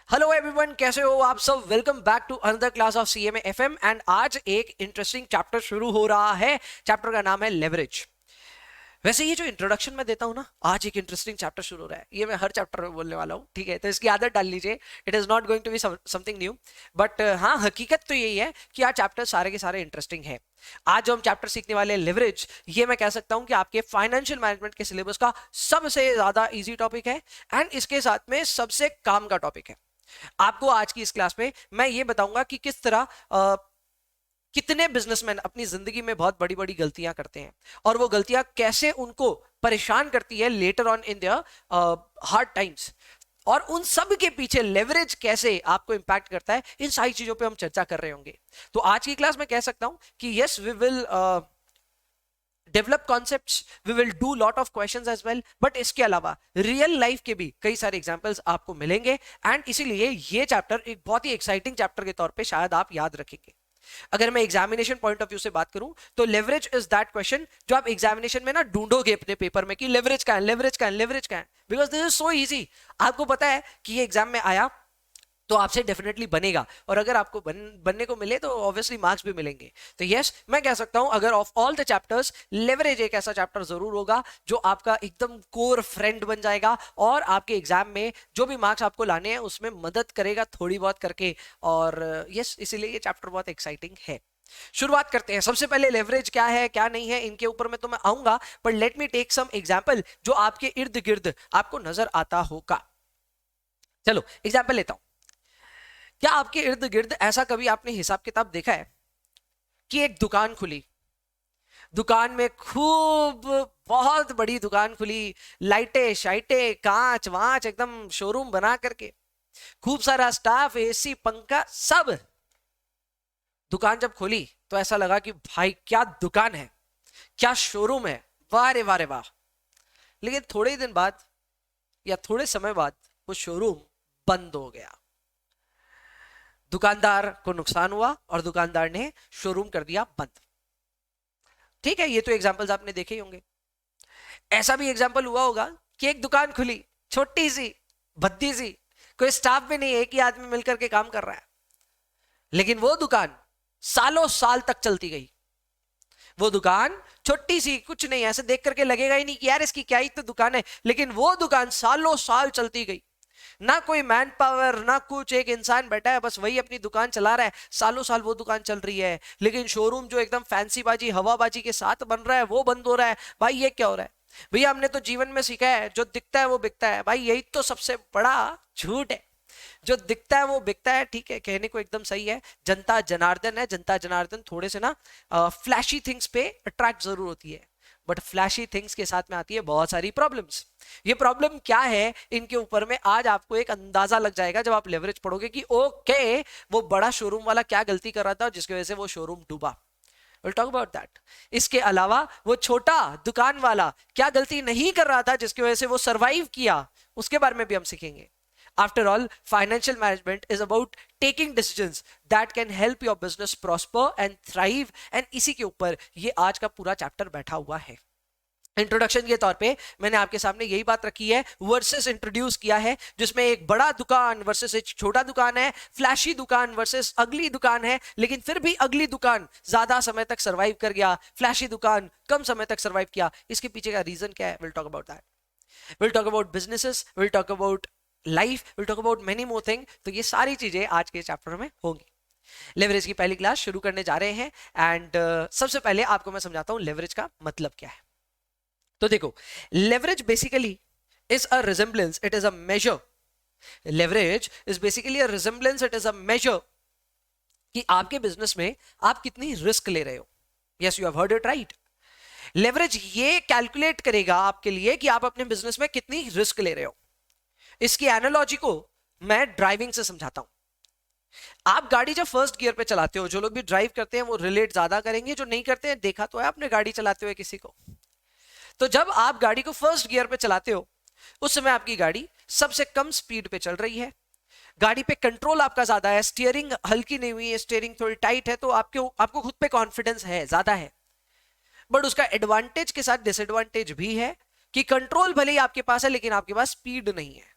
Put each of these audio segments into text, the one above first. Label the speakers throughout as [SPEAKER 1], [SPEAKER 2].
[SPEAKER 1] Hello everyone, कैसे हो आप सब। Welcome back to another class of CMA FM. And आज एक इंटरेस्टिंग चैप्टर शुरू हो रहा है। चैप्टर का नाम है लेवरेज। वैसे ये जो इंट्रोडक्शन मैं देता हूँ ना, आज एक इंटरेस्टिंग चैप्टर शुरू हो रहा है, ये मैं हर चैप्टर में बोलने वाला हूँ, ठीक है। तो इसकी आदत डाल लीजिए। It is not going to be something new, but हाँ, हकीकत तो यही है कि आज चैप्टर सारे के सारे इंटरेस्टिंग है। आज जो हम चैप्टर सीखने वाले हैं लेवरेज, ये मैं कह सकता हूँ कि आपके फाइनेंशियल मैनेजमेंट के सिलेबस का सबसे ज्यादा इजी टॉपिक है एंड इसके साथ में सबसे काम का टॉपिक है। आपको आज की इस क्लास में मैं ये बताऊंगा कि किस तरह कितने बिजनेसमैन अपनी जिंदगी में बहुत बड़ी बड़ी गलतियां करते हैं और वो गलतियां कैसे उनको परेशान करती है later on in their hard times, और उन सब के पीछे लेवरेज कैसे आपको इंपैक्ट करता है। इन सारी चीजों पे हम चर्चा कर रहे होंगे। तो आज की क्लास में कह सकता हूं कि yes, we will develop concepts, we will do lot of questions as well, but इसके अलावा रियल लाइफ के भी कई सारे एग्जांपल्स आपको मिलेंगे। एंड इसीलिए ये चैप्टर एक बहुत ही एक्साइटिंग चैप्टर के तौर पे शायद आप याद रखेंगे। अगर मैं एग्जामिनेशन पॉइंट ऑफ व्यू से बात करूं तो लेवरेज इज दैट क्वेश्चन जो आप एग्जामिनेशन में ना ढूंढोगे अपने पेपर में कि लेवरेज का है, लेवरेज का है, लेवरेज का है, because this is so easy. आपको पता है कि ये एग्जाम में आया तो आपसे डेफिनेटली बनेगा, और अगर आपको बनने को मिले तो ऑब्वियसली मार्क्स भी मिलेंगे। तो यस, मैं कह सकता हूं अगर of all the chapters leverage एक ऐसा चैप्टर जरूर होगा जो आपका एकदम कोर फ्रेंड बन जाएगा और आपके एग्जाम में जो भी मार्क्स आपको लाने हैं उसमें मदद करेगा थोड़ी बहुत करके। और यस, इसीलिए ये चैप्टर बहुत एक्साइटिंग है। शुरुआत करते हैं। सबसे पहले लेवरेज क्या है क्या नहीं है इनके ऊपर मैं तो मैं आऊंगा, पर let me take some example जो आपके इर्द गिर्द आपको नजर आता होगा। चलो एग्जांपल लेता हूं। क्या आपके इर्द गिर्द ऐसा कभी आपने हिसाब किताब देखा है कि एक दुकान खुली, दुकान में खूब बहुत बड़ी दुकान खुली, लाइटें शाइटें कांच वांच एकदम शोरूम बना करके, खूब सारा स्टाफ, एसी पंखा सब। दुकान जब खोली तो ऐसा लगा कि भाई क्या दुकान है, क्या शोरूम है, वाह रे वाह रे वाह। लेकिन थोड़े ही दिन बाद या थोड़े समय बाद वो शोरूम बंद हो गया। दुकानदार को नुकसान हुआ और दुकानदार ने शोरूम कर दिया बंद। ठीक है, ये तो एग्जांपल्स आपने देखे ही होंगे। ऐसा भी एग्जांपल हुआ होगा कि एक दुकान खुली, छोटी सी भद्दी सी, कोई स्टाफ भी नहीं, एक ही आदमी मिलकर के काम कर रहा है, लेकिन वो दुकान सालों साल तक चलती गई। वो दुकान छोटी सी, कुछ नहीं, ऐसे देख करके लगेगा ही नहीं कि यार इसकी क्या ही तो दुकान है, लेकिन वो दुकान सालों साल चलती गई। ना कोई मैन पावर ना कुछ, एक इंसान बैठा है बस वही अपनी दुकान चला रहा है, सालों साल वो दुकान चल रही है। लेकिन शोरूम जो एकदम फैंसी बाजी हवाबाजी के साथ बन रहा है वो बंद हो रहा है। भाई ये क्या हो रहा है? भैया हमने तो जीवन में सीखा है जो दिखता है वो बिकता है। भाई यही तो सबसे बड़ा झूठ है, जो दिखता है वो बिकता है। ठीक है, कहने को एकदम सही है, जनता जनार्दन है, जनता जनार्दन थोड़े से ना फ्लैशी थिंग्स पे अट्रैक्ट जरूर होती है, बट फ्लैशी थिंग्स के साथ में आती है बहुत सारी प्रॉब्लम्स। ये प्रॉब्लम क्या है इनके ऊपर में आज आपको एक अंदाजा लग जाएगा जब आप लेवरेज पढ़ोगे कि ओके वो बड़ा शोरूम वाला क्या गलती कर रहा था जिसकी वजह से वो शोरूम डूबा। We'll talk about that. इसके अलावा वो छोटा दुकान वाला क्या गलती नहीं कर रहा था जिसकी वजह से वो सरवाइव किया, उसके बारे में भी हम सीखेंगे। After all, financial management is about taking decisions that can help your business prosper and thrive, and इसी के ऊपर ये आज का पूरा चैप्टर बैठा हुआ है। इंट्रोडक्शन के तौर पे मैंने आपके सामने यही बात रखी है, वर्सेस इंट्रोड्यूस किया है, जिसमें एक बड़ा दुकान वर्सेस एक छोटा दुकान है, फ्लैशी दुकान वर्सेस अगली दुकान है, लेकिन फिर भी अगली दुकान ज्यादा समय तक सरवाइव कर गया, फ्लैशी दुकान कम समय तक सरवाइव किया। इसके पीछे का रीजन क्या है? Will talk about that. Will talk about businesses, will talk about life, will talk about many more thing. तो ये सारी चीजें आज के चैप्टर में होंगी। लेवरेज की पहली क्लास शुरू करने जा रहे हैं एंड सबसे पहले आपको मैं समझाता हूं लेवरेज का मतलब क्या है। तो देखो, leverage basically is a resemblance, it is a measure. Leverage is basically a resemblance, it is a measure कि आपके बिजनेस में आप कितनी रिस्क ले रहे हो। Yes, you have heard it right. Leverage ये कैलकुलेट करेगा आपके लिए कि आप अपने बिजनेस में कितनी रिस्क ले रहे हो। इसकी एनालॉजी को मैं ड्राइविंग से समझाता हूं। आप गाड़ी जब फर्स्ट गियर पे चलाते हो, जो लोग भी ड्राइव करते हैं वो रिलेट ज्यादा करेंगे, जो नहीं करते हैं देखा तो है आपने गाड़ी चलाते हुए किसी को। तो जब आप गाड़ी को फर्स्ट गियर पे चलाते हो उस समय आपकी गाड़ी सबसे कम स्पीड पे चल रही है, गाड़ी पे कंट्रोल आपका ज्यादा है, स्टीयरिंग हल्की नहीं हुई है, स्टीयरिंग थोड़ी टाइट है, तो आपको खुद पे कॉन्फिडेंस है, ज्यादा है। बट उसका एडवांटेज के साथ डिसएडवांटेज भी है कि कंट्रोल भले ही आपके पास है लेकिन आपके पास स्पीड नहीं है।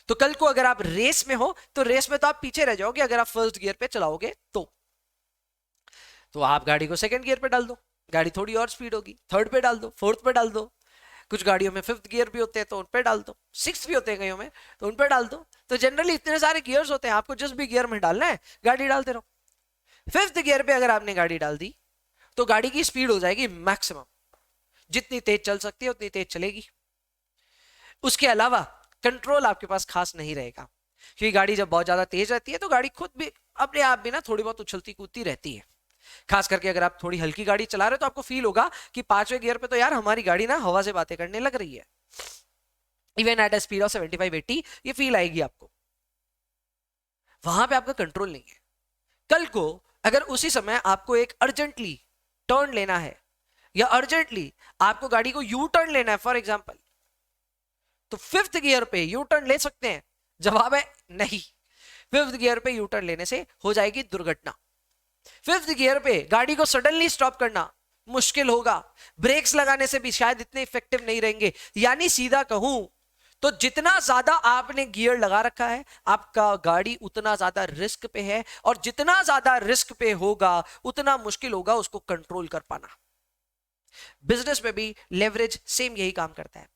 [SPEAKER 1] तो कल को अगर आप रेस में हो तो रेस में तो आप पीछे रह जाओगे अगर आप फर्स्ट गियर पे चलाओगे तो आप गाड़ी को सेकंड गियर पे डाल दो, गाड़ी थोड़ी और स्पीड होगी, थर्ड पे डाल दो, फोर्थ पे डाल दो, कुछ गाड़ियों में फिफ्थ गियर भी होते हैं तो उन पे डाल दो, सिक्स भी होते हैं कईयों में तो उन पे डाल दो। तो जनरली इतने सारे गियर्स होते हैं, आपको जिस भी गियर में डालना है गाड़ी डालते रहो। फिफ्थ गियर पे अगर आपने गाड़ी डाल दी तो गाड़ी की स्पीड हो जाएगी मैक्सिमम, जितनी तेज चल सकती है उतनी तेज चलेगी। उसके अलावा कंट्रोल आपके पास खास नहीं रहेगा, क्योंकि गाड़ी जब बहुत ज्यादा तेज रहती है तो गाड़ी खुद भी अपने आप भी ना थोड़ी बहुत उछलती कूदती रहती है। खास करके अगर आप थोड़ी हल्की गाड़ी चला रहे हो तो आपको फील होगा कि पांचवें गियर पे तो यार हमारी गाड़ी ना हवा से बातें करने लग रही है। Even at a speed of 75-80 ये फील आएगी आपको, वहां पे आपका कंट्रोल नहीं है। कल को अगर उसी समय आपको एक अर्जेंटली टर्न लेना है या अर्जेंटली आपको गाड़ी को यू टर्न लेना है फॉर एग्जांपल, तो फिफ्थ गियर पे यू टर्न ले सकते हैं? जवाब है नहीं। फिफ्थ गियर पे यू टर्न लेने से हो जाएगी दुर्घटना। फिफ्थ गियर पे गाड़ी को सडनली स्टॉप करना मुश्किल होगा, ब्रेक्स लगाने से भी शायद इतने इफेक्टिव नहीं रहेंगे। यानी सीधा कहूं तो जितना ज्यादा आपने गियर लगा रखा है आपका गाड़ी उतना ज्यादा रिस्क पे है, और जितना ज्यादा रिस्क पे होगा उतना मुश्किल होगा उसको कंट्रोल कर पाना। बिजनेस में भी लेवरेज सेम यही काम करता है।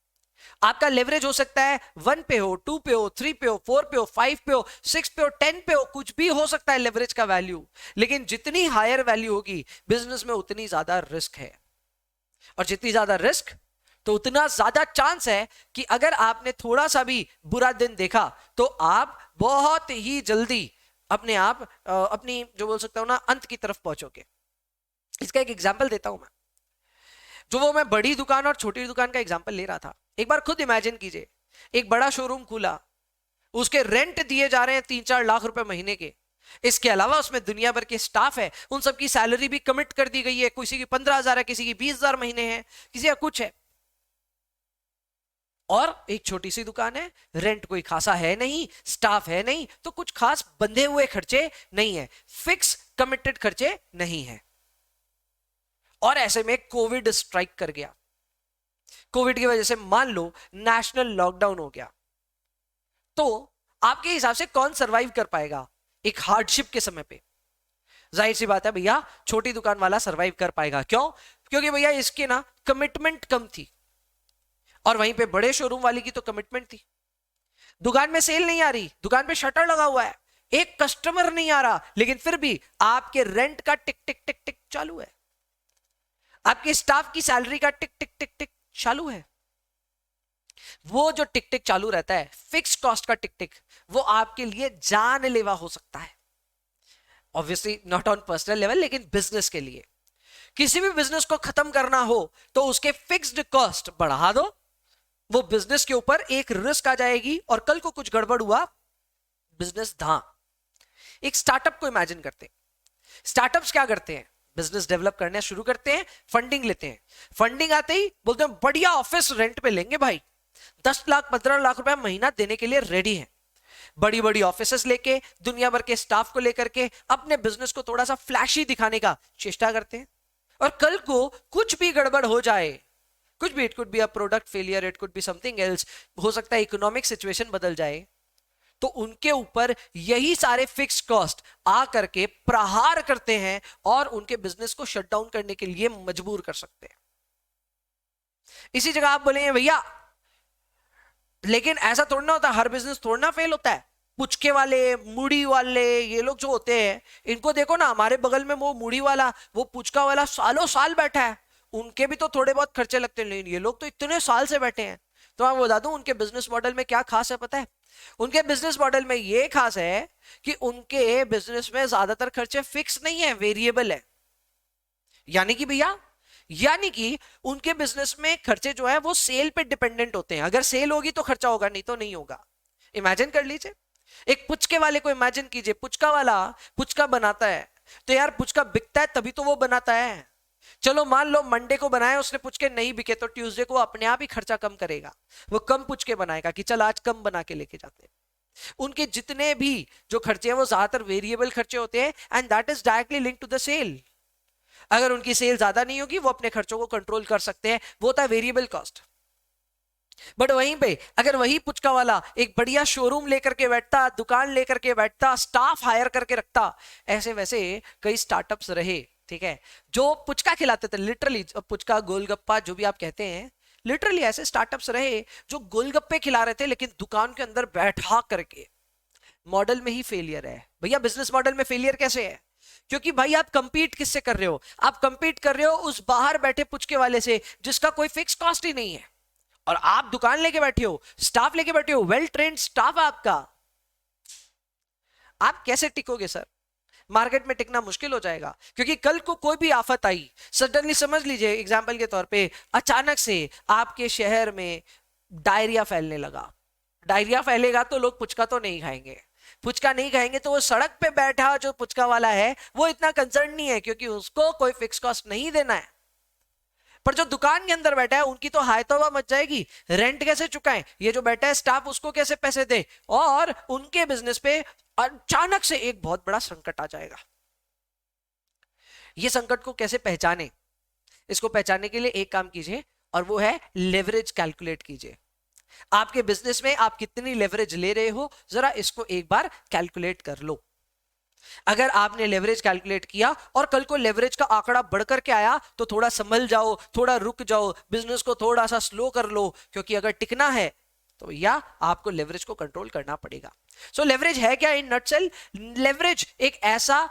[SPEAKER 1] आपका लेवरेज हो सकता है 1 पे हो, 2 पे हो, 3 पे हो, 4 पे हो, 5 पे हो, 6 पे हो, 10 पे हो, कुछ भी हो सकता है लेवरेज का वैल्यू। लेकिन जितनी हायर वैल्यू होगी बिजनेस में उतनी ज्यादा रिस्क है, और जितनी ज्यादा रिस्क तो उतना ज्यादा चांस है कि अगर आपने थोड़ा सा भी बुरा दिन देखा तो आप बहुत ही जल्दी अपने आप अपनी जो बोल सकता हूं ना अंत की तरफ पहुंचोगे। इसका एक एग्जाम्पल देता हूं मैं, जो वो मैं बड़ी दुकान और छोटी दुकान का एग्जाम्पल ले रहा था। एक बार खुद इमेजिन कीजिए, एक बड़ा शोरूम खुला, उसके रेंट दिए जा रहे हैं 3-4 लाख रुपए महीने के, इसके अलावा उसमें दुनिया भर के स्टाफ है, उन सबकी सैलरी भी कमिट कर दी गई है, किसी की 15,000 है, किसी की 20,000 महीने है, किसी का कुछ है। और एक छोटी सी दुकान है, रेंट कोई खासा है नहीं, स्टाफ है नहीं, तो कुछ खास बंधे हुए खर्चे नहीं है, फिक्स कमिटेड खर्चे नहीं है। और ऐसे में कोविड स्ट्राइक कर गया। कोविड की वजह से मान लो नेशनल लॉकडाउन हो गया, तो आपके हिसाब से कौन सरवाइव कर पाएगा एक हार्डशिप के समय पे? जाहिर सी बात है भैया, छोटी दुकान वाला सरवाइव कर पाएगा। क्यों? क्योंकि भैया इसके ना कमिटमेंट कम थी, और वहीं पे बड़े शोरूम वाली की तो कमिटमेंट थी। दुकान में सेल नहीं आ रही, दुकान पे शटर लगा हुआ है, एक कस्टमर नहीं आ रहा, लेकिन फिर भी आपके रेंट का टिक टिक टिक टिक चालू है, आपके स्टाफ की सैलरी का टिक टिक टिक टिक चालू है। वो जो टिक टिक चालू रहता है, फिक्स कॉस्ट का टिक टिक, वो आपके लिए जानलेवा हो सकता है। Obviously not on personal level, लेकिन बिजनेस के लिए किसी भी बिजनेस को खत्म करना हो तो उसके फिक्स्ड कॉस्ट बढ़ा दो, वो बिजनेस के ऊपर एक रिस्क आ जाएगी, और कल को कुछ गड़बड़ हुआ बिजनेस धा। एक स्टार्टअप को इमेजिन करते हैं। स्टार्टअप्स क्या करते हैं? बिजनेस डेवलप करना शुरू करते हैं, फंडिंग लेते हैं, फंडिंग आते ही बोलते हैं बढ़िया ऑफिस रेंट पे लेंगे भाई, 10 लाख 15 लाख रुपए महीना देने के लिए रेडी है। बड़ी बड़ी ऑफिसेस लेके, दुनिया भर के स्टाफ को लेकर के अपने बिजनेस को थोड़ा सा फ्लैशी दिखाने का चेष्टा करते हैं, और कल को कुछ भी गड़बड़ हो जाए, कुछ भी, it could be a product failure, it could be something else, हो सकता है इकोनॉमिक सिचुएशन बदल जाए, तो उनके ऊपर यही सारे फिक्स कॉस्ट आ करके प्रहार करते हैं और उनके बिजनेस को शट डाउन करने के लिए मजबूर कर सकते हैं। इसी जगह आप बोलेंगे भैया लेकिन ऐसा थोड़ा होता, हर बिजनेस थोड़ा फेल होता है। पुचके वाले, मुड़ी वाले, ये लोग जो होते हैं, इनको देखो ना, हमारे बगल में वो मुड़ी वाला, वो पुचका वाला सालों साल बैठा है, उनके भी तो थोड़े बहुत खर्चे लगते हैं, लेकिन ये लोग तो इतने साल से बैठे हैं। तो मैं बता दूं उनके बिजनेस मॉडल में क्या खास है पता है? उनके बिजनेस मॉडल में ये खास है कि उनके बिजनेस में ज्यादातर खर्चे फिक्स नहीं है, वेरिएबल है। यानी कि भैया, यानी कि उनके बिजनेस में खर्चे जो है वो सेल पे डिपेंडेंट होते हैं। अगर सेल होगी तो खर्चा होगा, नहीं तो नहीं होगा। इमेजिन कर लीजिए, एक पुचके वाले को इमेजिन कीजिए, पुचका वाला पुचका बनाता है, तो यार पुचका बिकता है तभी तो वो बनाता है। चलो मान लो मंडे को बनाया उसने, पुचके नहीं बिके, तो ट्यूसडे को अपने आप ही खर्चा कम करेगा, वो कम पुचके बनाएगा कि चल आज कम बना के लेके जाते हैं। उनके जितने भी जो खर्चे हैं वो ज्यादातर वेरिएबल खर्चे होते हैं, and that is directly link to the sale. अगर उनकी सेल ज्यादा नहीं होगी वो अपने खर्चों को कंट्रोल कर सकते हैं, वो होता है वेरिएबल कॉस्ट। बट वहीं पे अगर वही पुचका वाला एक बढ़िया शोरूम लेकर के बैठता, दुकान लेकर के बैठता, स्टाफ हायर करके रखता, ऐसे वैसे कई स्टार्टअप्स रहे, ठीक है, जो पुचका खिलाते थे, लिटरली पुचका गोलगप्पा जो भी आप कहते हैं, लिटरली ऐसे स्टार्टअप्स रहे जो गोलगप्पे खिला रहे थे लेकिन दुकान के अंदर बैठा करके। मॉडल में ही फेलियर है भैया, बिजनेस मॉडल में फेलियर कैसे है? क्योंकि भाई आप कंपीट किससे कर रहे हो? आप कंपीट कर रहे हो उस बाहर बैठे पुचके वाले से जिसका कोई फिक्स कॉस्ट ही नहीं है, और आप दुकान लेके बैठे हो, स्टाफ लेके बैठे हो, वेल ट्रेन्ड स्टाफ आपका। आप कैसे टिकोगे सर? मार्केट में टिकना मुश्किल हो जाएगा, क्योंकि कल को कोई भी आफत आई, सडनली समझ लीजिए एग्जाम्पल के तौर पे अचानक से आपके शहर में डायरिया फैलने लगा। डायरिया फैलेगा तो लोग पुचका तो नहीं खाएंगे, पुचका नहीं खाएंगे तो वो सड़क पे बैठा जो पुचका वाला है वो इतना कंसर्न नहीं है, क्योंकि उसको कोई फिक्स कॉस्ट नहीं देना है। पर जो दुकान के अंदर बैठा है उनकी तो हाय तौबा मच जाएगी, रेंट कैसे चुकाएं, ये जो बैठा है स्टाफ उसको कैसे पैसे दे, और उनके बिजनेस पे अचानक से एक बहुत बड़ा संकट आ जाएगा। ये संकट को कैसे पहचाने? इसको पहचानने के लिए एक काम कीजिए, और वो है लेवरेज कैलकुलेट कीजिए। आपके बिजनेस में आप कितनी लेवरेज ले रहे हो, जरा इसको एक बार कैलकुलेट कर लो। अगर आपने लेवरेज कैलकुलेट किया और कल को लेवरेज का आंकड़ा बढ़कर के आया तो थोड़ा संभल जाओ, थोड़ा रुक जाओ, बिजनेस को थोड़ा सा स्लो कर लो, क्योंकि अगर टिकना है तो भैया आपको लेवरेज को कंट्रोल करना पड़ेगा। सो लेवरेज है क्या इन नटसेल? लेवरेज एक ऐसा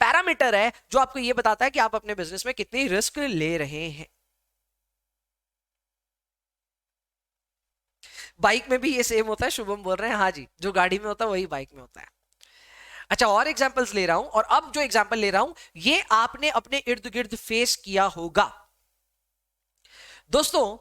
[SPEAKER 1] पैरामीटर है जो आपको यह बताता है कि आप अपने बिजनेस में कितनी रिस्क ले रहे हैं। बाइक में भी ये सेम होता है, शुभम बोल रहे हैं, हाँ जी, जो गाड़ी में होता है वही बाइक में होता है। अच्छा, और एग्जांपल्स ले रहा हूं, और अब जो एग्जांपल ले रहा हूं ये आपने अपने इर्द गिर्द फेस किया होगा। दोस्तों,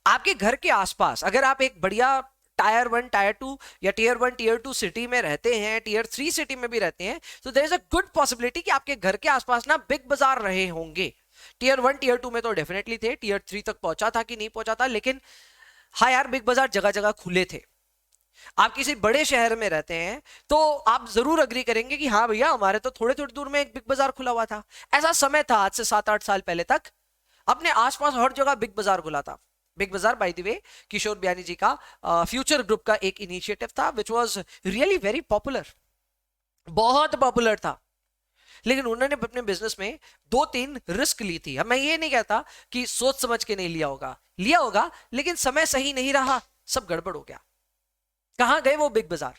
[SPEAKER 1] आपके घर के आसपास अगर आप एक बढ़िया टायर 1 टायर 2 या टीयर 1 टीयर 2 सिटी में रहते हैं, टीयर 3 सिटी में भी रहते हैं, तो there is a good possibility कि आपके घर के आसपास ना बिग बाजार रहे होंगे। टीयर 1 टीयर 2 में तो डेफिनेटली थे, टीयर 3 तक पहुंचा था कि नहीं पहुंचा था, लेकिन हाँ यार, बिग बाजार जगह जगह खुले थे। आप किसी बड़े शहर में रहते हैं तो आप जरूर अग्री करेंगे कि हाँ भैया, हमारे तो थोड़े थोड़ी दूर में एक बिग बाजार खुला हुआ था। ऐसा समय था आज से 7-8 साल पहले तक, अपने आसपास हर जगह बिग बाजार खुला था। बिग बाजार by the way Kishore Biyani जी का फ्यूचर ग्रुप का एक इनिशिएटिव था, which was really very popular, बहुत पॉपुलर था। लेकिन उन्होंने अपने बिजनेस में 2-3 रिस्क ली थी। अब मैं ये नहीं कहता कि सोच समझ के नहीं लिया होगा, लिया होगा, लेकिन समय सही नहीं रहा, सब गड़बड़ हो गया। कहां गए वो बिग बाजार?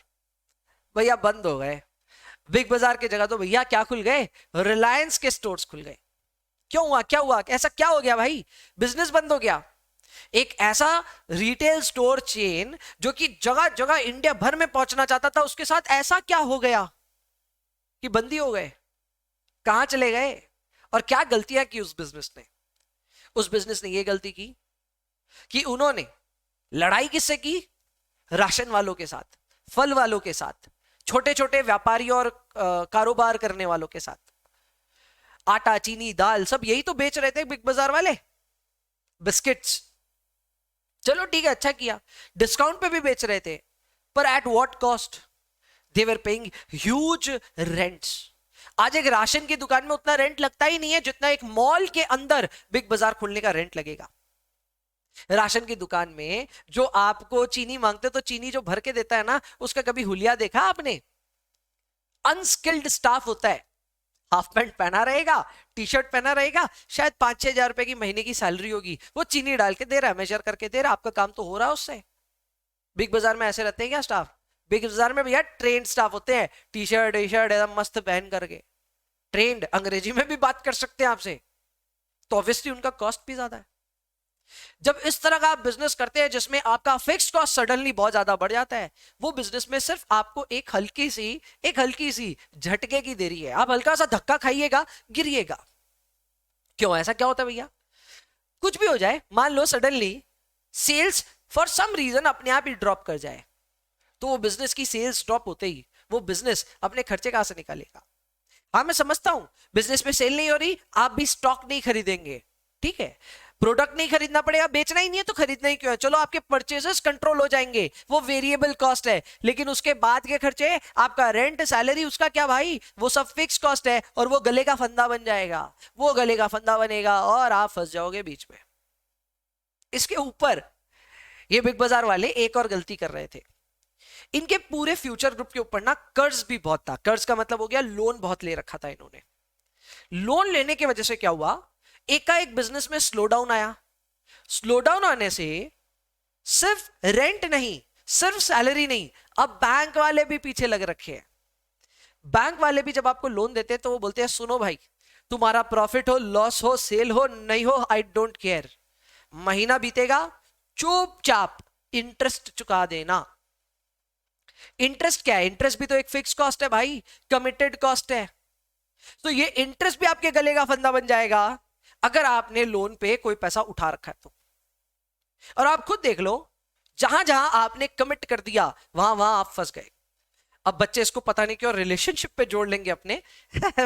[SPEAKER 1] भैया बंद हो गए। बिग बाजार की जगह तो भैया क्या खुल गए? रिलायंस के स्टोर्स खुल गए। क्यों हुआ? क्या हुआ? ऐसा क्या हो गया भाई? बिजनेस बंद हो गया। एक ऐसा रिटेल स्टोर चेन जो कि जगह जगह इंडिया भर में पहुंचना चाहता था, उसके साथ ऐसा क्या हो गया कि बंदी हो गए? कहां चले गए? और क्या गलतियां की उस बिजनेस ने? उस बिजनेस ने यह गलती की कि उन्होंने लड़ाई किससे की? राशन वालों के साथ, फल वालों के साथ, छोटे छोटे व्यापारियों और कारोबार करने वालों के साथ। आटा, चीनी, दाल सब यही तो बेच रहे थे बिग बाजार वाले, बिस्किट्स। चलो ठीक है, अच्छा किया, डिस्काउंट पे भी बेच रहे थे, पर at what cost? They were paying huge rents. आज एक राशन की दुकान में उतना रेंट लगता ही नहीं है जितना एक मॉल के अंदर बिग बाजार खुलने का रेंट लगेगा। राशन की दुकान में जो आपको चीनी मांगते, तो चीनी जो भर के देता है ना, उसका कभी हुलिया देखा आपने? अनस्किल्ड स्टाफ होता है, हाफ पैंट पहना रहेगा, टी शर्ट पहना रहेगा, शायद 5-6 हजार रुपए की महीने की सैलरी होगी, वो चीनी डाल के दे रहा है, मेजर करके दे रहा है, आपका काम तो हो रहा है उससे। बिग बाजार में ऐसे रहते हैं क्या स्टाफ? बिग बाजार में भैया ट्रेंड स्टाफ होते हैं, टी शर्ट एकदम मस्त पहन करके, ट्रेंड, अंग्रेजी में भी बात कर सकते हैं आपसे, तो ऑब्वियसली उनका कॉस्ट भी ज्यादा है। जब इस तरह का आप बिजनेस करते हैं जिसमें आपका फिक्स्ड कॉस्ट सडनली बहुत ज्यादा बढ़ जाता है, वो बिजनेस में सिर्फ आपको एक हल्की सी झटके की देरी है। आप हल्का सा धक्का खाइएगा, गिरिएगा। क्यों? ऐसा क्या होता है भैया? कुछ भी हो जाए, मान लो suddenly sales for some reason अपने आप ही ड्रॉप कर जाए, तो वो बिजनेस की सेल्स ड्रॉप होते ही वो बिजनेस अपने खर्चे कहां से निकालेगा? हाँ, मैं समझता हूं बिजनेस में सेल नहीं हो रही, आप भी स्टॉक नहीं खरीदेंगे, ठीक है, प्रोडक्ट नहीं खरीदना पड़ेगा, बेचना ही नहीं है तो खरीदना ही क्यों है? चलो आपके परचेसेस कंट्रोल हो जाएंगे, वो वेरिएबल कॉस्ट है, लेकिन उसके बाद के खर्चे, आपका रेंट, सैलरी, उसका क्या भाई? वो सब फिक्स कॉस्ट है, और वो गले का फंदा बन जाएगा, वो गले का फंदा बनेगा और आप फंस जाओगे बीच में। इसके ऊपर ये बिग बाजार वाले एक और गलती कर रहे थे, इनके पूरे फ्यूचर ग्रुप के ऊपर ना कर्ज भी बहुत था। कर्ज का मतलब हो गया लोन बहुत ले रखा था इन्होंने। लोन लेने की वजह से क्या हुआ, एकाएक बिजनेस में स्लो डाउन आया। स्लो डाउन आने से सिर्फ रेंट नहीं, सिर्फ सैलरी नहीं, अब बैंक वाले भी पीछे लग रखे हैं। बैंक वाले भी जब आपको लोन देते हैं तो वो बोलते हैं सुनो भाई, तुम्हारा प्रॉफिट हो, लॉस हो, सेल हो, नहीं हो, आई डोंट केयर, महीना बीतेगा, चुपचाप इंटरेस्ट चुका देना। इंटरेस्ट क्या है? इंटरेस्ट भी तो एक फिक्स कॉस्ट है भाई, कमिटेड कॉस्ट है। तो ये इंटरेस्ट भी आपके गले का फंदा बन जाएगा अगर आपने लोन पे कोई पैसा उठा रखा है तो। और आप खुद देख लो, जहां जहां आपने कमिट कर दिया वहां वहां आप फंस गए। अब बच्चे इसको पता नहीं क्यों रिलेशनशिप पे जोड़ लेंगे अपने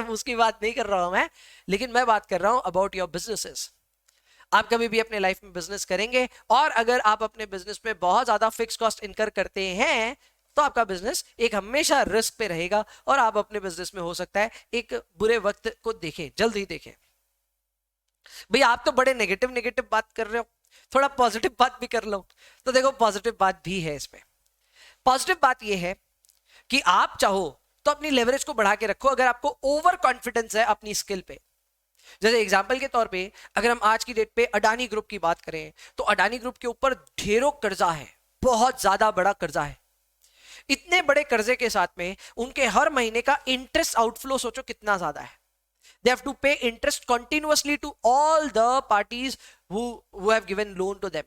[SPEAKER 1] उसकी बात नहीं कर रहा हूं मैं, लेकिन मैं बात कर रहा हूं अबाउट योर बिजनेसेस। आप कभी भी अपने लाइफ में बिजनेस करेंगे और अगर आप अपने बिजनेस में बहुत ज्यादा फिक्स कॉस्ट इनकर करते हैं तो आपका बिजनेस एक हमेशा रिस्क पे रहेगा और आप अपने बिजनेस में हो सकता है एक बुरे वक्त को देखें, जल्द ही देखें। भैया आप तो बड़े नेगेटिव नेगेटिव बात कर रहे हो, थोड़ा पॉजिटिव बात भी कर लो। तो देखो पॉजिटिव बात भी है इसमें। पॉजिटिव बात यह है कि आप चाहो तो अपनी लेवरेज को बढ़ा के रखो अगर आपको ओवर कॉन्फिडेंस है अपनी स्किल पे। जैसे एग्जांपल के तौर पे अगर हम आज की डेट पे अडानी ग्रुप की बात करें तो अडानी ग्रुप के ऊपर ढेरों कर्जा है, बहुत ज्यादा बड़ा कर्जा है। इतने बड़े कर्जे के साथ में उनके हर महीने का इंटरेस्ट आउटफ्लो सोचो कितना ज्यादा है। They have to pay interest continuously to all the parties who have given loan to them.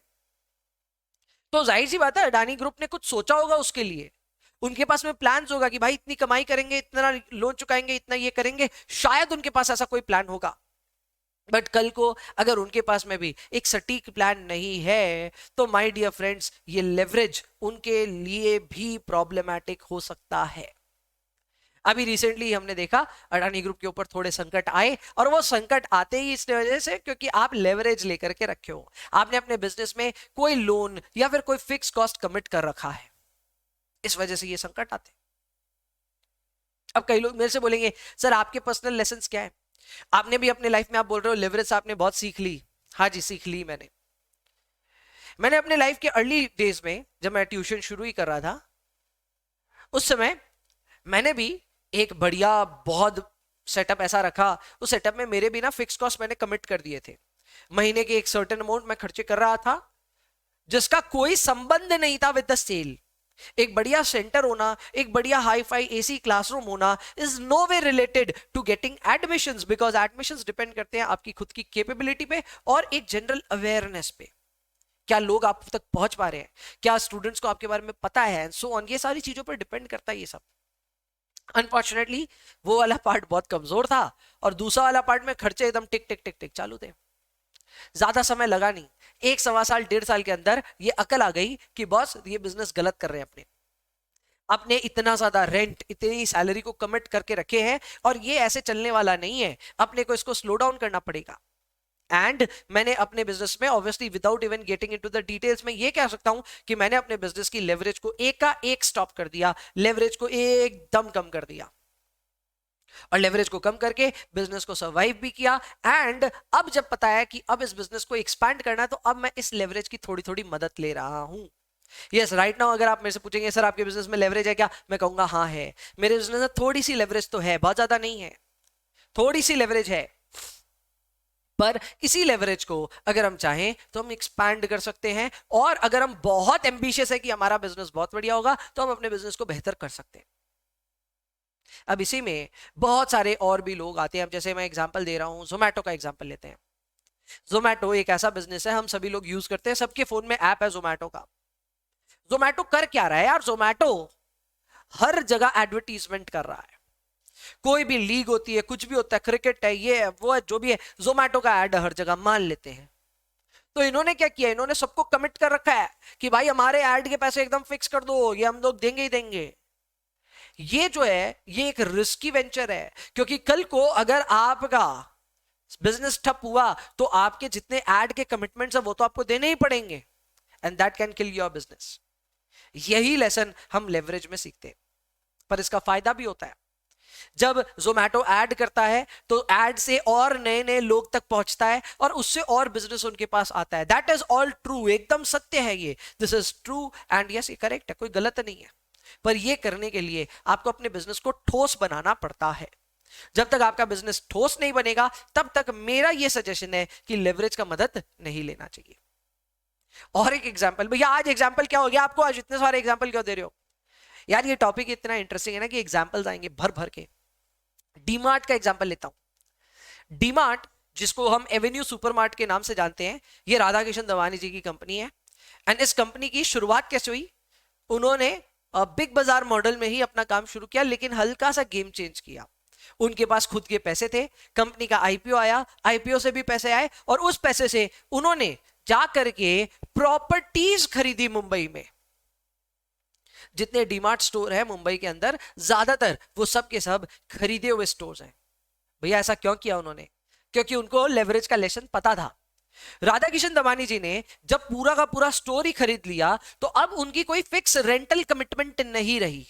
[SPEAKER 1] तो जाहिर सी बात है अडानी ग्रुप ने कुछ सोचा होगा उसके लिए, उनके पास में प्लान होगा कि भाई इतनी कमाई करेंगे, इतना लोन चुकाएंगे, इतना ये करेंगे, शायद उनके पास ऐसा कोई प्लान होगा। बट कल को अगर उनके पास में भी एक सटीक प्लान नहीं है तो माय डियर फ्रेंड्स ये लेवरेज उनके लिए भी प्रॉब्लमैटिक हो सकता है। अभी रिसेंटली हमने देखा अडानी ग्रुप के ऊपर थोड़े संकट आए और वो संकट आते ही इस वजह से क्योंकि आप लेवरेज लेकर के रखे हो, आपने अपने बिजनेस में कोई लोन या फिर कोई फिक्स कॉस्ट कमिट कर रखा है, इस वजह से ये संकट आते। अब कई लोग मेरे से बोलेंगे सर आपके पर्सनल लेसन्स क्या है? आपने भी अपने लाइफ में, आप बोल रहे हो लेवरेज आपने बहुत सीख ली। हाँ जी सीख ली मैंने अपने लाइफ के अर्ली डेज में जब मैं ट्यूशन शुरू ही कर रहा था उस समय मैंने भी एक बढ़िया बहुत सेटअप ऐसा रखा। उस सेटअप में मेरे भी ना फिक्स कॉस्ट मैंने कमिट कर दिए थे, महीने के एक सर्टेन अमाउंट मैं खर्चे कर रहा था जिसका कोई संबंध नहीं था विद द सेल। एक बढ़िया सेंटर होना, एक बढ़िया हाई फाई एसी क्लासरूम होना is no way related to getting admissions, because admissions depend करते हैं आपकी खुद की कैपेबिलिटी पे और एक जनरल अवेयरनेस पे। क्या लोग आप तक पहुंच पा रहे हैं, क्या स्टूडेंट्स को आपके बारे में पता है, एंड सो ऑन। ये सारी चीजों पर डिपेंड करता है ये सब। अनफॉर्चुनेटली वो वाला पार्ट बहुत कमजोर था और दूसरा वाला पार्ट में खर्चे एकदम टिक टिक टिक टिक चालू थे। ज्यादा समय लगा नहीं, 1 सवा साल 1.5 साल के अंदर ये अकल आ गई कि बॉस ये बिजनेस गलत कर रहे हैं। अपने इतना ज्यादा रेंट, इतनी सैलरी को कमिट करके रखे हैं और ये ऐसे चलने वाला नहीं है, अपने को इसको स्लो डाउन करना पड़ेगा। एंड मैंने अपने बिजनेस में obviously without even getting into the details में ये कह सकता हूं कि मैंने अपने बिजनेस की लेवरेज को एक का एक स्टॉप कर दिया, लेवरेज को एकदम कम कर दिया और लेवरेज को कम करके बिजनेस को सर्वाइव भी किया। एंड अब जब पता है कि अब इस बिजनेस को एक्सपैंड करना है तो अब मैं इस लेवरेज की थोड़ी थोड़ी मदद ले रहा हूं। यस राइट नाउ अगर आप मेरे से पूछेंगे सर आपके बिजनेस में लेवरेज है क्या, मैं कहूंगा हाँ है। मेरे बिजनेस में थोड़ी सी लेवरेज तो है, बहुत ज्यादा नहीं है, थोड़ी सी लेवरेज है। पर इसी लेवरेज को अगर हम चाहें तो हम एक्सपैंड कर सकते हैं और अगर हम बहुत एम्बिशियस है कि हमारा बिजनेस बहुत बढ़िया होगा तो हम अपने बिजनेस को बेहतर कर सकते हैं। अब इसी में बहुत सारे और भी लोग आते हैं। अब जैसे मैं एग्जांपल दे रहा हूं, जोमैटो का एग्जांपल लेते हैं। जोमैटो एक ऐसा बिजनेस है हम सभी लोग यूज करते हैं, सबके फोन में ऐप है जोमैटो का। जोमैटो कर क्या रहा है यार, जोमैटो हर जगह एडवर्टीजमेंट कर रहा है। कोई भी लीग होती है, कुछ भी होता है, क्रिकेट है, ये है वो है, जो भी है, जोमैटो का ऐड हर जगह मान लेते हैं। तो इन्होंने क्या किया, इन्होंने सबको कमिट कर रखा है कि भाई हमारे ऐड के पैसे एकदम फिक्स कर दो, ये हम लोग देंगे ही देंगे। ये जो है ये एक रिस्की वेंचर है क्योंकि कल को अगर आपका बिजनेस ठप हुआ तो आपके जितने ऐड के कमिटमेंट्स है वो तो आपको देने ही पड़ेंगे and that can kill your business. यही लेसन हम लेवरेज में सीखते हैं, पर इसका फायदा भी होता है। जब जोमैटो ऐड करता है तो ऐड से और नए नए लोग तक पहुंचता है और उससे और बिजनेस उनके पास आता है। दैट इज ऑल ट्रू, एकदम सत्य है ये, this is true and yes, ये करेक्ट है, कोई गलत नहीं है। पर ये करने के लिए आपको अपने बिजनेस को ठोस बनाना पड़ता है। जब तक आपका बिजनेस ठोस नहीं बनेगा तब तक मेरा ये सजेशन है कि लेवरेज का मदद नहीं लेना चाहिए। और एक एग्जांपल, भैया आज एग्जांपल क्या हो गया आपको, आज इतने सारे एग्जांपल क्यों दे रहे हो? यार ये टॉपिक इतना इंटरेस्टिंग है ना कि एग्जांपल्स आएंगे भर भर के। डीमार्ट का एग्जांपल लेता हूं। डीमार्ट, जिसको हम एवेन्यू सुपरमार्ट के नाम से जानते हैं, ये राधा किशन दवानी जी की कंपनी है। एंड इस कंपनी की शुरुआत कैसे हुई? उन्होंने बिग बाजार मॉडल में ही अपना काम शुरू किया, लेकिन हल्का सा गेम चेंज किया। उनके पास खुद के पैसे थे, कंपनी का आईपीओ आया, आईपीओ से भी पैसे आए और उस पैसे से उन्होंने जा करके प्रॉपर्टीज खरीदी मुंबई में। जितने डीमार्ट स्टोर है मुंबई के अंदर, ज्यादातर वो सब के सब खरीदे हुए स्टोर्स हैं। भैया ऐसा क्यों किया उन्होंने? क्योंकि उनको लेवरेज का लेसन पता था। राधा किशन दवानी जी ने जब पूरा का पूरा स्टोर ही खरीद लिया तो अब उनकी कोई फिक्स रेंटल कमिटमेंट नहीं रही।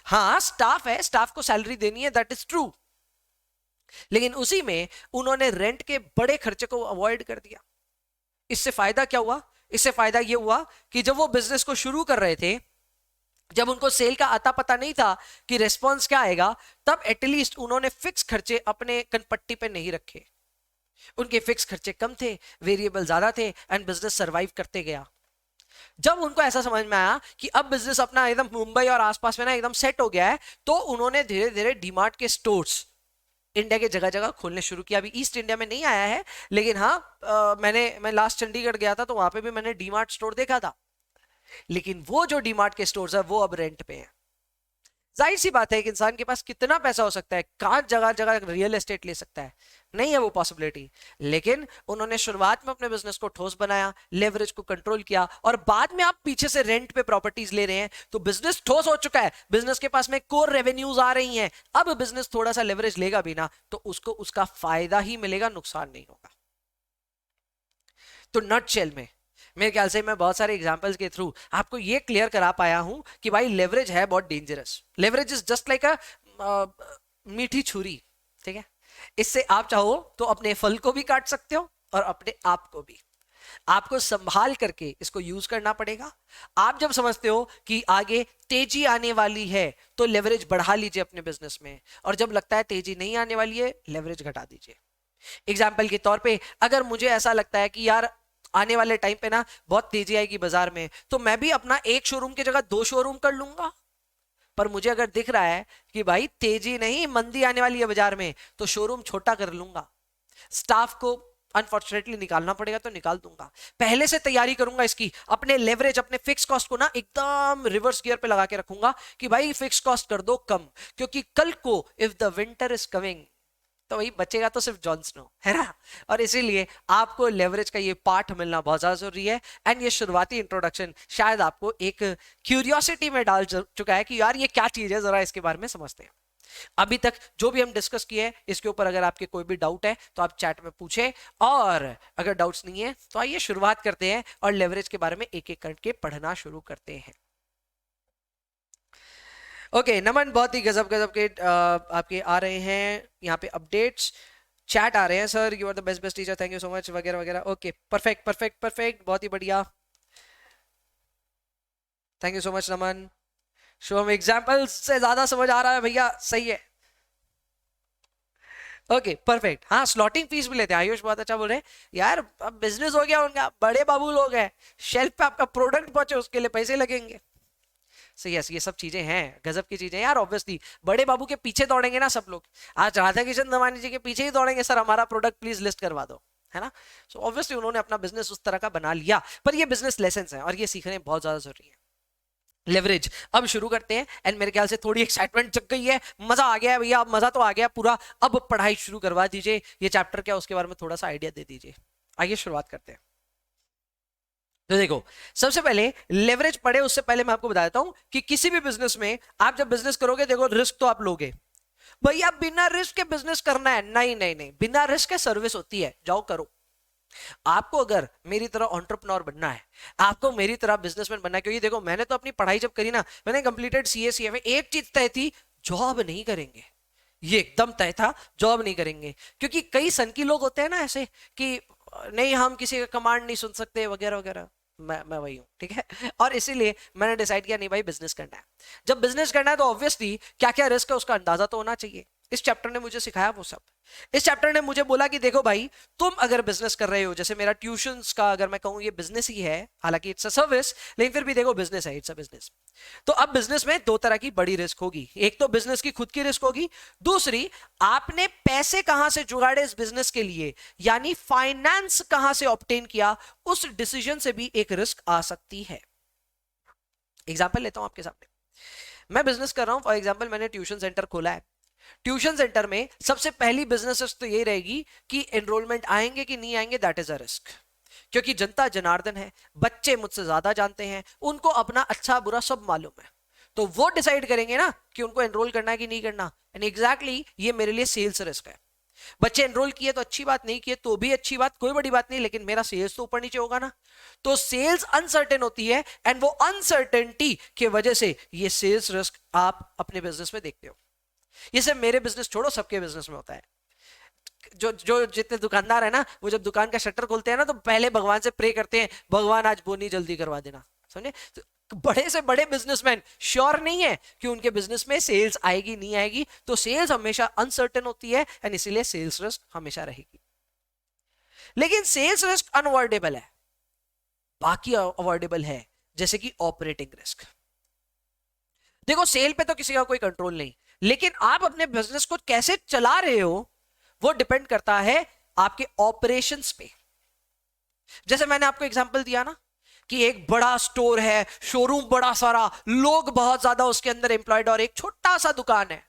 [SPEAKER 1] हाँ, स्टाफ है, स्टाफ को सैलरी देनी है, दैट इज ट्रू, लेकिन उसी में उन्होंने रेंट के बड़े खर्चे को अवॉइड कर दिया। इससे फायदा क्या हुआ? इससे फायदा यह हुआ कि जब वो बिजनेस को शुरू कर रहे थे, जब उनको सेल का आता पता नहीं था कि रेस्पॉन्स क्या आएगा, तब एटलीस्ट उन्होंने फिक्स खर्चे अपने कनपट्टी पे नहीं रखे। उनके फिक्स खर्चे कम थे, वेरिएबल ज्यादा थे एंड बिजनेस सरवाइव करते गया। जब उनको ऐसा समझ में आया कि अब बिजनेस अपना एकदम मुंबई और आसपास में ना एकदम सेट हो गया है, तो उन्होंने धीरे धीरे डीमार्ट के स्टोर्स इंडिया के जगह जगह खोलने शुरू किया। अभी ईस्ट इंडिया में नहीं आया है, लेकिन हाँ मैं लास्ट चंडीगढ़ गया था तो वहां पे भी मैंने डीमार्ट स्टोर देखा था। लेकिन वो जो डीमार्ट के स्टोर्स है वो अब रेंट पे हैं। जाहिर सी बात है कि इंसान के पास कितना पैसा हो सकता है, कहां जगह जगह रियल एस्टेट ले सकता है, नहीं है वो पॉसिबिलिटी। लेकिन उन्होंने शुरुआत में अपने बिजनेस को ठोस बनाया, लेवरेज को कंट्रोल किया, और बाद में आप पीछे से रेंट पे प्रॉपर्टीज ले रहे हैं तो बिजनेस ठोस हो चुका है, बिजनेस के पास में कोर रेवेन्यूज आ रही हैं। अब बिजनेस थोड़ा सा लेवरेज लेगा भी ना तो उसको उसका फायदा ही मिलेगा, नुकसान नहीं होगा। तो नटशेल में मेरे ख्याल से मैं बहुत सारे एग्जांपल्स के थ्रू आपको ये क्लियर करा पाया हूं कि भाई लेवरेज है बहुत dangerous. Leverage is just like अ मीठी छुरी, ठीक है? इससे आप चाहो तो अपने फल को भी काट सकते हो और अपने आप को भी। आपको संभाल करके इसको यूज करना पड़ेगा। आप जब समझते हो कि आगे तेजी आने वाली है तो लेवरेज बढ़ा लीजिए अपने बिजनेस में, और जब लगता है तेजी नहीं आने वाली है लेवरेज घटा दीजिए। एग्जाम्पल के तौर पे अगर मुझे ऐसा लगता है कि यार आने वाले टाइम पे ना बहुत तेजी आएगी बाजार में, तो मैं भी अपना एक शोरूम की जगह 2 शोरूम कर लूंगा। पर मुझे अगर दिख रहा है कि भाई तेजी नहीं, मंदी आने वाली है बाजार में, तो शोरूम छोटा कर लूंगा। स्टाफ को अनफॉर्चुनेटली निकालना पड़ेगा तो निकाल दूंगा। पहले से तैयारी करूंगा इसकी, अपने लेवरेज, अपने फिक्स कॉस्ट को ना एकदम रिवर्स गियर पे लगा के रखूंगा कि भाई फिक्स कॉस्ट कर दो कम, क्योंकि कल को if the winter is coming तो वही बचेगा तो सिर्फ जॉन स्नो, है ना? और इसीलिए आपको लेवरेज का ये पार्ट मिलना बहुत ज्यादा जरूरी है। एंड ये शुरुआती इंट्रोडक्शन शायद आपको एक क्यूरियोसिटी में डाल चुका है कि यार ये क्या चीज है, जरा इसके बारे में समझते हैं। अभी तक जो भी हम डिस्कस किए हैं इसके ऊपर अगर आपके कोई भी डाउट है तो आप चैट में पूछे, और अगर डाउट्स नहीं है तो आइए शुरुआत करते हैं और लेवरेज के बारे में एक एक करके पढ़ना शुरू करते हैं। ओके नमन, बहुत ही गजब गजब के आपके आ रहे हैं यहाँ पे अपडेट्स, चैट आ रहे हैं। Sir you are the best best teacher, thank you so much वगैरह वगैरह। ओके परफेक्ट परफेक्ट परफेक्ट, बहुत ही बढ़िया, thank you so much Naman. Shubham example से ज्यादा समझ आ रहा है भैया, सही है। Okay perfect. हाँ स्लॉटिंग फीस भी लेते हैं, आयुष बहुत अच्छा बोल रहे हैं यार, अब बिजनेस हो गया उनका, बड़े बाबू लोग हैं, शेल्फ पे आपका प्रोडक्ट पहुंचे उसके लिए पैसे लगेंगे। सही है, ये सब चीजें हैं, गजब की चीजें यार। ऑब्वियसली बड़े बाबू के पीछे दौड़ेंगे ना सब लोग, आज राधा किशन दवानी जी के पीछे ही दौड़ेंगे, सर हमारा प्रोडक्ट प्लीज लिस्ट करवा दो, है ना? सो ऑब्वियसली उन्होंने अपना बिजनेस उस तरह का बना लिया। पर ये बिजनेस लेसन है और ये सीखने बहुत ज्यादा जरूरी है। लेवरेज अब शुरू करते हैं, एंड मेरे ख्याल से थोड़ी एक्साइटमेंट जग गई है, मजा आ गया है भैया, अब मजा तो आ गया पूरा। अब पढ़ाई शुरू करवा दीजिए, ये चैप्टर क्या उसके बारे में थोड़ा सा आइडिया दे दीजिए। आइए शुरुआत करते हैं। तो देखो सबसे पहले लेवरेज पढ़े उससे पहले मैं आपको बता देता हूं कि किसी भी बिजनेस में आप जब बिजनेस करोगे, देखो रिस्क तो आप लोगे। भैया बिना रिस्क के बिजनेस करना है? नहीं नहीं नहीं, बिना रिस्क के सर्विस होती है, जाओ करो। आपको अगर मेरी तरह एंटरप्रेन्योर बनना है, आपको मेरी तरह बिजनेसमैन बनना है, क्योंकि देखो मैंने तो अपनी पढ़ाई जब करी ना, मैंने कंप्लीटेड सीए सीएफए, एक चीज तय थी, जॉब नहीं करेंगे। ये एकदम तय था, जॉब नहीं करेंगे। क्योंकि कई सन की लोग होते हैं ना ऐसे कि नहीं हम किसी का कमांड नहीं सुन सकते वगैरह वगैरह। मैं वही हूँ, ठीक है। और इसीलिए मैंने डिसाइड किया नहीं भाई बिजनेस करना है। जब बिजनेस करना है तो ऑब्वियसली क्या क्या रिस्क है उसका अंदाजा तो होना चाहिए। इस चैप्टर ने मुझे सिखाया वो सब। इस चैप्टर ने मुझे बोला कि देखो भाई, तुम अगर बिजनेस कर रहे हो, जैसे मेरा ट्यूशंस का अगर मैं कहूँ ये बिजनेस ही है, हालांकि इट्स अ सर्विस, लेकिन फिर भी देखो बिजनेस है, इट्स अ बिजनेस। तो अब बिजनेस में दो तरह की बड़ी रिस्क होगी। एक तो बिजनेस की खुद की रिस्क होगी, दूसरी आपने पैसे कहां से जुगाड़े इस बिजनेस के लिए, यानी फाइनेंस कहां से ऑब्टेन किया, उस डिसीजन से भी एक रिस्क आ सकती है। एग्जांपल लेता हूं आपके सामने। मैं बिजनेस कर रहा हूं, फॉर एग्जांपल मैंने ट्यूशन सेंटर खोला है। ट्यूशन सेंटर में सबसे पहली बिजनेस तो ये रहेगी कि एनरोलमेंट आएंगे कि नहीं आएंगे, दैट इज अ रिस्क। क्योंकि जनता जनार्दन है, बच्चे मुझसे ज्यादा जानते हैं, उनको अपना अच्छा बुरा सब मालूम है, तो वो डिसाइड करेंगे ना कि उनको एनरोल करना है कि नहीं करना। एंड एग्जैक्टली ये मेरे लिए सेल्स रिस्क है। बच्चे एनरोल किए तो अच्छी बात, नहीं किए तो भी अच्छी बात, कोई बड़ी बात नहीं, लेकिन मेरा सेल्स तो ऊपर नीचे होगा ना। तो सेल्स अनसर्टेन होती है, एंड वो अनसर्टेनिटी की वजह से ये सेल्स रिस्क आप अपने बिजनेस में देखते हो। ये सिर्फ मेरे बिजनेस छोड़ो, सबके बिजनेस में होता है। जो जो जितने दुकानदार है ना, वो जब दुकान का शटर खोलते हैं ना, तो पहले भगवान से प्रे करते हैं, भगवान आज बोनी जल्दी करवा देना, समझे। तो बड़े से बड़े बिजनेसमैन श्योर नहीं है कि उनके बिजनेस में सेल्स आएगी नहीं आएगी, तो सेल्स हमेशा अनसर्टेन होती है, एंड इसीलिए सेल्स रिस्क हमेशा रहेगी। लेकिन सेल्स रिस्क अनअवॉइडेबल है, बाकी अवॉइडेबल है, जैसे कि ऑपरेटिंग रिस्क। देखो सेल पे तो किसी का कोई कंट्रोल नहीं, लेकिन आप अपने बिजनेस को कैसे चला रहे हो वो डिपेंड करता है आपके ऑपरेशंस पे। जैसे मैंने आपको एग्जांपल दिया ना कि एक बड़ा स्टोर है, शोरूम बड़ा सारा, लोग बहुत ज्यादा उसके अंदर एम्प्लॉयड, और एक छोटा सा दुकान है।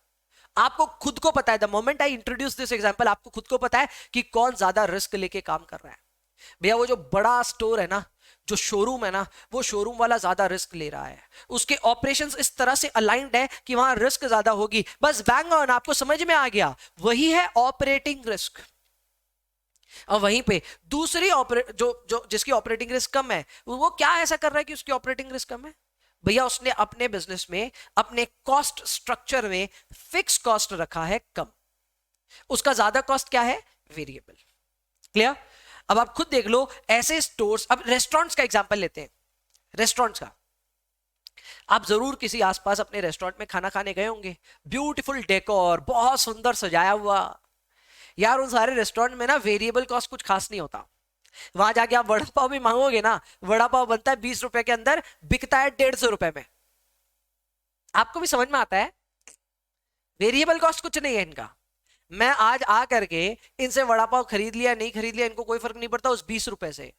[SPEAKER 1] आपको खुद को पता है, the moment I introduce this example, आपको खुद को पता है कि कौन ज्यादा रिस्क लेके काम कर रहा है। भैया वो जो बड़ा स्टोर है ना, जो शोरूम है ना, वो शोरूम वाला ज्यादा रिस्क ले रहा है। उसके ऑपरेशंस इस तरह से अलाइंड है कि वहां रिस्क ज्यादा होगी। बस बैंग ऑन, आपको समझ में आ गया, वही है ऑपरेटिंग रिस्क। और वहीं पे दूसरी जो जिसकी ऑपरेटिंग रिस्क कम है, वो क्या ऐसा कर रहा है कि उसकी ऑपरेटिंग रिस्क कम है? भैया उसने अपने बिजनेस में, अपने कॉस्ट स्ट्रक्चर में फिक्स कॉस्ट रखा है कम, उसका ज्यादा कॉस्ट क्या है, वेरिएबल। क्लियर? अब आप खुद देख लो ऐसे स्टोर्स। अब रेस्टोरेंट्स का एग्जांपल लेते हैं, रेस्टोरेंट्स का। आप जरूर किसी आसपास अपने रेस्टोरेंट में खाना खाने गए होंगे, ब्यूटीफुल डेकोर, बहुत सुंदर सजाया हुआ। यार उन सारे रेस्टोरेंट में ना वेरिएबल कॉस्ट कुछ खास नहीं होता। वहां जाके आप वड़ा पाव भी मांगोगे ना, वड़ा पाव बनता है 20 रुपए के अंदर, बिकता है 150 रुपए में। आपको भी समझ में आता है, वेरिएबल कॉस्ट कुछ नहीं है इनका। मैं आज आ करके इनसे वड़ा पाव खरीद लिया नहीं खरीद लिया, इनको कोई फर्क नहीं पड़ता उस 20 रुपए से।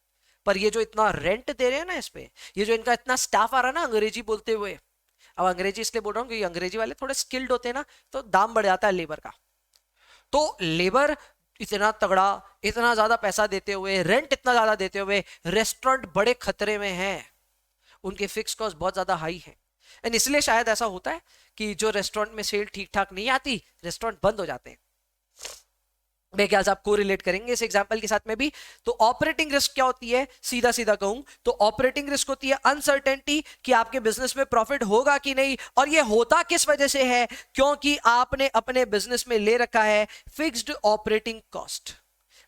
[SPEAKER 1] पर ये जो इतना रेंट दे रहे हैं ना इस पे, ये जो इनका इतना स्टाफ आ रहा है ना अंग्रेजी बोलते हुए, अब अंग्रेजी इसलिए बोल रहा हूँ क्योंकि अंग्रेजी वाले थोड़े स्किल्ड होते हैं ना, तो दाम बढ़ जाता है लेबर का। तो लेबर इतना तगड़ा, इतना ज्यादा पैसा देते हुए, रेंट इतना ज्यादा देते हुए, रेस्टोरेंट बड़े खतरे में है, उनके फिक्स कॉस्ट बहुत ज्यादा हाई है। एंड इसलिए शायद ऐसा होता है कि जो रेस्टोरेंट में सेल ठीक ठाक नहीं आती, रेस्टोरेंट बंद हो जाते हैं। मेरे ख्याल से आप को रिलेट करेंगे इस एग्जांपल के साथ में भी। तो ऑपरेटिंग रिस्क क्या होती है, सीधा सीधा कहूं तो ऑपरेटिंग रिस्क होती है अनसर्टेनिटी कि आपके बिजनेस में प्रॉफिट होगा कि नहीं। और ये होता किस वजह से है, क्योंकि आपने अपने बिजनेस में ले रखा है फिक्स्ड ऑपरेटिंग कॉस्ट।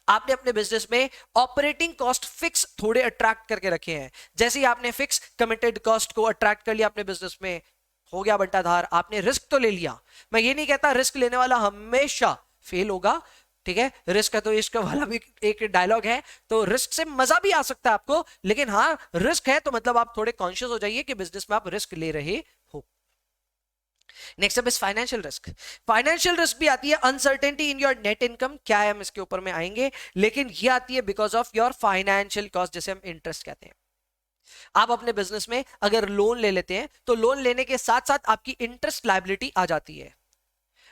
[SPEAKER 1] आपने अपने बिजनेस में ऑपरेटिंग कॉस्ट फिक्स थोड़े अट्रैक्ट करके रखे हैं। जैसे ही आपने फिक्स कमिटेड कॉस्ट को अट्रैक्ट कर लिया अपने बिजनेस में, हो गया बंटाधार, आपने रिस्क तो ले लिया। मैं ये नहीं कहता रिस्क लेने वाला हमेशा फेल होगा, ठीक है, रिस्क है तो इश्क वाला भी एक डायलॉग है, तो रिस्क से मजा भी आ सकता है आपको, लेकिन हाँ रिस्क है तो मतलब आप थोड़े कॉन्शियस हो जाइए कि बिजनेस में आप रिस्क ले रहे हो। Next up is financial risk. Financial risk भी आती है uncertainty in your net income, क्या है हम इसके ऊपर में आएंगे, लेकिन ये आती है because of your financial cost, जैसे हम इंटरेस्ट कहते हैं। आप अपने बिजनेस में अगर लोन ले लेते हैं तो लोन लेने के साथ साथ आपकी इंटरेस्ट लायबिलिटी आ जाती है।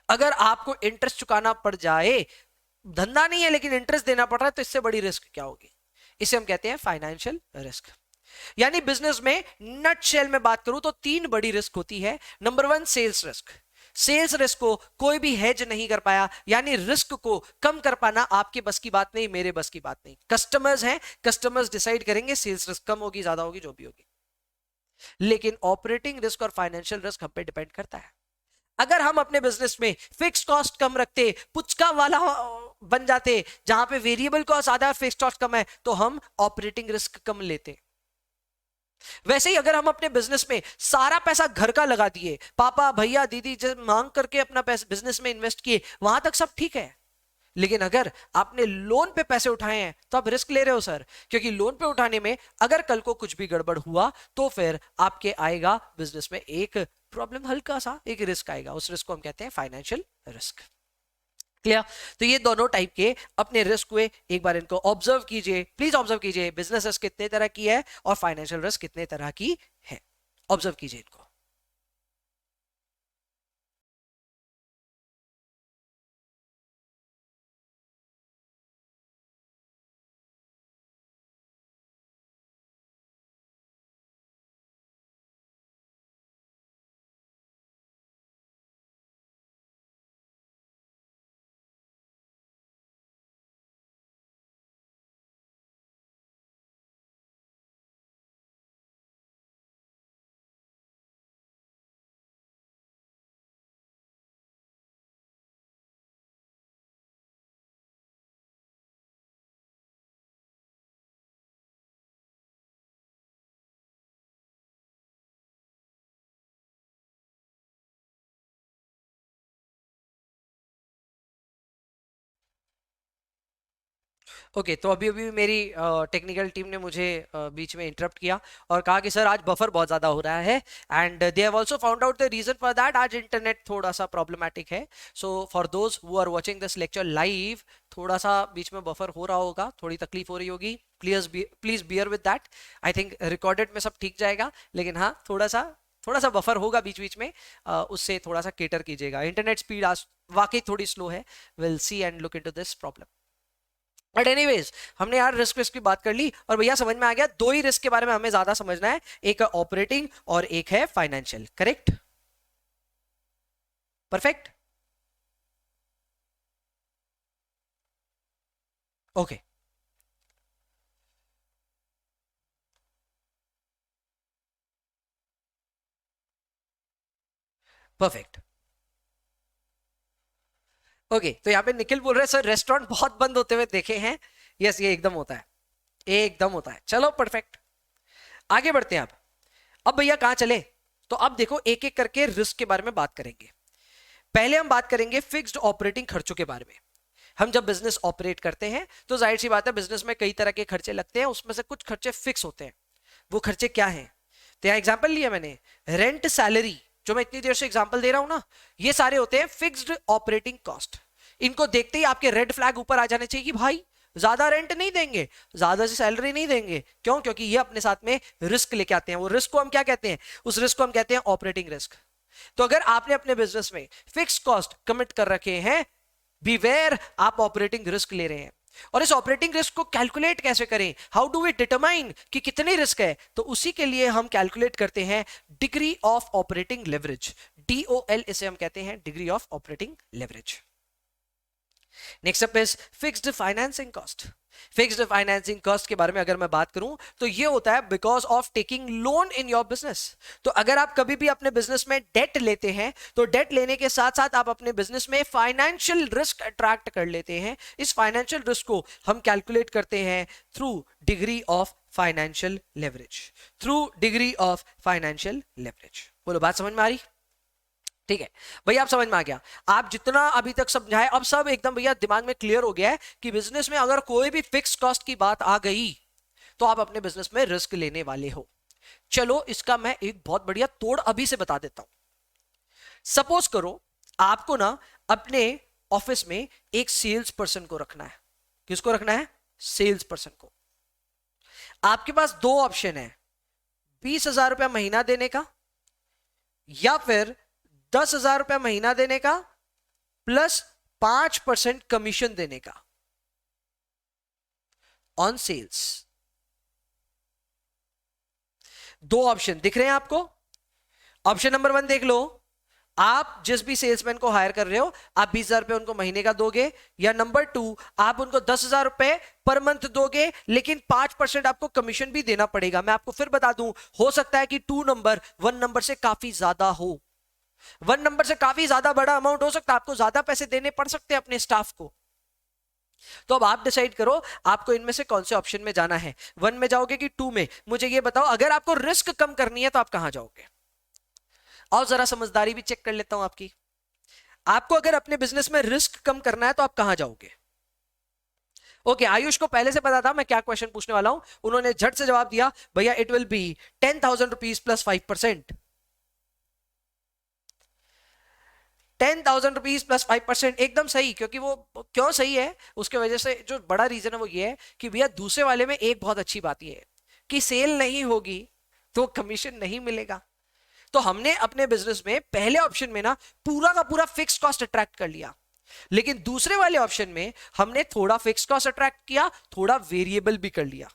[SPEAKER 1] अगर आपको इंटरेस्ट चुकाना पड़ जाए, धंधा नहीं है लेकिन इंटरेस्ट देना पड़ रहा है, तो इससे बड़ी रिस्क क्या होगी, इसे हम कहते हैं फाइनेंशियल रिस्क। यानी बिजनेस में नट शेल में बात करूं तो तीन बड़ी रिस्क होती है। Number 1 sales risk. Sales risk को कोई भी हेज नहीं कर पाया, यानी रिस्क को कम कर पाना आपके बस की बात नहीं, मेरे बस की बात नहीं। कस्टमर्स हैं, कस्टमर्स डिसाइड करेंगे सेल्स रिस्क कम होगी ज्यादा होगी जो भी होगी। लेकिन ऑपरेटिंग रिस्क और फाइनेंशियल रिस्क हम पे डिपेंड करता है। अगर हम अपने बिजनेस में फिक्स कॉस्ट कम रखते, पुचका वाला बन जाते जहां पे वेरिएबल कॉस्ट आधा फिक्स कॉस्ट कम है, तो हम ऑपरेटिंग रिस्क कम लेते। वैसे ही अगर हम अपने बिजनेस में सारा पैसा घर का लगा दिए, पापा भैया दीदी जब मांग करके अपना पैसा बिजनेस में इन्वेस्ट किए, वहां तक सब ठीक है। लेकिन अगर आपने लोन पे पैसे उठाए हैं तो आप रिस्क ले रहे हो सर, क्योंकि लोन पे उठाने में अगर कल को कुछ भी गड़बड़ हुआ तो फिर आपके आएगा बिजनेस में एक प्रॉब्लम, हल्का सा एक रिस्क आएगा। उस रिस्क को हम कहते हैं फाइनेंशियल रिस्क। क्लियर? तो ये दोनों टाइप के अपने रिस्क हुए, एक बार इनको ऑब्जर्व कीजिए, प्लीज ऑब्जर्व कीजिए बिजनेस रिस्क कितने तरह की है और फाइनेंशियल रिस्क कितने तरह की है। ऑब्जर्व कीजिए इनको। ओके तो अभी अभी मेरी टेक्निकल टीम ने मुझे बीच में इंटरप्ट किया और कहा कि सर आज बफर बहुत ज़्यादा हो रहा है, and they have also found out the reason for that. आज इंटरनेट थोड़ा सा प्रॉब्लमैटिक है, so for those who are watching this lecture live, थोड़ा सा बीच में बफर हो रहा होगा, थोड़ी तकलीफ हो रही होगी, please bear with that. I think recorded में सब ठीक जाएगा, लेकिन हाँ थोड़ा सा बफर होगा बीच बीच में, उससे थोड़ा सा केटर कीजिएगा। इंटरनेट स्पीड आज वाकई थोड़ी स्लो है, will see and look into this problem. But anyways हमने यार रिस्क की बात कर ली और भैया समझ में आ गया, दो ही रिस्क के बारे में हमें ज्यादा समझना है, एक है ऑपरेटिंग और एक है financial. Correct? Perfect? Okay perfect. Okay तो यहाँ पे निखिल बोल रहे हैं सर रेस्टोरेंट बहुत बंद होते हुए देखे हैं। यस ये एकदम होता है, एकदम होता है। चलो परफेक्ट, आगे बढ़ते हैं। अब भैया कहां चले? तो अब देखो एक एक करके रिस्क के बारे में बात करेंगे। पहले हम बात करेंगे फिक्स्ड ऑपरेटिंग खर्चों के बारे में। हम जब बिजनेस ऑपरेट करते हैं तो जाहिर सी बात है बिजनेस में कई तरह के खर्चे लगते हैं, उसमें से कुछ खर्चे फिक्स होते हैं। वो खर्चे क्या हैं? तो यहां एग्जांपल लिया मैंने, रेंट, सैलरी, जो मैं इतनी देर से एग्जांपल दे रहा हूं ना, ये सारे होते हैं फिक्स्ड ऑपरेटिंग कॉस्ट। इनको देखते ही आपके रेड फ्लैग ऊपर आ जाने चाहिए कि भाई ज्यादा रेंट नहीं देंगे, ज्यादा से सैलरी नहीं देंगे। क्यों? क्योंकि ये अपने साथ में रिस्क लेके आते हैं। वो रिस्क को हम क्या कहते हैं? उस रिस्क को हम कहते हैं ऑपरेटिंग रिस्क। तो अगर आपने अपने बिजनेस में फिक्स कॉस्ट कमिट कर रखे हैं, बीवेयर, आप ऑपरेटिंग रिस्क ले रहे हैं। और इस ऑपरेटिंग रिस्क को कैलकुलेट कैसे करें? हाउ डू वी डिटरमाइन कि कितनी रिस्क है? तो उसी के लिए हम कैलकुलेट करते हैं degree of operating leverage, DOL इसे हम कहते हैं, degree of operating leverage. Next up is fixed financing cost. Fixed financing cost के बारे में अगर मैं बात करूं तो ये होता है because of taking loan in your business. तो अगर आप कभी भी अपने बिजनेस में डेट लेते हैं तो डेट लेने के साथ साथ आप अपने बिजनेस में फाइनेंशियल रिस्क अट्रैक्ट कर लेते हैं। इस फाइनेंशियल रिस्क को हम कैलकुलेट करते हैं through degree of financial leverage, through degree of financial leverage. बोलो बात समझ में आ रही? ठीक है भैया, आप समझ में आ गया। आप जितना अभी तक समझाए अब सब एकदम भैया दिमाग में क्लियर हो गया है कि बिजनेस में अगर कोई भी फिक्स कॉस्ट की बात आ गई तो आप अपने बिजनेस में रिस्क लेने वाले हो। चलो इसका मैं एक बहुत बढ़िया तोड़ अभी से बता देता हूं। सपोज करो आपको ना अपने ऑफिस में एक सेल्स पर्सन को रखना है। किसको रखना है? सेल्स पर्सन को। आपके पास दो ऑप्शन है, 20,000 रुपया महीना देने का या फिर 10,000 रुपया महीना देने का प्लस 5% कमीशन देने का ऑन सेल्स। दो ऑप्शन दिख रहे हैं आपको। ऑप्शन नंबर 1 देख लो, आप जिस भी सेल्समैन को हायर कर रहे हो आप 20,000 रुपए उनको महीने का दोगे, या नंबर 2 आप उनको 10,000 रुपए पर मंथ दोगे लेकिन 5% आपको कमीशन भी देना पड़ेगा। मैं आपको फिर बता दूं, हो सकता है कि 2 नंबर 1 नंबर से काफी ज्यादा हो। वन नंबर से काफी ज्यादा बड़ा अमाउंट हो सकता है, आपको ज्यादा पैसे देने पड़ सकते हैं अपने स्टाफ को। तो अब आप डिसाइड करो आपको इनमें से कौन से ऑप्शन में जाना है, वन में जाओगे कि टू में। मुझे ये बताओ, अगर आपको रिस्क कम करनी है तो आप कहां जाओगे? और जरा समझदारी भी चेक कर लेता हूं आपकी। आपको अगर अपने बिजनेस में रिस्क कम करना है तो आप कहां जाओगे? ओके, आयुष को पहले से पता था मैं क्या क्वेश्चन पूछने वाला हूं, उन्होंने झट से जवाब दिया, भैया it will be 10,000 rupees plus 5%। 10,000 rupees plus 5%, एकदम सही। क्योंकि वो क्यों सही है, उसके वजह से जो बड़ा रीजन है वो ये है कि भैया दूसरे वाले में एक बहुत अच्छी बात ये है कि सेल नहीं होगी तो कमीशन नहीं मिलेगा। तो हमने अपने बिजनेस में पहले ऑप्शन में ना पूरा का पूरा फिक्स कॉस्ट अट्रैक्ट कर लिया, लेकिन दूसरे वाले ऑप्शन में हमने थोड़ा फिक्स कॉस्ट अट्रैक्ट किया, थोड़ा वेरिएबल भी कर लिया।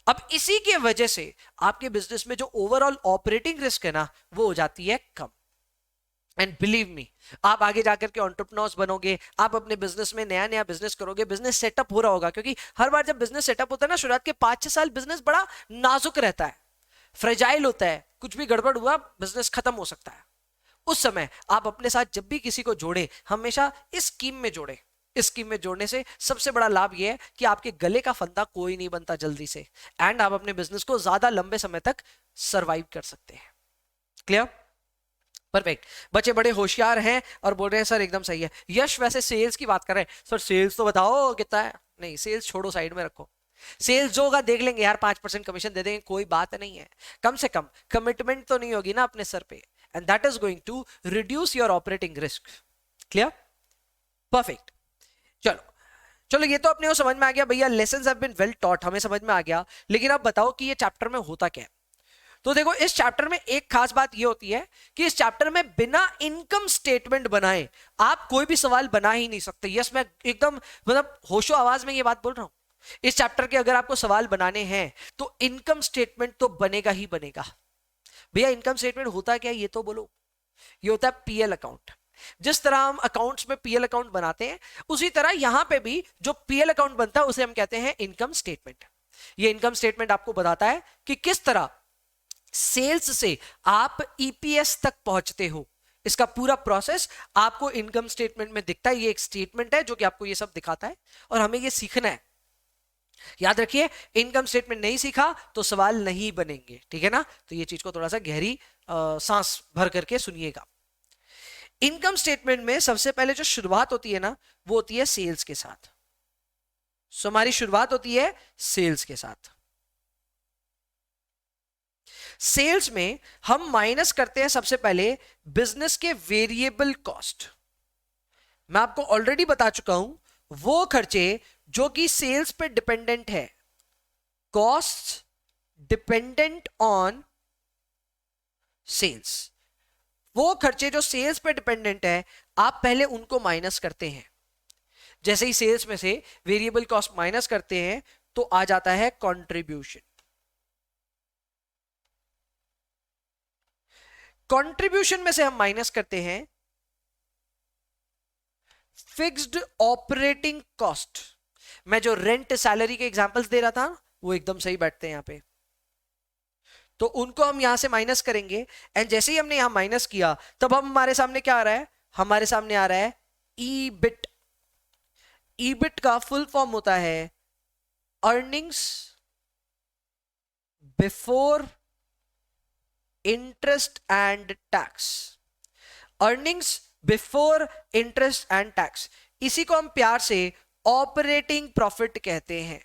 [SPEAKER 1] अब इसी के वजह से आपके बिजनेस में जो ओवरऑल ऑपरेटिंग रिस्क है ना वो हो जाती है कम। एंड बिलीव मी, आप आगे जाकर के एंटरप्रेन्योर्स बनोगे, आप अपने बिजनेस में नया नया बिजनेस करोगे, बिजनेस सेटअप हो रहा होगा। क्योंकि हर बार जब बिजनेस सेटअप होता है ना, शुरुआत के 5-6 साल बिजनेस बड़ा नाजुक रहता है, फ्रेजाइल होता है, कुछ भी गड़बड़ हुआ बिजनेस खत्म हो सकता है। उस समय आप अपने साथ जब भी किसी को जोड़े, हमेशा इस स्कीम में जोड़े। इस स्कीम में जोड़ने से सबसे बड़ा लाभ यह है कि आपके गले का फंदा कोई नहीं बनता जल्दी से, एंड आप अपने बिजनेस को ज्यादा लंबे समय तक सर्वाइव कर सकते हैं। क्लियर? परफेक्ट। बच्चे बड़े होशियार हैं और बोल रहे हैं सर एकदम सही है। यश वैसे सेल्स की बात कर रहे हैं, सर सेल्स तो बताओ कितना है। नहीं, सेल्स छोड़ो, साइड में रखो। सेल्स जो होगा देख लेंगे यार, 5% कमीशन दे देंगे, कोई बात नहीं है। कम से कम कमिटमेंट तो नहीं होगी ना अपने सर पे, and that is going to reduce your operating risk. Clear? Perfect. चलो चलो, ये तो अपने को समझ में आ गया भैया, lessons have been well taught, हमें समझ में आ गया। लेकिन अब बताओ कि ये चैप्टर में होता क्या है। तो देखो, इस चैप्टर में एक खास बात ये होती है कि इस चैप्टर में बिना इनकम स्टेटमेंट बनाए आप कोई भी सवाल बना ही नहीं सकते। यस, मैं एकदम मतलब होशो आवाज में ये बात बोल रहा हूं। इस चैप्टर के अगर आपको सवाल बनाने हैं तो इनकम स्टेटमेंट तो बनेगा ही बनेगा। भैया इनकम स्टेटमेंट होता क्या है ये तो बोलो। ये होता है पीएल अकाउंट। जिस तरह हम अकाउंट्स में पीएल अकाउंट बनाते हैं, उसी तरह यहां पे भी जो पीएल अकाउंट बनता है उसे हम कहते हैं इनकम स्टेटमेंट। ये इनकम स्टेटमेंट आपको बताता है कि किस तरह सेल्स से आप ईपीएस तक पहुंचते हो। इसका पूरा प्रोसेस आपको इनकम स्टेटमेंट में दिखता है। ये एक स्टेटमेंट है जो कि आपको ये सब दिखाता है, और हमें ये सीखना है। याद रखिए, इनकम स्टेटमेंट नहीं सीखा तो सवाल नहीं बनेंगे, ठीक है ना? तो ये चीज को थोड़ा सा गहरी सांस भर करके सुनिएगा। इनकम स्टेटमेंट में सबसे पहले जो शुरुआत होती है ना, वो होती है सेल्स के साथ। सो हमारी शुरुआत होती है सेल्स के साथ। सेल्स में हम माइनस करते हैं सबसे पहले बिजनेस के वेरिएबल कॉस्ट। मैं आपको ऑलरेडी बता चुका हूं, वो खर्चे जो कि सेल्स पे डिपेंडेंट है, कॉस्ट डिपेंडेंट ऑन सेल्स। वो खर्चे जो सेल्स पे डिपेंडेंट है, आप पहले उनको माइनस करते हैं। जैसे ही सेल्स में से वेरिएबल कॉस्ट माइनस करते हैं तो आ जाता है कंट्रीब्यूशन। कंट्रीब्यूशन में से हम माइनस करते हैं फिक्स्ड ऑपरेटिंग कॉस्ट। मैं जो रेंट सैलरी के एग्जांपल्स दे रहा था वो एकदम सही बैठते हैं यहां पे, तो उनको हम यहां से माइनस करेंगे। एंड जैसे ही हमने यहां माइनस किया तब हम हमारे सामने क्या आ रहा है? हमारे सामने आ रहा है ईबिट। ईबिट का फुल फॉर्म होता है earnings before interest and tax. Earnings before interest and tax, इसी को हम प्यार से ऑपरेटिंग प्रॉफिट कहते हैं।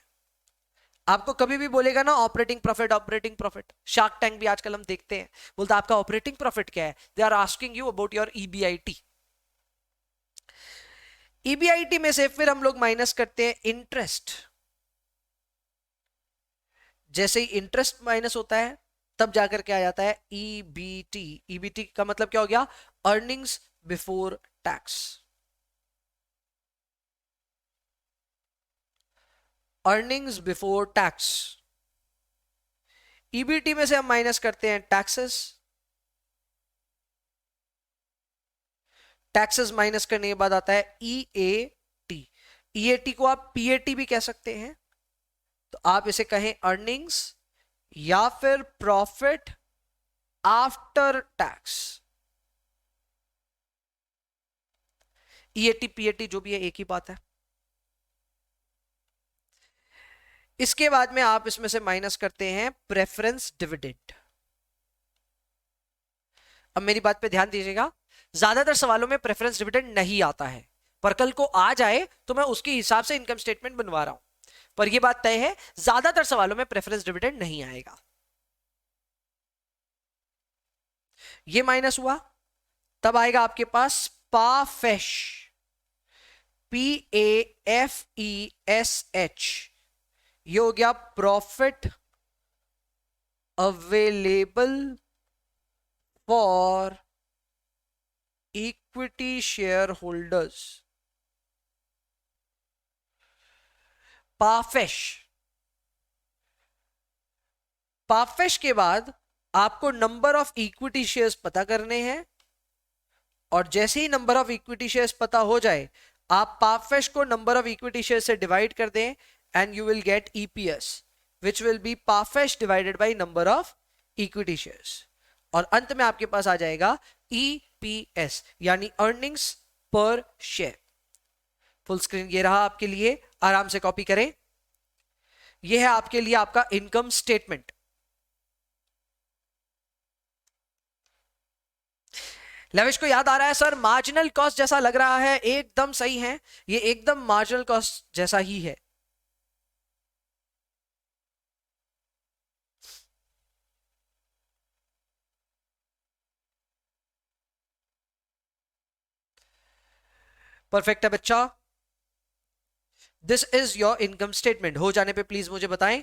[SPEAKER 1] आपको कभी भी बोलेगा ना operating profit, operating profit, shark tank भी आजकल हम देखते हैं, बोलता आपका ऑपरेटिंग प्रॉफिट क्या है? They are asking you about your EBIT. EBIT में से फिर हम लोग माइनस करते हैं इंटरेस्ट। जैसे ही इंटरेस्ट माइनस होता है तब जाकर के आ जाता है ईबीटी। ईबीटी का मतलब क्या हो गया? Earnings before tax. Earnings before tax. EBT में से हम माइनस करते हैं टैक्सेस। टैक्सेस माइनस करने के बाद आता है ईएटी। ईएटी को आप पीएटी भी कह सकते हैं, तो आप इसे कहें अर्निंग्स या फिर profit after tax. EAT PAT जो भी है एक ही बात है। इसके बाद में आप इसमें से माइनस करते हैं प्रेफरेंस डिविडेंड। अब मेरी बात पे ध्यान दीजिएगा, ज्यादातर सवालों में प्रेफरेंस डिविडेंड नहीं आता है, पर कल को आ जाए तो मैं उसके हिसाब से इनकम स्टेटमेंट बनवा रहा हूं। पर यह बात तय है, ज्यादातर सवालों में प्रेफरेंस डिविडेंड नहीं आएगा। ये माइनस हुआ, तब आएगा आपके पास पाफेश, PAFESH। ये हो गया profit available for equity share holders, PAFESH. PAFESH के बाद आपको नंबर ऑफ इक्विटी शेयर्स पता करने हैं, और जैसे ही नंबर ऑफ इक्विटी शेयर्स पता हो जाए, आप पाफेश को नंबर ऑफ इक्विटी शेयर्स से डिवाइड कर दें, and you will get EPS, which will be PAFESH divided by number of equity shares. और अंत में आपके पास आ जाएगा EPS, यानी अर्निंग्स पर शेयर। फुल स्क्रीन ये रहा आपके लिए, आराम से कॉपी करें। यह है आपके लिए आपका इनकम स्टेटमेंट। लविश को याद आ रहा है सर, मार्जिनल कॉस्ट जैसा लग रहा है? एकदम सही है, ये एकदम मार्जिनल कॉस्ट जैसा ही है। परफेक्ट है बच्चा। This is your income statement. हो जाने पे प्लीज मुझे बताएं।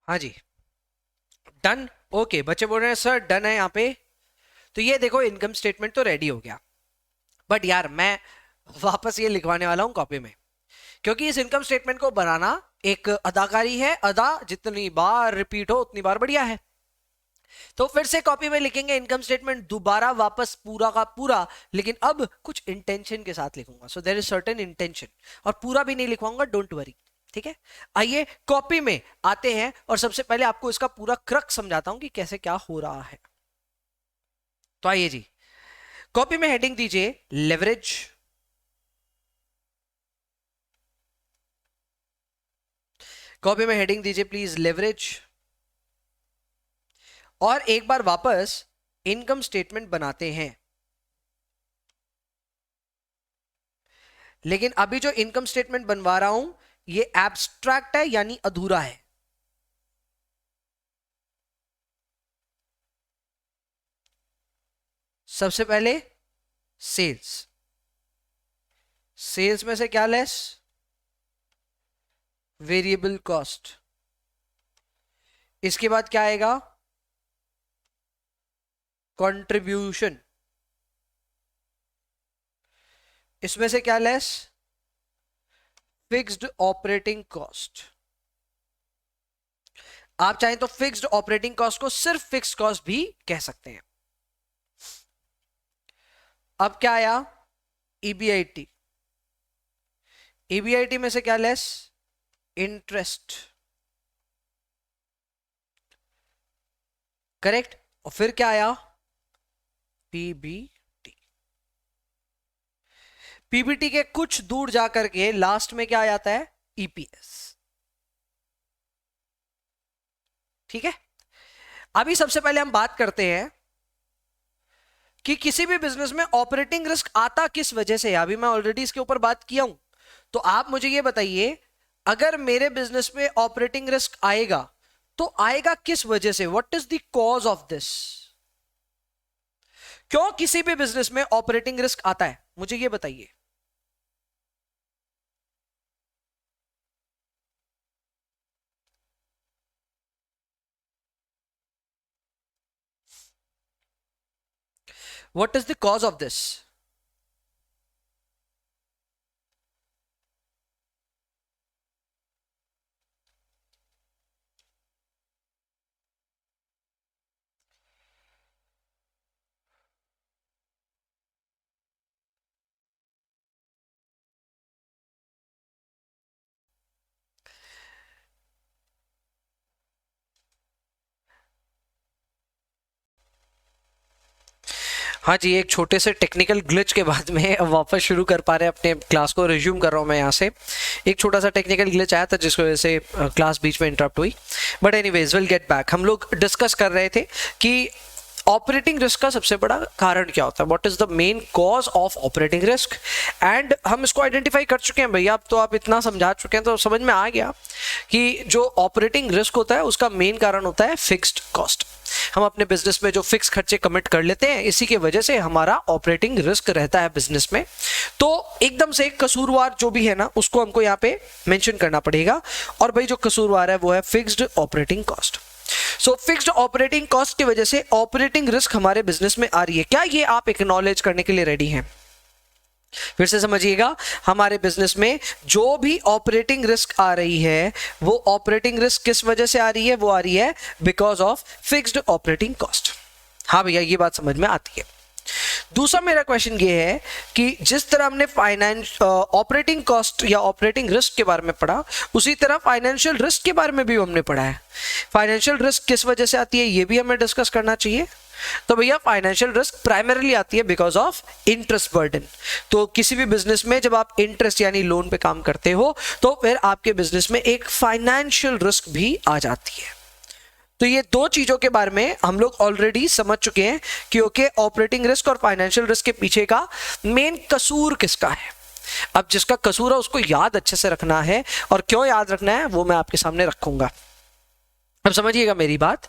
[SPEAKER 1] हाँ जी, डन। ओके, बच्चे बोल रहे हैं सर डन है यहाँ पे। तो ये देखो इनकम स्टेटमेंट तो रेडी हो गया, बट यार मैं वापस ये लिखवाने वाला हूँ कॉपी में, क्योंकि इस इनकम स्टेटमेंट को बनाना एक अदाकारी है। अदा जितनी बार रिपीट हो उतनी बार बढ़िया है। तो फिर से कॉपी में लिखेंगे इनकम स्टेटमेंट दोबारा वापस पूरा का पूरा, लेकिन अब कुछ इंटेंशन के साथ लिखूंगा। So there is certain intention, और पूरा भी नहीं लिखवाऊंगा, डोंट वरी। ठीक है, आइए कॉपी में आते हैं, और सबसे पहले आपको इसका पूरा क्रक्स समझाता हूं कि कैसे क्या हो रहा है। तो आइए जी, कॉपी में हेडिंग दीजिए लेवरेज। कॉपी में हेडिंग दीजिए प्लीज लेवरेज, और एक बार वापस इनकम स्टेटमेंट बनाते हैं। लेकिन अभी जो इनकम स्टेटमेंट बनवा रहा हूं ये एब्स्ट्रैक्ट है, यानी अधूरा है। सबसे पहले सेल्स, सेल्स में से क्या लेस? Variable cost. इसके बाद क्या आएगा? कंट्रीब्यूशन। इसमें से क्या लेस? Fixed operating cost. आप चाहें तो फिक्स्ड ऑपरेटिंग कॉस्ट को सिर्फ फिक्स्ड कॉस्ट भी कह सकते हैं। अब क्या आया? EBIT। EBIT में से क्या लेस? इंटरेस्ट। करेक्ट। और फिर क्या आया? PBT। PBT के कुछ दूर जाकर के लास्ट में क्या आ जाता है? EPS। ठीक है, अभी सबसे पहले हम बात करते हैं कि किसी भी बिजनेस में ऑपरेटिंग रिस्क आता किस वजह से है। अभी मैं ऑलरेडी इसके ऊपर बात किया हूं, तो आप मुझे ये बताइए, अगर मेरे बिजनेस में ऑपरेटिंग रिस्क आएगा तो आएगा किस वजह से? What is the cause of this? क्यों किसी भी बिजनेस में ऑपरेटिंग रिस्क आता है, मुझे ये बताइए। What is the cause of this? हाँ जी, एक छोटे से टेक्निकल ग्लिच के बाद में अब वापस शुरू कर पा रहे हैं, अपने क्लास को रिज्यूम कर रहा हूँ मैं यहाँ से। एक छोटा सा टेक्निकल ग्लिच आया था जिसकी वजह से क्लास बीच में इंटरप्ट हुई, but anyways will get back. हम लोग डिस्कस कर रहे थे कि ऑपरेटिंग रिस्क का सबसे बड़ा कारण क्या होता है, what is the main cause of operating risk, and हम इसको आइडेंटिफाई कर चुके हैं भैया। अब तो आप इतना समझा चुके हैं तो समझ में आ गया कि जो ऑपरेटिंग रिस्क होता है उसका मेन कारण होता है फिक्स्ड कॉस्ट। हम अपने बिजनेस में जो फिक्स खर्चे कमिट कर लेते हैं, इसी की वजह से हमारा ऑपरेटिंग रिस्क रहता है बिजनेस में। तो एकदम से कसूरवार जो भी है ना, उसको हमको यहाँ पे मेंशन करना पड़ेगा, और भाई जो कसूरवार है वो है फिक्स्ड ऑपरेटिंग कॉस्ट। सो फिक्स्ड ऑपरेटिंग कॉस्ट की वजह से ऑपरेटिंग रिस्क हमारे बिजनेस में आ रही है। क्या ये आप एक्नॉलेज करने के लिए रेडी हैं? फिर से समझिएगा, हमारे बिजनेस में जो भी ऑपरेटिंग रिस्क आ रही है, वो ऑपरेटिंग रिस्क किस वजह से आ रही है? वो आ रही है because of fixed operating cost. हाँ भैया, ये बात समझ में आती है। दूसरा मेरा क्वेश्चन ये है कि जिस तरह हमने फाइनेंस ऑपरेटिंग कॉस्ट या ऑपरेटिंग रिस्क के बारे में पढ़ा, उसी तरह फाइनेंशियल रिस्क के बारे में भी हमने पढ़ा है। फाइनेंशियल रिस्क किस वजह से आती है, ये भी हमें डिस्कस करना चाहिए। तो भैया फाइनेंशियल रिस्क प्राइमरीली आती है बिकॉज ऑफ इंटरेस्ट बर्डन। तो किसी भी बिजनेस में जब आप इंटरेस्ट यानी लोन पे काम करते हो, तो फिर आपके बिजनेस में एक फाइनेंशियल रिस्क भी आ जाती है। तो ये दो चीजों के बारे में हम लोग ऑलरेडी समझ चुके हैं, क्योंकि ऑपरेटिंग रिस्क और फाइनेंशियल रिस्क के पीछे का मेन कसूर किसका है। अब जिसका कसूर है उसको याद अच्छे से रखना है, और क्यों याद रखना है वो मैं आपके सामने रखूंगा। अब समझिएगा मेरी बात।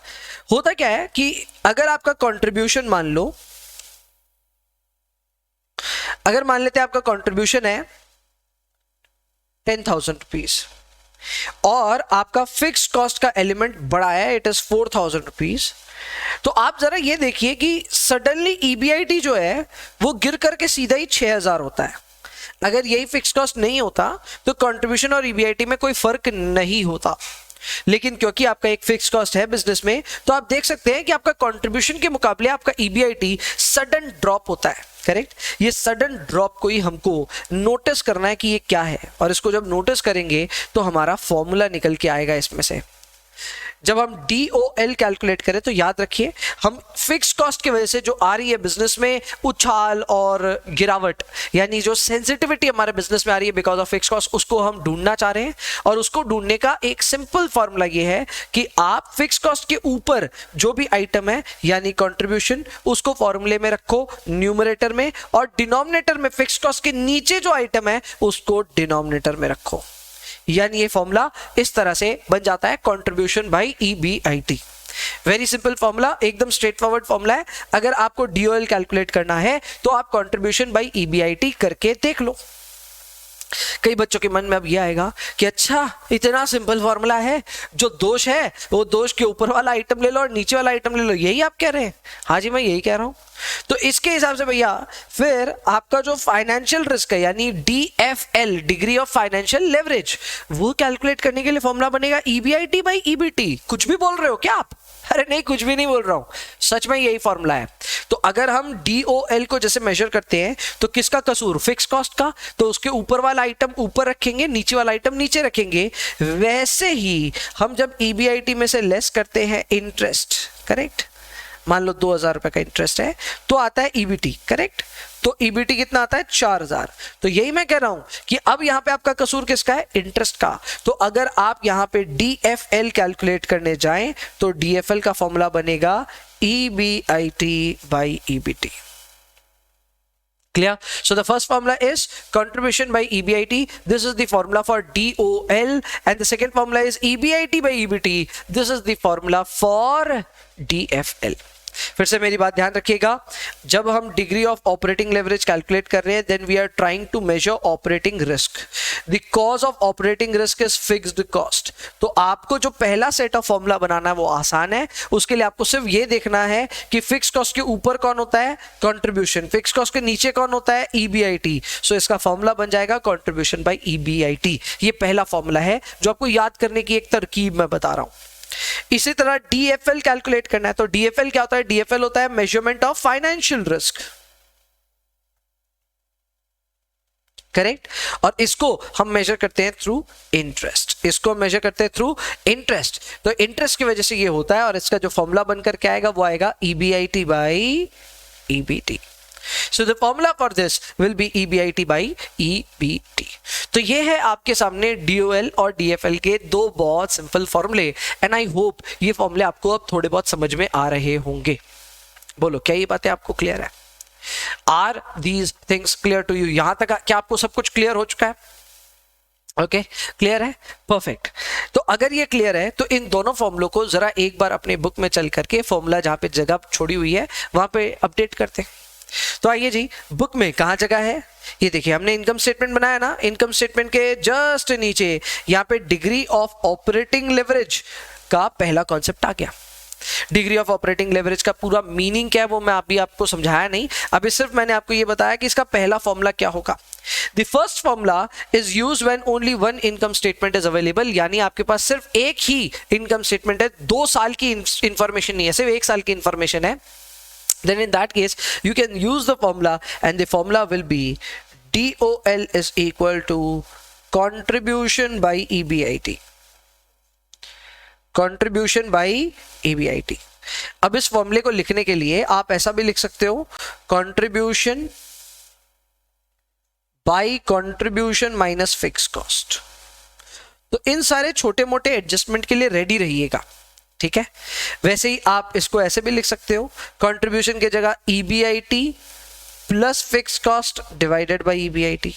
[SPEAKER 1] होता क्या है कि अगर आपका कंट्रीब्यूशन मान लो, अगर मान लेते हैं आपका कंट्रीब्यूशन है 10,000 रुपीज, और आपका फिक्स कॉस्ट का एलिमेंट बड़ा है, इट इज 4,000 रुपीज, तो आप जरा ये देखिए कि सडनली ईबीआईटी जो है वो गिर करके सीधा ही 6,000 होता है। अगर यही फिक्स कॉस्ट नहीं होता तो कंट्रीब्यूशन और ईबीआईटी में कोई फर्क नहीं होता, लेकिन क्योंकि आपका एक फिक्स कॉस्ट है बिजनेस में, तो आप देख सकते हैं कि आपका कंट्रीब्यूशन के मुकाबले आपका ईबीआईटी सडन ड्रॉप होता है। करेक्ट? ये सडन ड्रॉप को ही हमको नोटिस करना है कि ये क्या है, और इसको जब नोटिस करेंगे तो हमारा फॉर्मूला निकल के आएगा इसमें से। जब हम DOL कैलकुलेट करें तो याद रखिए, हम फिक्स कॉस्ट की वजह से जो आ रही है बिजनेस में उछाल और गिरावट, यानी जो सेंसिटिविटी हमारे बिजनेस में आ रही है बिकॉज ऑफ फिक्स कॉस्ट, उसको हम ढूंढना चाह रहे हैं। और उसको ढूंढने का एक सिंपल फॉर्मूला ये है कि आप फिक्स कॉस्ट के ऊपर जो भी आइटम है यानी कंट्रीब्यूशन, उसको फॉर्मूले में रखो न्यूमरेटर में, और डिनोमिनेटर में फिक्स कॉस्ट के नीचे जो आइटम है उसको डिनोमिनेटर में रखो। यानी ये फॉर्मूला इस तरह से बन जाता है, contribution by EBIT. Very simple formula, एकदम स्ट्रेट फॉरवर्ड फॉर्मूला है। अगर आपको DOL कैलकुलेट करना है तो आप कंट्रीब्यूशन बाय ईबीआईटी करके देख लो। कई बच्चों के मन में अब ये आएगा कि अच्छा इतना सिंपल फॉर्मूला है, जो दोष है वो दोष के ऊपर वाला आइटम ले लो और नीचे वाला आइटम ले लो, यही आप कह रहे हैं? हाँ जी, मैं यही कह रहा हूं। तो इसके हिसाब से भैया फिर आपका जो फाइनेंशियल रिस्क है यानी DFL, degree of financial leverage, वो कैलकुलेट करने के लिए फॉर्मूला बनेगा ईबीआईटी बाई ईबीटी। कुछ भी बोल रहे हो क्या आप? अरे नहीं, कुछ भी नहीं बोल रहा हूं, सच में यही फॉर्मूला है। तो अगर हम DOL को जैसे मेजर करते हैं तो किसका कसूर? फिक्स कॉस्ट का, तो उसके ऊपर वाला आइटम ऊपर रखेंगे, नीचे वाला आइटम नीचे रखेंगे। वैसे ही हम जब ईबीआईटी में से लेस करते हैं इंटरेस्ट, करेक्ट, मान लो 2,000 रुपए का इंटरेस्ट है, तो आता है ईबीटी, करेक्ट। तो ईबीटी कितना आता है? 4,000। तो यही मैं कह रहा हूं कि अब यहां पे आपका कसूर किसका है? इंटरेस्ट का। तो अगर आप यहां पे DFL कैलकुलेट करने जाएं तो DFL का फॉर्मूला बनेगा EBIT by EBT। Clear? So the first formula is contribution by EBIT. This is the formula for DOL, and the second formula is EBIT by EBT. This is the formula for DFL. फिर से मेरी बात ध्यान रखिएगा, जब हम degree of operating leverage calculate कर रहे हैं, then we are trying to measure operating risk. The cause of operating risk is fixed cost. तो आपको जो पहला सेट ऑफ फॉर्मूला बनाना है वो आसान है. उसके लिए आपको सिर्फ ये देखना है कि फिक्स कॉस्ट के ऊपर कौन होता है, कंट्रीब्यूशन. फिक्स कॉस्ट के नीचे कौन होता है, EBIT. सो इसका फॉर्मूला बन जाएगा कंट्रीब्यूशन बाय EBIT. ये पहला फॉर्मूला है जो आपको याद करने की एक तरकीब मैं बता रहा हूं. इसी तरह DFL कैलकुलेट करना है, तो DFL क्या होता है, DFL होता है measurement of financial risk. Correct? और इसको हम मेजर करते हैं थ्रू इंटरेस्ट. इसको मेजर करते हैं थ्रू इंटरेस्ट. तो इंटरेस्ट की वजह से ये होता है, और इसका जो फॉर्मूला बनकर क्या आएगा वो आएगा EBIT by EBT. So the formula for this will be EBIT by EBT. तो ये है आपके सामने DOL और DFL के दो बहुत सिंपल फॉर्मूले, एंड आई होप ये फॉर्मूले आपको अब थोड़े बहुत समझ में आ रहे होंगे. बोलो, क्या ये बातें आपको क्लियर है? Are these things clear to you? यहां तक क्या आपको सब कुछ क्लियर हो चुका है? ओके, क्लियर है? परफेक्ट. तो अगर ये क्लियर है तो इन दोनों फॉर्मूलों को जरा एक बार अपने बुक में चल करके फॉर्मूला जहां पे जगह छोड़ी हुई है वहां पे अपडेट करते हैं. तो आइए जी, बुक में कहां जगह है, ये देखिए. हमने इनकम स्टेटमेंट बनाया ना, इनकम स्टेटमेंट के जस्ट नीचे यहां पे डिग्री ऑफ ऑपरेटिंग लेवरेज का पहला कॉन्सेप्ट आ गया. डिग्री ऑफ ऑपरेटिंग लेवरेज का पूरा मीनिंग क्या है वो मैं अभी आपको समझाया नहीं, अभी सिर्फ मैंने आपको ये बताया कि इसका पहला फॉर्मूला क्या होगा. The first formula is used when only one income statement is available. यानी आपके पास सिर्फ एक ही इनकम स्टेटमेंट है, 2 साल की इंफॉर्मेशन नहीं है, सिर्फ 1 साल की इंफॉर्मेशन है. Then in that case you can use the formula, and the formula will be DOL is equal to contribution by EBIT. Contribution by EBIT. अब इस फॉर्मूले को लिखने के लिए आप ऐसा भी लिख सकते हो, contribution by contribution minus fixed cost. तो इन सारे छोटे मोटे एडजस्टमेंट के लिए रेडी रहिएगा. ठीक है? वैसे ही आप इसको ऐसे भी लिख सकते हो, कंट्रीब्यूशन की जगह EBIT plus fix cost divided by EBIT.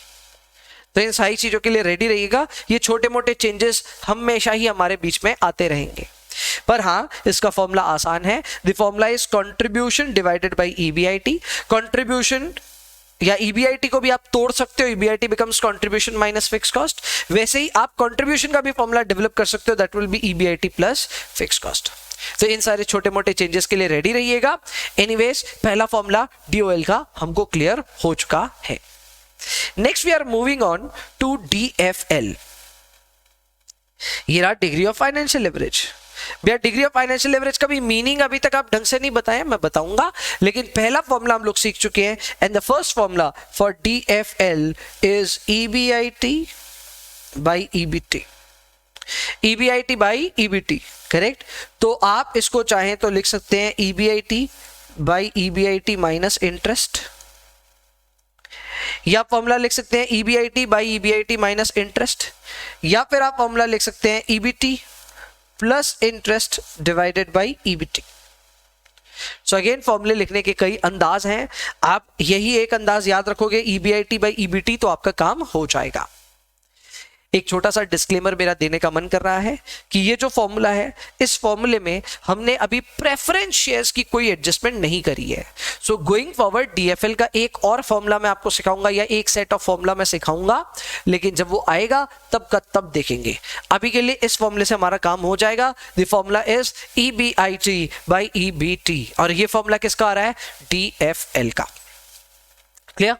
[SPEAKER 1] तो इन सारी चीजों के लिए रेडी रहिएगा. ये छोटे मोटे चेंजेस हमेशा ही हमारे बीच में आते रहेंगे, पर हाँ इसका फॉर्मूला आसान है. The formula is contribution divided by EBIT. Contribution या EBIT को भी आप तोड़ सकते हो, EBIT becomes contribution minus fixed cost. वैसे ही आप कंट्रीब्यूशन का भी फॉर्मूला डेवलप कर सकते हो, that will be EBIT plus fixed cost. तो इन सारे छोटे मोटे चेंजेस के लिए रेडी रहिएगा. एनीवेज, पहला फॉर्मूला DOL का हमको क्लियर हो चुका है. Next we are moving on to DFL. ये रहा डिग्री ऑफ फाइनेंशियल लेवरेज. भैया डिग्री ऑफ फाइनेंशियल लेवरेज का भी मीनिंग अभी तक आप ढंग से नहीं बताए, मैं बताऊंगा, लेकिन पहला फॉर्मूला हम लोग सीख चुके हैं. And the first formula for DFL is EBIT by EBT. EBIT by EBT, correct? तो आप इसको चाहें तो लिख सकते हैं EBIT by EBIT minus interest, या फॉर्मूला लिख सकते हैं EBIT by EBIT minus interest, या फिर आप फॉर्मूला लिख सकते हैं EBT plus interest divided by EBT. So again फॉर्मूले लिखने के कई अंदाज हैं, आप यही एक अंदाज याद रखोगे EBIT बाय EBT तो आपका काम हो जाएगा. एक छोटा सा डिस्क्लेमर मेरा देने का मन कर रहा है कि ये जो फॉर्मूला है, इस फॉर्मूले में हमने अभी प्रेफरेंस शेयर्स की कोई एडजस्टमेंट नहीं करी है. सो गोइंग फॉरवर्ड DFL का एक और फॉर्मूला मैं आपको सिखाऊंगा, या एक सेट ऑफ फॉर्मूला मैं सिखाऊंगा, लेकिन जब वो आएगा तब का तब देखेंगे. अभी के लिए इस फॉर्मूले से हमारा काम हो जाएगा. The formula is EBIT by EBT, और ये फॉर्मूला किसका आ रहा है, DFL का. क्लियर?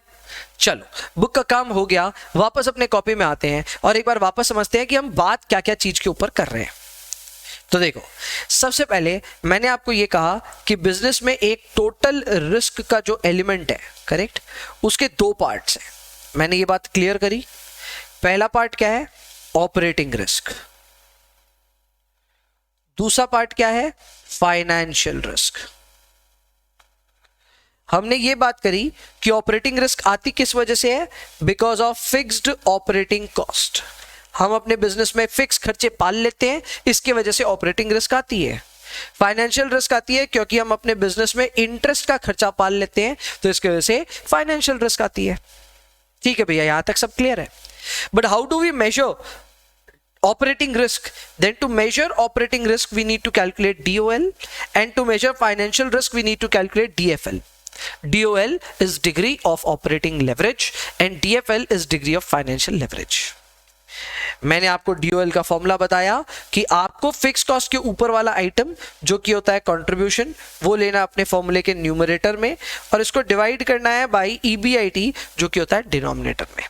[SPEAKER 1] चलो, बुक का काम हो गया, वापस अपने कॉपी में आते हैं और एक बार वापस समझते हैं कि हम बात क्या क्या चीज के ऊपर कर रहे हैं. तो देखो, सबसे पहले मैंने आपको यह कहा कि बिजनेस में एक टोटल रिस्क का जो एलिमेंट है, करेक्ट, उसके 2 पार्ट्स हैं. मैंने ये बात क्लियर करी. पहला पार्ट क्या है, ऑपरेटिंग रिस्क. दूसरा पार्ट क्या है, फाइनेंशियल रिस्क. हमने ये बात करी कि ऑपरेटिंग रिस्क आती किस वजह से है, because of fixed operating cost. हम अपने बिजनेस में फिक्स खर्चे पाल लेते हैं, इसकी वजह से ऑपरेटिंग रिस्क आती है. फाइनेंशियल रिस्क आती है क्योंकि हम अपने बिजनेस में इंटरेस्ट का खर्चा पाल लेते हैं, तो इसकी वजह से फाइनेंशियल रिस्क आती है। ठीक है भैया, यहां तक सब क्लियर है। But how do we measure operating risk? Then to measure operating risk we need to calculate DOL, and to measure financial risk we need to calculate DFL. DOL is degree of operating leverage and DFL is degree of financial leverage. मैंने आपको DOL का formula बताया कि आपको fix cost के ऊपर वाला item जो कि होता है कंट्रीब्यूशन, वो लेना अपने फॉर्मूले के न्यूमरेटर में और इसको डिवाइड करना है बाय EBIT जो कि होता है डिनोमिनेटर में।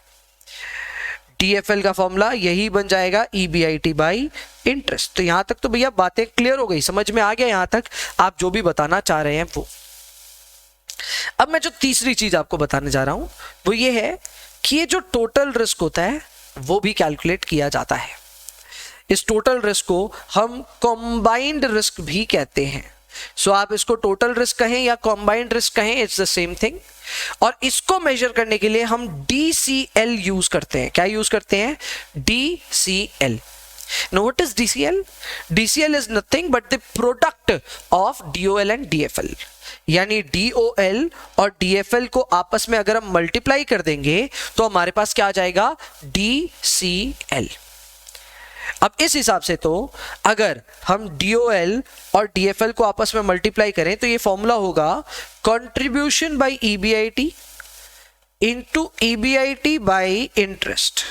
[SPEAKER 1] DFL का फॉर्मूला यही बन जाएगा EBIT बाई इंटरेस्ट। तो यहां तक तो भैया बातें क्लियर हो गई, समझ में आ गया यहां तक आप जो भी बताना चाह रहे हैं वो। अब मैं जो तीसरी चीज आपको बताने जा रहा हूं वो ये है कि ये जो टोटल रिस्क होता है वो भी कैलकुलेट किया जाता है। इस टोटल रिस्क को हम कॉम्बाइंड रिस्क भी कहते हैं। सो आप इसको टोटल रिस्क कहें या कॉम्बाइंड रिस्क कहें, इट्स द सेम थिंग। और इसको मेजर करने के लिए हम DCL यूज करते हैं। क्या यूज करते हैं? DCL। Now what is DCL? DCL is nothing but the product of DOL and DFL। यानी DOL और DFL को आपस में अगर हम मल्टीप्लाई कर देंगे तो हमारे पास क्या आ जाएगा? DCL। अब इस हिसाब से तो अगर हम DOL और DFL को आपस में मल्टीप्लाई करें तो ये फॉर्मूला होगा contribution by EBIT into EBIT bye interest.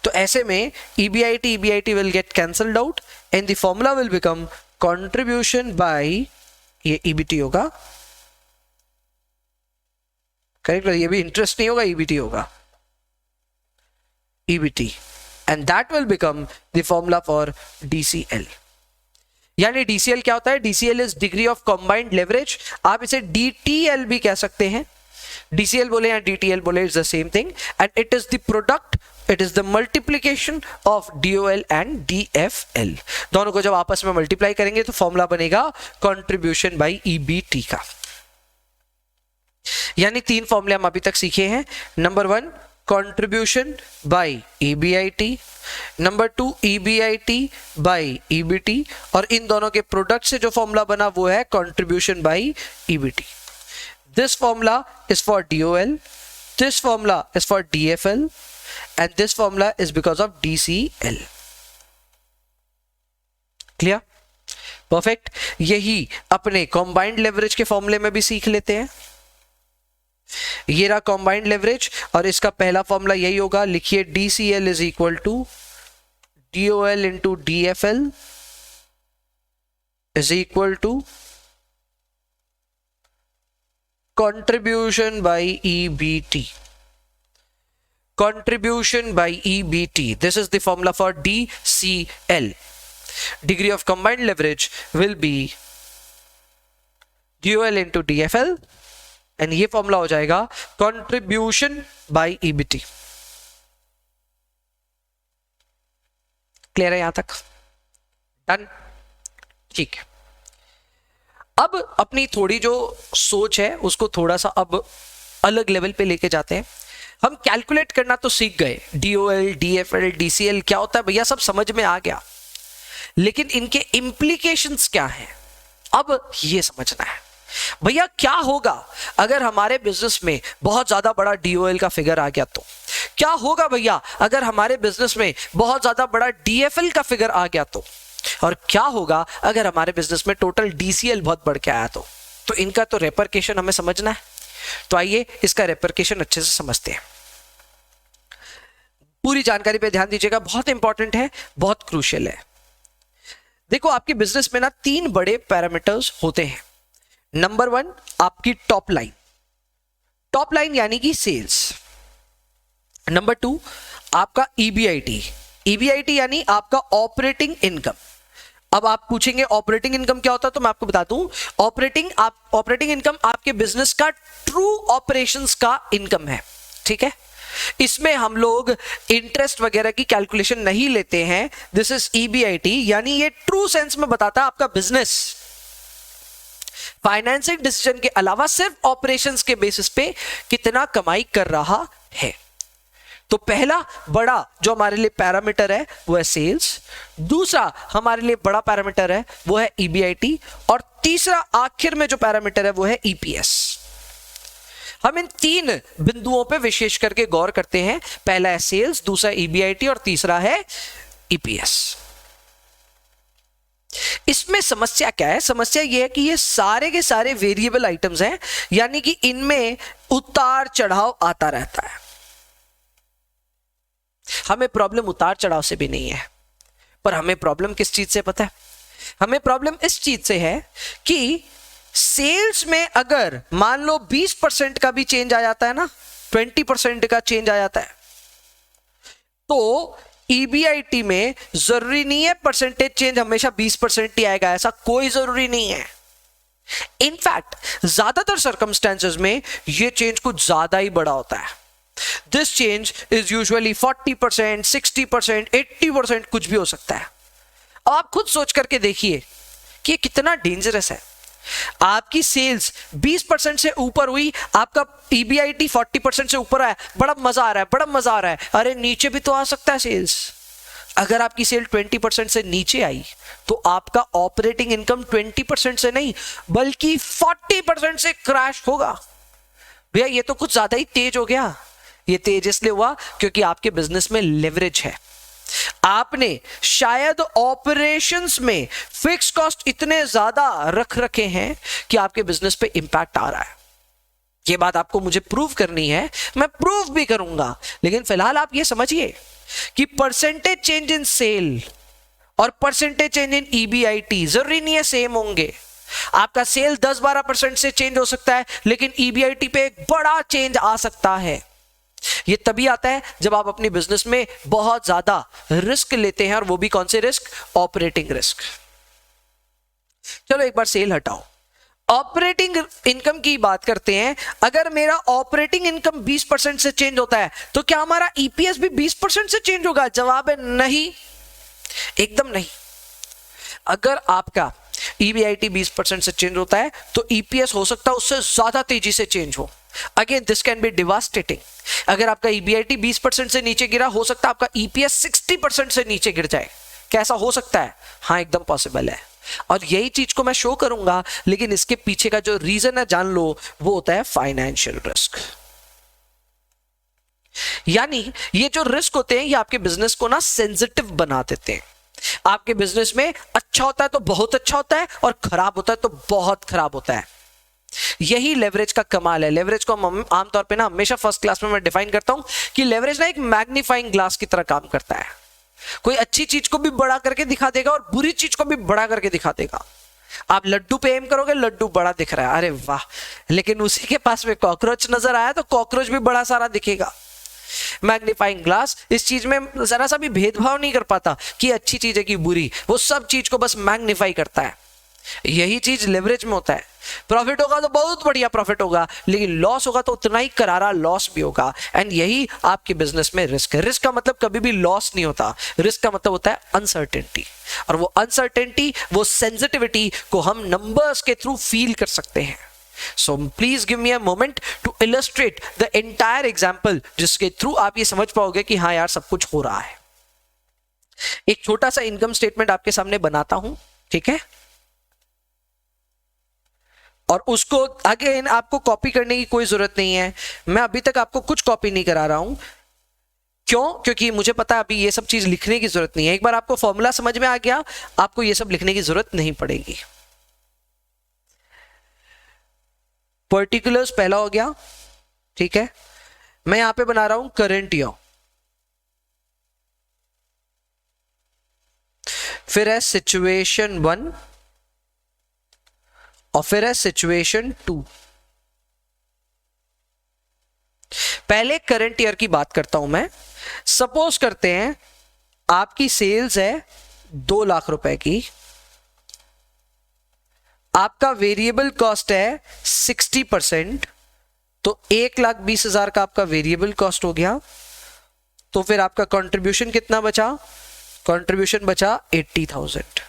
[SPEAKER 1] तो ऐसे में EBIT will get cancelled out and the formula will become contribution by, ये EBT होगा, करेक्ट? ये भी इंटरेस्ट नहीं होगा, EBT होगा, EBT, and that will become the formula for DCL। यानी DCL क्या होता है? DCL is degree of combined leverage। आप इसे DTL भी कह सकते हैं, DCL बोले या DTL बोले, it's the same thing, and it is the product, it is the multiplication of DOL and DFL। दोनों को जब आपस में मल्टीप्लाई करेंगे तो फॉर्मूला बनेगा कंट्रीब्यूशन बाय EBT का। यानी 3 फॉर्मूले हम अभी तक सीखे हैं। Number 1 contribution by EBIT, number 2 EBIT by EBT, और इन दोनों के प्रोडक्ट से जो फॉर्मूला बना वो है contribution by EBT। This formula is for DOL, this formula is for DFL, and this formula is because of DCL। Clear? Perfect. यही अपने कॉम्बाइंड लेवरेज के फॉर्मूले में भी सीख लेते हैं। ये रहा कॉम्बाइंड लेवरेज और इसका पहला फॉर्मूला यही होगा, लिखिए DCL is equal to DOL into DFL is equal to contribution by EBT। contribution by EBT, this is the formula for DCL। degree of combined leverage will be DOL into DFL and ये formula हो जाएगा contribution by EBT। Clear है यहां तक? Done. ठीक है, अब अपनी थोड़ी जो सोच है उसको थोड़ा सा अब अलग लेवल पे लेके जाते हैं। हम कैलकुलेट करना तो सीख गए, DOL, DFL, DCL क्या होता है भैया सब समझ में आ गया, लेकिन इनके इंप्लीकेशंस क्या हैं अब ये समझना है। भैया क्या होगा अगर हमारे बिजनेस में बहुत ज्यादा बड़ा DOL का फिगर आ गया तो? क्या होगा भैया अगर हमारे बिजनेस में बहुत ज्यादा बड़ा DFL का फिगर आ गया तो? और क्या होगा अगर हमारे बिजनेस में टोटल DCL बहुत बढ़ के आया तो? तो इनका तो रेपरकेशन हमें समझना है। तो आइए इसका रेपरकेशन अच्छे से समझते हैं। पूरी जानकारी पे ध्यान दीजिएगा, बहुत इंपॉर्टेंट है, बहुत क्रूशियल है। देखो आपके बिजनेस में ना 3 बड़े पैरामीटर्स होते हैं। नंबर 1 आपकी टॉप लाइन, टॉप लाइन यानी कि सेल्स। नंबर 2 आपका EBIT यानी आपका ऑपरेटिंग इनकम। अब आप पूछेंगे ऑपरेटिंग इनकम क्या होता है, तो मैं आपको बता दूं, ऑपरेटिंग इनकम आपके बिजनेस का ट्रू ऑपरेशंस का इनकम है। ठीक है, इसमें हम लोग इंटरेस्ट वगैरह की कैलकुलेशन नहीं लेते हैं। दिस इज EBIT, यानी ये ट्रू सेंस में बताता है आपका बिजनेस फाइनेंसिंग डिसीजन के अलावा सिर्फ ऑपरेशंस के बेसिस पे कितना कमाई कर रहा है। तो पहला बड़ा जो हमारे लिए पैरामीटर है वो है सेल्स, दूसरा हमारे लिए बड़ा पैरामीटर है वो है EBIT, और तीसरा आखिर में जो पैरामीटर है वो है EPS। हम इन तीन बिंदुओं पे विशेष करके गौर करते हैं। पहला है सेल्स, दूसरा EBIT और तीसरा है EPS। इसमें समस्या क्या है? समस्या यह है कि ये सारे के सारे वेरिएबल आइटम्स हैं, यानी कि इनमें उतार चढ़ाव आता रहता है। हमें प्रॉब्लम उतार चढ़ाव से भी नहीं है, पर हमें प्रॉब्लम किस चीज से पता है? हमें प्रॉब्लम इस चीज से है कि सेल्स में अगर मान लो 20% का भी चेंज आ जाता है ना, 20% का चेंज आ जाता है, तो EBIT में जरूरी नहीं है परसेंटेज चेंज हमेशा 20% ही आएगा, ऐसा कोई जरूरी नहीं है। इनफैक्ट ज्यादातर सर्कमस्टेंसेस में यह चेंज कुछ ज्यादा ही बड़ा होता है। दिस चेंज इज यूजुअली 40%, 60%, 80%, कुछ भी हो सकता है। अब आप खुद सोच करके देखिए कि ये कितना डेंजरस है। आपकी सेल्स 20% से ऊपर हुई, आपका EBIT 40% से ऊपर आया, बड़ा मजा आ रहा है, बड़ा मजा आ रहा है। अरे नीचे भी तो आ सकता है सेल्स। अगर आपकी सेल 20% से नीचे आई तो आपका ऑपरेटिंग इनकम 20% से नहीं बल्कि 40% से क्रैश होगा। भैया ये तो कुछ ज्यादा ही तेज हो गया। ये तेज इसलिए हुआ क्योंकि आपके बिजनेस में लेवरेज है। आपने शायद ऑपरेशंस में फिक्स कॉस्ट इतने ज्यादा रख रखे हैं कि आपके बिजनेस पे इंपैक्ट आ रहा है। ये बात आपको मुझे प्रूव करनी है, मैं प्रूव भी करूंगा, लेकिन फिलहाल आप ये समझिए कि परसेंटेज चेंज इन सेल और परसेंटेज चेंज इन EBIT जरूरी नहीं है सेम होंगे। आपका सेल 10-12% से चेंज हो सकता है, लेकिन EBIT पे एक बड़ा चेंज आ सकता है। ये तभी आता है जब आप अपनी बिजनेस में बहुत ज्यादा रिस्क लेते हैं, और वो भी कौन से रिस्क? Operating risk. चलो एक बार सेल हटाओ, ऑपरेटिंग इनकम की बात करते हैं। अगर मेरा ऑपरेटिंग इनकम 20% से चेंज होता है तो क्या हमारा EPS भी 20% से चेंज होगा? जवाब है नहीं, एकदम नहीं। अगर आपका EBIT 20% से चेंज होता है तो EPS हो सकता है उससे ज्यादा तेजी से चेंज हो। Again this can be devastating. अगर आपका EBIT 20% से नीचे गिरा, हो सकता है आपका EPS 60% से नीचे गिर जाए। कैसा हो सकता है? हाँ, एकदम पॉसिबल है। और यही चीज को मैं शो करूंगा, लेकिन इसके पीछे का जो रीजन है जान लो, वो होता है फाइनेंशियल रिस्क। यानी ये जो रिस्क होते हैं ये आपके बिजनेस को ना सेंसिटिव बना देते हैं। आपके बिजनेस में अच्छा होता है तो बहुत अच्छा होता है, और खराब होता है तो बहुत खराब होता है। यही लेवरेज का कमाल है। लेवरेज को हम आमतौर पे ना हमेशा फर्स्ट क्लास में मैं डिफाइन करता हूं कि लेवरेज ना एक मैग्नीफाइंग ग्लास की तरह काम करता है। कोई अच्छी चीज को भी बड़ा करके दिखा देगा और बुरी चीज को भी बड़ा करके दिखा देगा। आप लड्डू पे एम करोगे, लड्डू बड़ा दिख रहा है, अरे वाह, लेकिन उसी के पास में कॉकरोच नजर आया तो कॉकरोच भी बड़ा सारा दिखेगा। मैग्नीफाइंग ग्लास इस चीज में जरा सा भी भेदभाव नहीं कर पाता कि अच्छी चीज है कि बुरी, वो सब चीज को बस मैग्नीफाई करता है। यही चीज लेवरेज में होता है। प्रॉफिट होगा तो बहुत बढ़िया प्रॉफिट होगा, लेकिन लॉस होगा तो उतना ही करारा लॉस भी होगा। एंड यही आपके बिजनेस में रिस्क है। रिस्क का मतलब कभी भी लॉस नहीं होता, रिस्क का मतलब होता है अनसर्टेनिटी। और वो अनसर्टेनिटी, वो सेंसिटिविटी को हम नंबर्स के थ्रू फील कर सकते हैं। So please give me a moment to illustrate the entire example, जिसके थ्रू आप ये समझ पाओगे कि हाँ यार सब कुछ हो रहा है। एक छोटा सा इनकम स्टेटमेंट आपके सामने बनाता हूं, ठीक है, और उसको अगेन आपको कॉपी करने की कोई जरूरत नहीं है। मैं अभी तक आपको कुछ कॉपी नहीं करा रहा हूं। क्यों? क्योंकि मुझे पता है अभी ये सब चीज लिखने की जरूरत नहीं है। एक बार आपको फॉर्मूला समझ में आ गया, आपको ये सब लिखने की जरूरत नहीं पड़ेगी। पर्टिकुलर्स पहला हो गया, ठीक है। मैं यहां पे बना रहा हूं करंट ईयर, फिर है सिचुएशन 1 और फिर है सिचुएशन 2। पहले करंट ईयर की बात करता हूं मैं। सपोज करते हैं आपकी सेल्स है 2 लाख रुपए की, आपका वेरिएबल कॉस्ट है 60%, तो 1,20,000 का आपका वेरिएबल कॉस्ट हो गया। तो फिर आपका कंट्रीब्यूशन कितना बचा? कंट्रीब्यूशन बचा 80,000।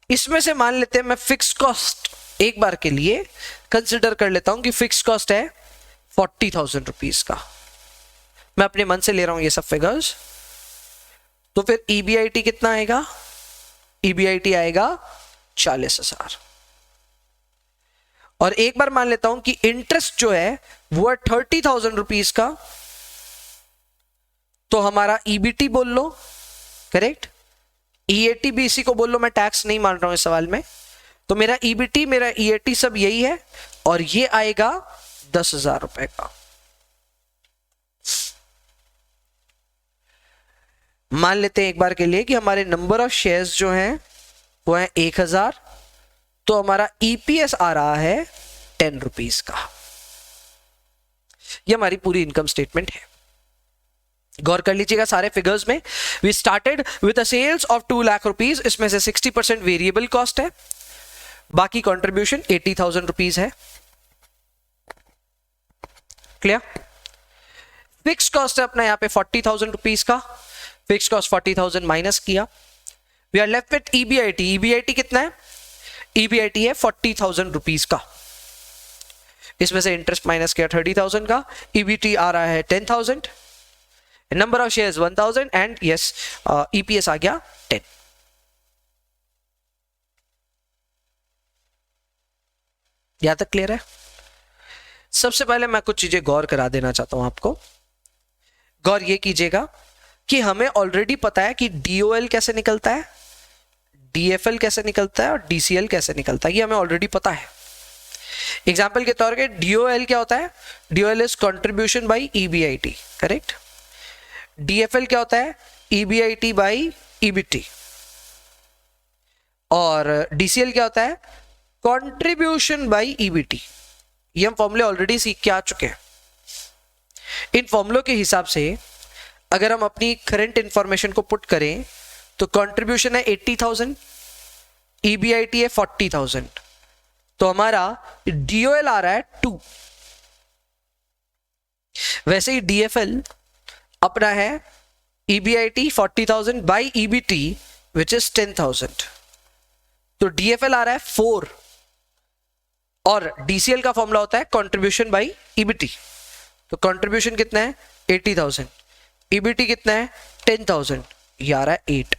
[SPEAKER 1] इसमें से मान लेते हैं मैं फिक्स कॉस्ट एक बार के लिए कंसिडर कर लेता हूं कि फिक्स कॉस्ट है 40,000 रुपीज का। मैं अपने मन से ले रहा हूं ये सब फिगर्स। तो फिर EBIT कितना आएगा? EBIT आएगा 40,000। और एक बार मान लेता हूं कि इंटरेस्ट जो है वो है 30,000 रुपीज का, तो हमारा EBT बोल लो, करेक्ट। EAT भी इसी को बोल लो, मैं टैक्स नहीं मान रहा हूं इस सवाल में। तो मेरा EBT मेरा EAT सब यही है, और ये आएगा 10,000 रुपए का। मान लेते हैं एक बार के लिए कि हमारे नंबर ऑफ शेयर्स जो हैं वो है 1000, तो हमारा EPS आ रहा है 10 रुपीज का। ये हमारी पूरी इनकम स्टेटमेंट है। गौर कर लीजिएगा सारे फिगर्स में। We started with a sales of 2 lakh rupees, इसमें से 60% वेरिएबल कॉस्ट है, बाकी कंट्रीब्यूशन 80,000 रुपीज है। क्लियर? फिक्स कॉस्ट है अपना यहाँ पे 40,000 रुपीज का। फिक्स कॉस्ट 40,000 माइनस किया, we are left with EBIT। EBIT कितना है? EBIT है 40,000 रुपीज का। इसमें से इंटरेस्ट माइनस किया 30,000 का। EBT आ रहा है 10,000, number of shares 1000, and yes EPS आ गया 10। यहां तक क्लियर है? सबसे पहले मैं कुछ चीजें गौर करा देना चाहता हूं आपको। गौर ये कीजिएगा कि हमें ऑलरेडी पता है कि DOL कैसे निकलता है, DFL कैसे निकलता है और DCL कैसे निकलता है, ये हमें ऑलरेडी पता है। एग्जाम्पल के तौर पे DOL क्या होता है? DOL is contribution by EBIT, correct. DFL क्या होता है? EBIT by EBT। और DCL क्या होता है? Contribution by EBT। ये हम फॉर्मूले ऑलरेडी सीख के आ चुके हैं। इन फॉर्मूलों के हिसाब से अगर हम अपनी करंट इंफॉर्मेशन को पुट करें तो कंट्रीब्यूशन है 80,000, EBIT है 40,000, तो हमारा DOL आ रहा है 2। वैसे ही DFL अपना है EBIT 40,000 by EBT which is 10,000, तो DFL आ रहा है 4, और DCL का फॉर्मूला होता है कंट्रीब्यूशन बाई EBT। तो कंट्रीब्यूशन कितना है? 80,000, EBT कितना है? 10,000, ये आ रहा है 8।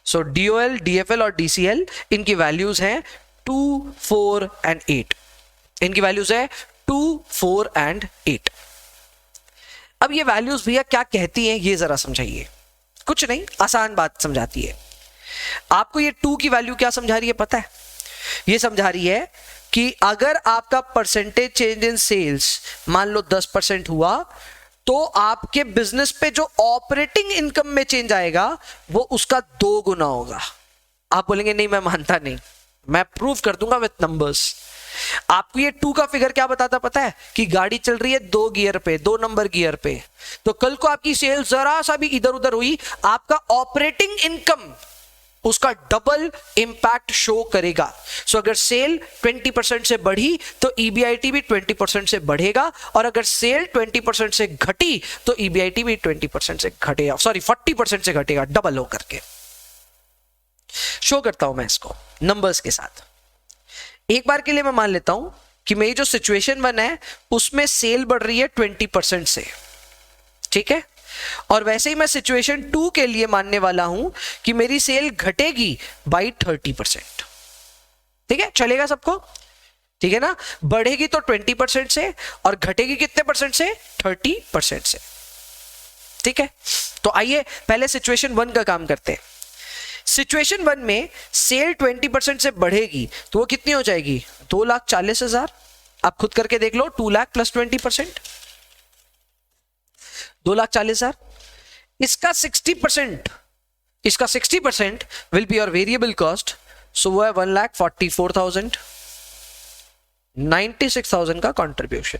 [SPEAKER 1] सो DOL, DFL और DCL इनकी वैल्यूज हैं 2, 4 एंड 8। इनकी वैल्यूज है 2, 4 एंड 8। अब ये वैल्यूज भैया क्या कहती हैं ये जरा समझाइए। कुछ नहीं, आसान बात समझाती है आपको। ये 2 की वैल्यू क्या समझा रही है पता है? ये समझा रही है कि अगर आपका परसेंटेज चेंज इन सेल्स मान लो 10% हुआ, तो आपके बिजनेस पे जो ऑपरेटिंग इनकम में चेंज आएगा वो उसका 2 गुना होगा। आप बोलेंगे नहीं मैं मानता नहीं, मैं प्रूव कर दूंगा विथ नंबर्स। आपको ये 2 का फिगर क्या बताता पता है? कि गाड़ी चल रही है 2 गियर पे, 2 नंबर गियर पे, तो कल को आपकी सेल जरा सा भी इधर उधर हुई, आपका ऑपरेटिंग इनकम उसका डबल इंपैक्ट शो करेगा। सो अगर सेल 20% से बढ़ी तो EBIT भी 20% से बढ़ेगा, और अगर सेल 20% से घटी तो EBIT भी 20% से घटेगा, सॉरी 40% से घटेगा, डबल हो करके। शो करता हूं मैं इसको नंबर्स के साथ। एक बार के लिए मैं मान लेता हूं कि मेरी जो सिचुएशन 1 है उसमें सेल बढ़ रही है 20% से, ठीक है। और वैसे ही मैं सिचुएशन 2 के लिए मानने वाला हूं कि मेरी सेल घटेगी बाई 30%, ठीक है। चलेगा सबको? ठीक है ना। बढ़ेगी तो 20% से और घटेगी कितने परसेंट से? 30% से, ठीक है। तो आइए पहले सिचुएशन 1 का काम करते हैं। सिचुएशन 1 में सेल 20% से बढ़ेगी तो वो कितनी हो जाएगी? 2,40,000। आप खुद करके देख लो, 2 लाख प्लस 20%, 2,40,000। इसका 60% will be your variable cost, so वो है 1,44,000, 96,000 का कंट्रीब्यूशन।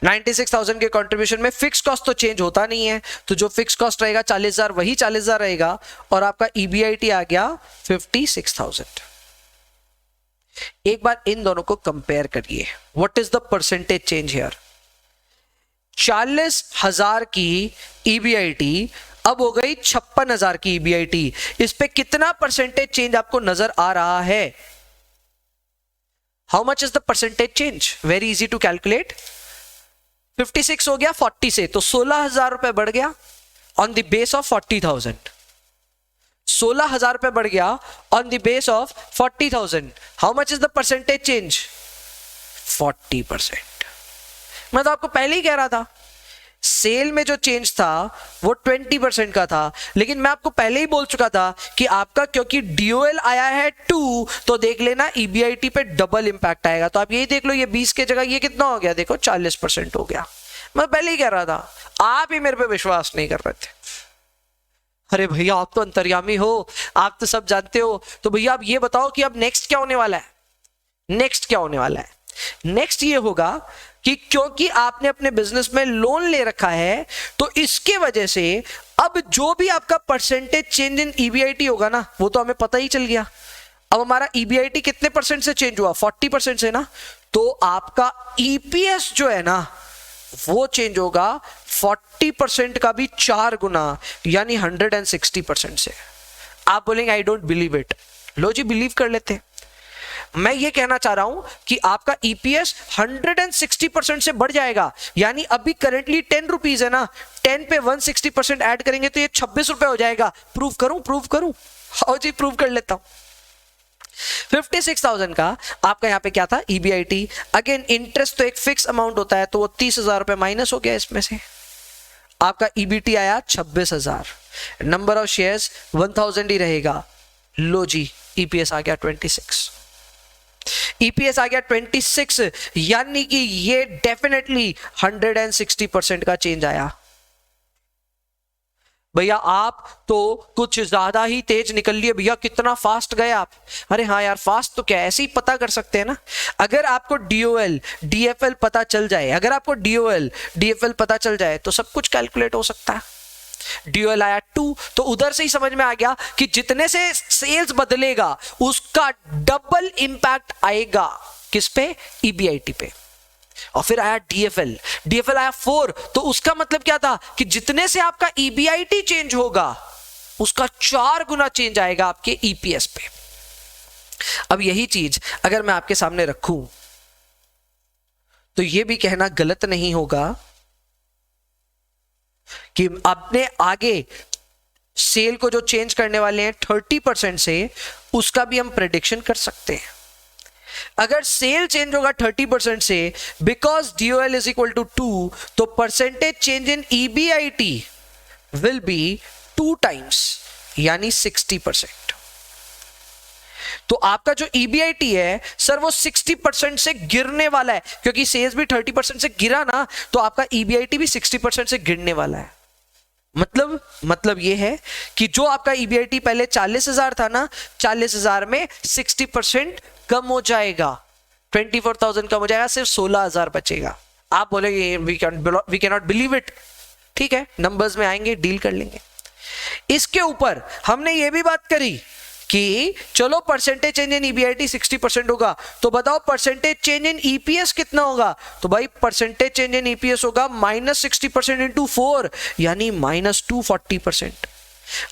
[SPEAKER 1] 96,000 के कंट्रीब्यूशन में फिक्स कॉस्ट तो चेंज होता नहीं है, तो जो फिक्स कॉस्ट रहेगा 40,000 वही 40,000 रहेगा, और आपका EBIT आ गया 56,000। एक बार इन दोनों को कंपेयर करिए। What is the percentage change here? 40,000 की EBIT अब हो गई 56,000 की EBIT। इस पे कितना परसेंटेज चेंज आपको नजर आ रहा है? How much is the percentage change? Very easy to calculate. 56 हो गया 40 से, तो 16,000 रुपए बढ़ गया ऑन द बेस ऑफ 40,000। 16,000 रुपए बढ़ गया on the base of 40,000। How much is the percentage change? 40%। मैं तो आपको पहले ही कह रहा था सेल में जो चेंज था वो 20% का था, लेकिन मैं आपको पहले ही बोल चुका था कि आपका क्योंकि डीओएल आया है 2, तो देख लेना ईबीआईटी पे डबल इंपैक्ट आएगा। तो आप यही देख लो, ये 20 के जगह ये कितना हो गया, देखो 40% हो गया। मैं पहले ही कह रहा था, आप ही मेरे पे विश्वास नहीं कर रहे थे। अरे भैया आप तो अंतर्यामी हो, आप तो सब जानते हो। तो भैया आप ये बताओ कि अब नेक्स्ट क्या होने वाला है? नेक्स्ट क्या होने वाला है? नेक्स्ट ये होगा कि क्योंकि आपने अपने बिजनेस में लोन ले रखा है, तो इसके वजह से अब जो भी आपका परसेंटेज चेंज इन ईबीआईटी होगा ना, वो तो हमें पता ही चल गया। अब हमारा ईबीआईटी कितने परसेंट से चेंज हुआ? 40% से ना। तो आपका ईपीएस जो है ना वो चेंज होगा 40% का भी 4 गुना, यानी 160% से। आप बोलेंगे आई डोंट बिलीव इट। लो जी, बिलीव कर लेते हैं। मैं ये कहना चाह रहा हूं कि आपका ईपीएस 160% से बढ़ जाएगा, यानी अभी करंटली 10 रुपीज है ना, 10 पे 160% ऐड करेंगे तो ये 26 रुपए हो जाएगा। प्रूव करूं? हाँ जी, प्रूव कर लेता हूं। 56,000 का आपका यहां पे क्या था? ईबीआईटी। अगेन इंटरेस्ट तो एक फिक्स अमाउंट होता है, तो वो 30,000 रुपए माइनस हो गया इसमें से। आपका ईबीटी आया 26,000। नंबर ऑफ शेयर्स 1000 ही रहेगा। लो जी, ईपीएस आ गया 26। ईपीएस आ गया 26, यानी कि ये डेफिनेटली 160% का चेंज आया। भैया आप तो कुछ ज्यादा ही तेज निकल लिए, भैया कितना फास्ट गए आप। अरे हाँ यार, फास्ट तो क्या, ऐसे ही पता कर सकते हैं ना। अगर आपको डीओएल डीएफएल पता चल जाए, अगर आपको डीओएल डीएफएल पता चल जाए तो सब कुछ कैलकुलेट हो सकता है। डीओएल आया 2, तो उधर से ही समझ में आ गया कि जितने से सेल्स बदलेगा उसका डबल इंपैक्ट आएगा किस पे? ईबीआईटी पे। और फिर आया डीएफएल, डीएफएल आया 4, तो उसका मतलब क्या था कि जितने से आपका ईबीआईटी चेंज होगा उसका 4 गुना चेंज आएगा आपके ईपीएस पे। अब यही चीज अगर मैं आपके सामने रखूं तो यह भी कहना गलत नहीं होगा कि अपने आगे सेल को जो चेंज करने वाले हैं 30% से, उसका भी हम प्रेडिक्शन कर सकते हैं। अगर सेल चेंज होगा 30% से, because DOL is equal to 2, तो percentage change in EBIT will be 2 times, यानी 60%। तो आपका जो ईबीआईटी है सर वो 60% से गिरने वाला है, क्योंकि सेल्स भी 30% से गिरा ना, तो आपका ईबीआईटी भी 60% से गिरने वाला है। मतलब ये है कि जो आपका ईबीआईटी पहले 40,000 था ना, 40,000 में 60% कम हो जाएगा, 24,000 कम हो जाएगा, सिर्फ 16,000 बचेगा। आप बोलेंगे we can not believe it. ठीक है, नंबर्स में आएंगे, डील कर लेंगे। इसके ऊपर हमने ये भी बात करी कि चलो परसेंटेज चेंज इन ईबीआईटी 60% होगा, तो बताओ परसेंटेज चेंज इन ईपीएस कितना होगा? तो भाई परसेंटेज चेंज इन ईपीएस होगा -60% इंटू 4, यानी -240%।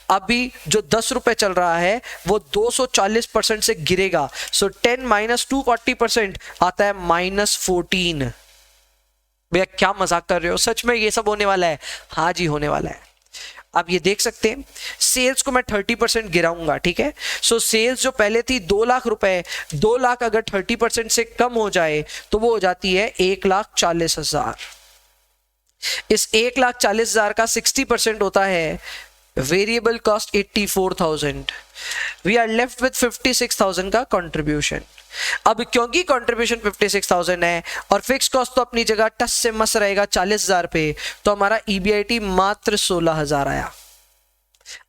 [SPEAKER 1] अभी जो 10 रुपए चल रहा है वो 240% से गिरेगा, सो 10 - 240% आता है -14। भैया क्या मजाक कर रहे हो? सच में ये सब होने वाला है? हाँ जी, होने वाला है। आप ये देख सकते हैं, सेल्स को मैं 30% गिराऊंगा, ठीक है। सो सेल्स जो पहले थी 2 लाख रुपए, 2 लाख अगर 30% से कम हो जाए तो वो हो जाती है 1,40,000। इस 1,40,000 का 60% होता है variable cost 84,000। We are left with 56,000 का कंट्रीब्यूशन। अब क्योंकि कंट्रीब्यूशन 56,000 है और फिक्स कॉस्ट तो अपनी जगह टस से मस रहेगा 40,000 पे, तो हमारा ईबीआईटी मात्र 16,000 आया।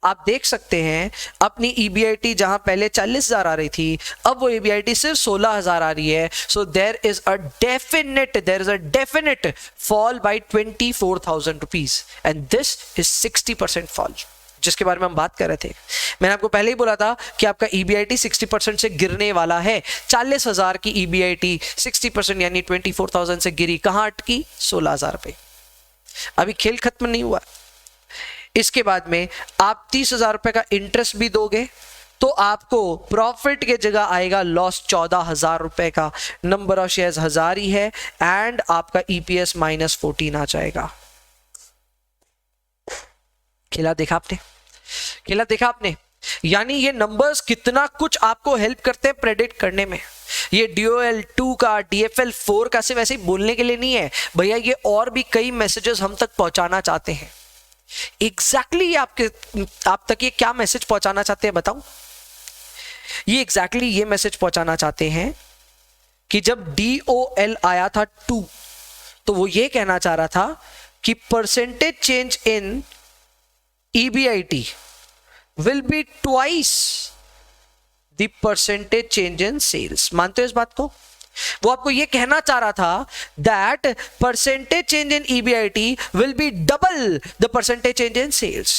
[SPEAKER 1] आप देख सकते हैं अपनी ईबीआईटी जहां पहले 40,000 आ रही थी, अब वो ईबीआईटी सिर्फ 16,000 आ रही है। So there is a definite fall by 24,000 rupees, and this is 60% fall, जिसके बारे में हम बात कर रहे थे। मैंने आपको पहले ही बोला था कि आपका ईबीआईटी 60% से गिरने वाला है। 40,000 की ईबीआईटी 60% यानी 24,000 से गिरी, कहां अटकी? 16,000 पे। अभी खेल खत्म नहीं हुआ। इसके बाद में आप 30,000 रुपए का इंटरेस्ट भी दोगे, तो आपको प्रॉफिट के जगह आएगा लॉस 14,000 रुपए का, नंबर ऑफ शेयर्स 1000 ही है, एंड आपका ईपीएस -14 आ जाएगा। खेला देखा आपने, खेला देखा आपने? यानी ये नंबर्स कितना कुछ आपको हेल्प करते हैं प्रेडिक्ट करने में। ये DOL 2 का, DFL 4 का सिर्फ ऐसे ही बोलने के लिए नहीं है भैया, ये और भी कई मैसेजेस हम तक पहुंचाना चाहते हैं। एग्जैक्टली आप तक ये क्या मैसेज पहुंचाना चाहते हैं बताऊं? ये एग्जैक्टली ये मैसेज पहुंचाना चाहते हैं कि जब DOL आया था 2, तो वो ये कहना चाह रहा था कि percentage change in EBIT will be twice the percentage change in sales। मानते हो इस बात को? वो आपको ये कहना चाह रहा था that percentage change in EBIT will be double the percentage change in sales।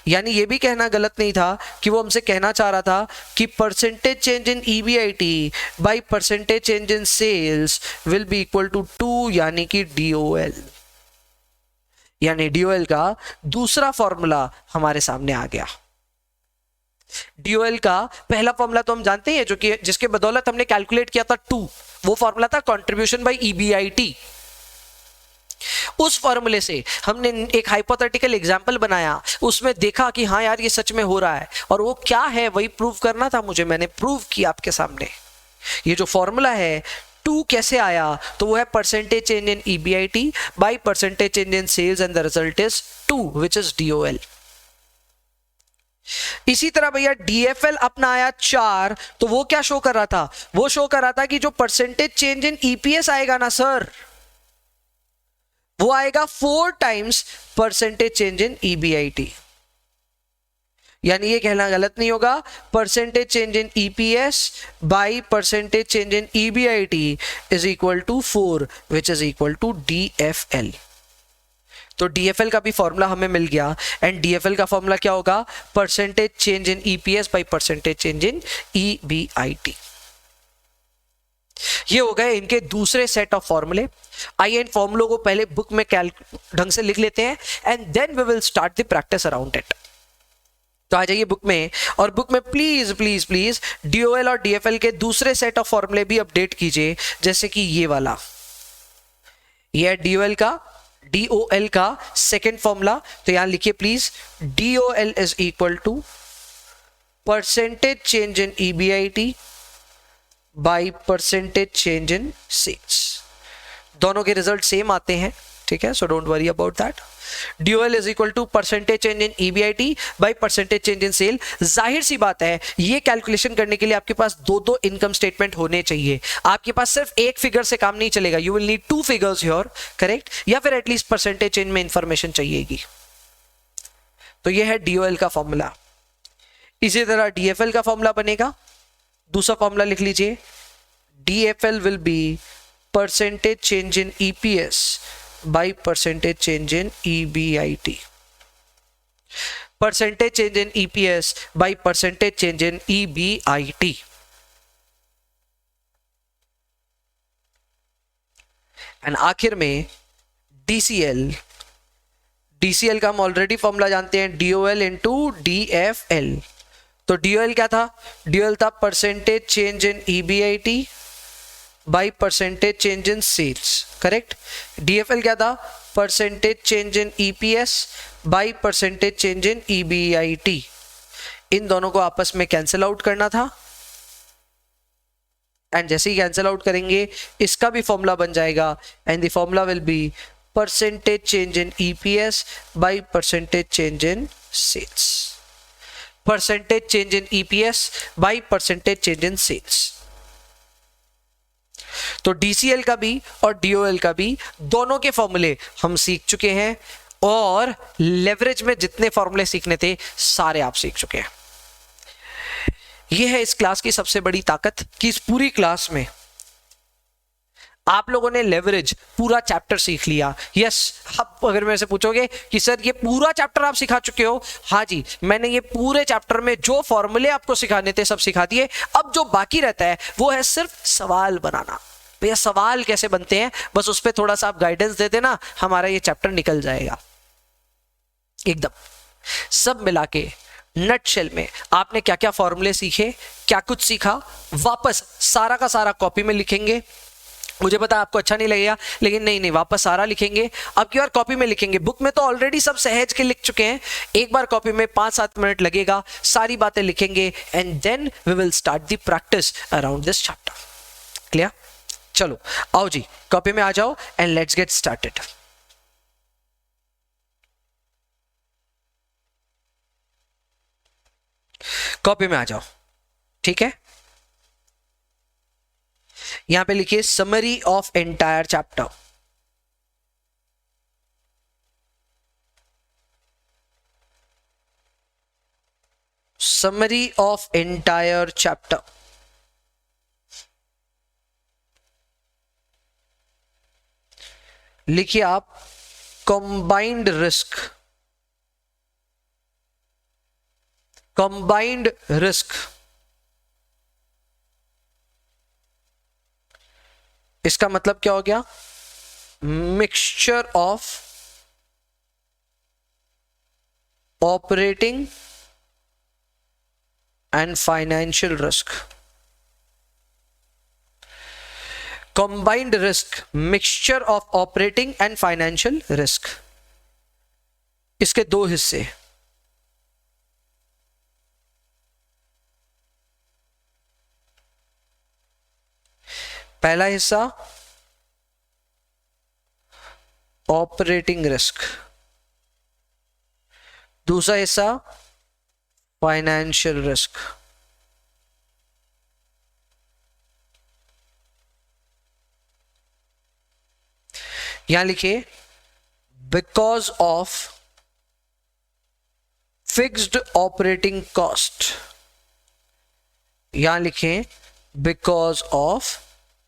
[SPEAKER 1] यानी ये भी कहना गलत नहीं था कि वो हमसे कहना चाह रहा था कि percentage change in EBIT by percentage change in sales will be equal to 2, यानी कि DOL। यानी DOL का दूसरा फॉर्मूला हमारे सामने आ गया। DOL का पहला फॉर्मूला तो हम जानते हैं, जो कि जिसके बदौलत हमने कैलकुलेट किया था 2, वो फॉर्मूला था कंट्रीब्यूशन बाय EBIT। उस फॉर्मूले से हमने एक हाइपोथेटिकल एग्जांपल बनाया, उसमें देखा कि हाँ यार ये सच में हो रहा है, और वो क्या है वही प्रूव करना था मुझे, मैंने प्रूव किया आपके सामने। ये जो फॉर्मूला है 2 कैसे आया, तो वो है percentage change in EBIT by percentage change in sales, and the result is 2 which is DOL। इसी तरह भैया DFL अपना आया 4, तो वो क्या शो कर रहा था? वो शो कर रहा था कि जो परसेंटेज चेंज इन EPS आएगा ना सर, वो आएगा 4 times percentage change in EBIT। यानी ये कहना गलत नहीं होगा, percentage change in EPS by percentage change in EBIT is equal to 4 which is equal to DFL। तो DFL का भी फॉर्मूला हमें मिल गया, एंड DFL का फॉर्मूला क्या होगा? Percentage change in EPS by percentage change in EBIT। ये हो गए इनके दूसरे सेट ऑफ फॉर्मूले। आइए इन फॉर्मूलों को पहले बुक में ढंग से लिख लेते हैं, and then we will start the practice around it. तो आ जाइए बुक में, और बुक में प्लीज प्लीज प्लीज DOL और DFL के दूसरे सेट ऑफ फॉर्मूले भी अपडेट कीजिए, जैसे कि ये वाला, ये DOL का सेकेंड फॉर्मूला। तो यहां लिखिए please, DOL is equal to percentage change in EBIT by percentage change in sales. दोनों के रिजल्ट सेम आते हैं, ठीक है, so don't worry about that. DOL is equal to percentage change in EBIT by percentage change in sale. जाहिर सी बात है, ये कैलकुलेशन करने के लिए आपके पास 2 इनकम स्टेटमेंट होने चाहिए। आपके पास सिर्फ एक फिगर से काम नहीं चलेगा, you will need 2 figures here, correct, या फिर एटलीस्ट परसेंटेज चेंज में इंफॉर्मेशन चाहिएगी। तो ये है DOL का फॉर्मूला। इसी तरह DFL का फॉर्मूला बनेगा, दूसरा फॉर्मूला लिख लीजिए, DFL will be percentage change in EPS by percentage change in EBIT। percentage change in EPS by percentage change in EBIT। And आखिर में DCL का हम ऑलरेडी फॉर्मूला जानते हैं, DOL इंटू DFL। तो DOL क्या था? DOL था percentage change in EBIT by percentage change in sales, correct. DFL क्या था? Percentage change in EPS by percentage change in EBIT। इन दोनों को आपस में कैंसिल आउट करना था, एंड जैसे ही कैंसिल आउट करेंगे इसका भी फॉर्मूला बन जाएगा, and the formula will be percentage change in EPS by percentage change in sales. Percentage change in EPS by percentage change in sales. तो DCL का भी और DOL का भी दोनों के फॉर्मूले हम सीख चुके हैं, और लेवरेज में जितने फॉर्मूले सीखने थे सारे आप सीख चुके हैं। यह है इस क्लास की सबसे बड़ी ताकत कि इस पूरी क्लास में आप लोगों ने लेवरेज पूरा चैप्टर सीख लिया। यस, अब अगर मेरे से पूछोगे कि सर ये पूरा चैप्टर आप सिखा चुके हो, हाँ जी, मैंने ये पूरे चैप्टर में जो फॉर्मूले आपको सिखाने थे सब सिखा दिए। अब जो बाकी रहता है वो है सिर्फ सवाल बनाना। भैया सवाल कैसे बनते हैं, बस उस पर थोड़ा सा आप गाइडेंस दे देना, हमारा ये चैप्टर निकल जाएगा एकदम। सब मिला के नटशेल में आपने क्या क्या फॉर्मूले सीखे, क्या कुछ सीखा, वापस सारा का सारा कॉपी में लिखेंगे। मुझे पता आपको अच्छा नहीं लगेगा, लेकिन नहीं वापस सारा लिखेंगे। अब की बार कॉपी में लिखेंगे, बुक में तो ऑलरेडी सब सहज के लिख चुके हैं, एक बार कॉपी में 5-7 मिनट लगेगा, सारी बातें लिखेंगे and then we will start the practice around this chapter. Clear? चलो आओ जी, कॉपी में आ जाओ and let's get started. Copy में आ जाओ, ठीक है। यहां पे लिखिए summary of entire chapter. Summary of entire chapter. लिखिए आप कंबाइंड रिस्क। कंबाइंड रिस्क इसका मतलब क्या हो गया? Mixture of operating and financial risk. Combined risk, mixture of operating and financial risk. इसके दो हिस्से, पहला हिस्सा ऑपरेटिंग रिस्क, दूसरा हिस्सा फाइनेंशियल रिस्क। यहां लिखिए because of fixed operating cost. यहां लिखें because of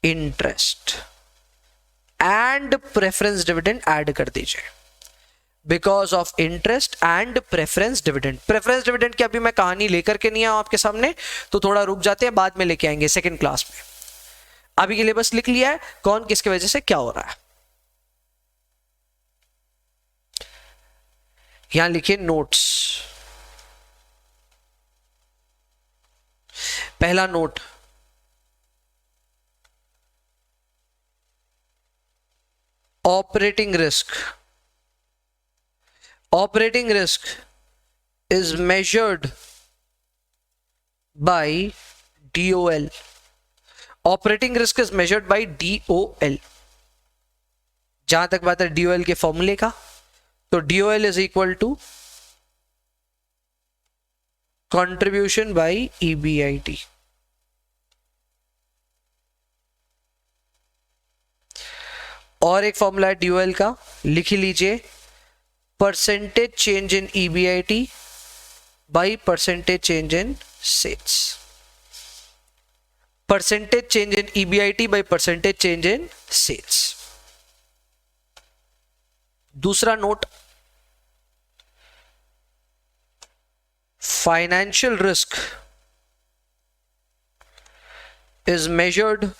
[SPEAKER 1] interest and preference dividend add कर दीजिए। Because of interest and preference dividend. Preference dividend की अभी मैं कहानी लेकर के नहीं आऊं आपके सामने, तो थोड़ा रुक जाते हैं, बाद में लेके आएंगे सेकंड क्लास में। अभी के लिए बस लिख लिया है कौन किसके वजह से क्या हो रहा है। यहां लिखिए नोट्स। पहला note, operating risk. Operating risk is measured by DOL. Operating risk is measured by DOL. जहां तक बात है DOL के फॉर्मूले का, तो DOL is equal to contribution by EBIT. और एक फॉर्मूला है DOL का, लिख लीजिए, percentage change in EBIT by percentage change in sales. Percentage change in EBIT by percentage change in sales. दूसरा note, financial risk is measured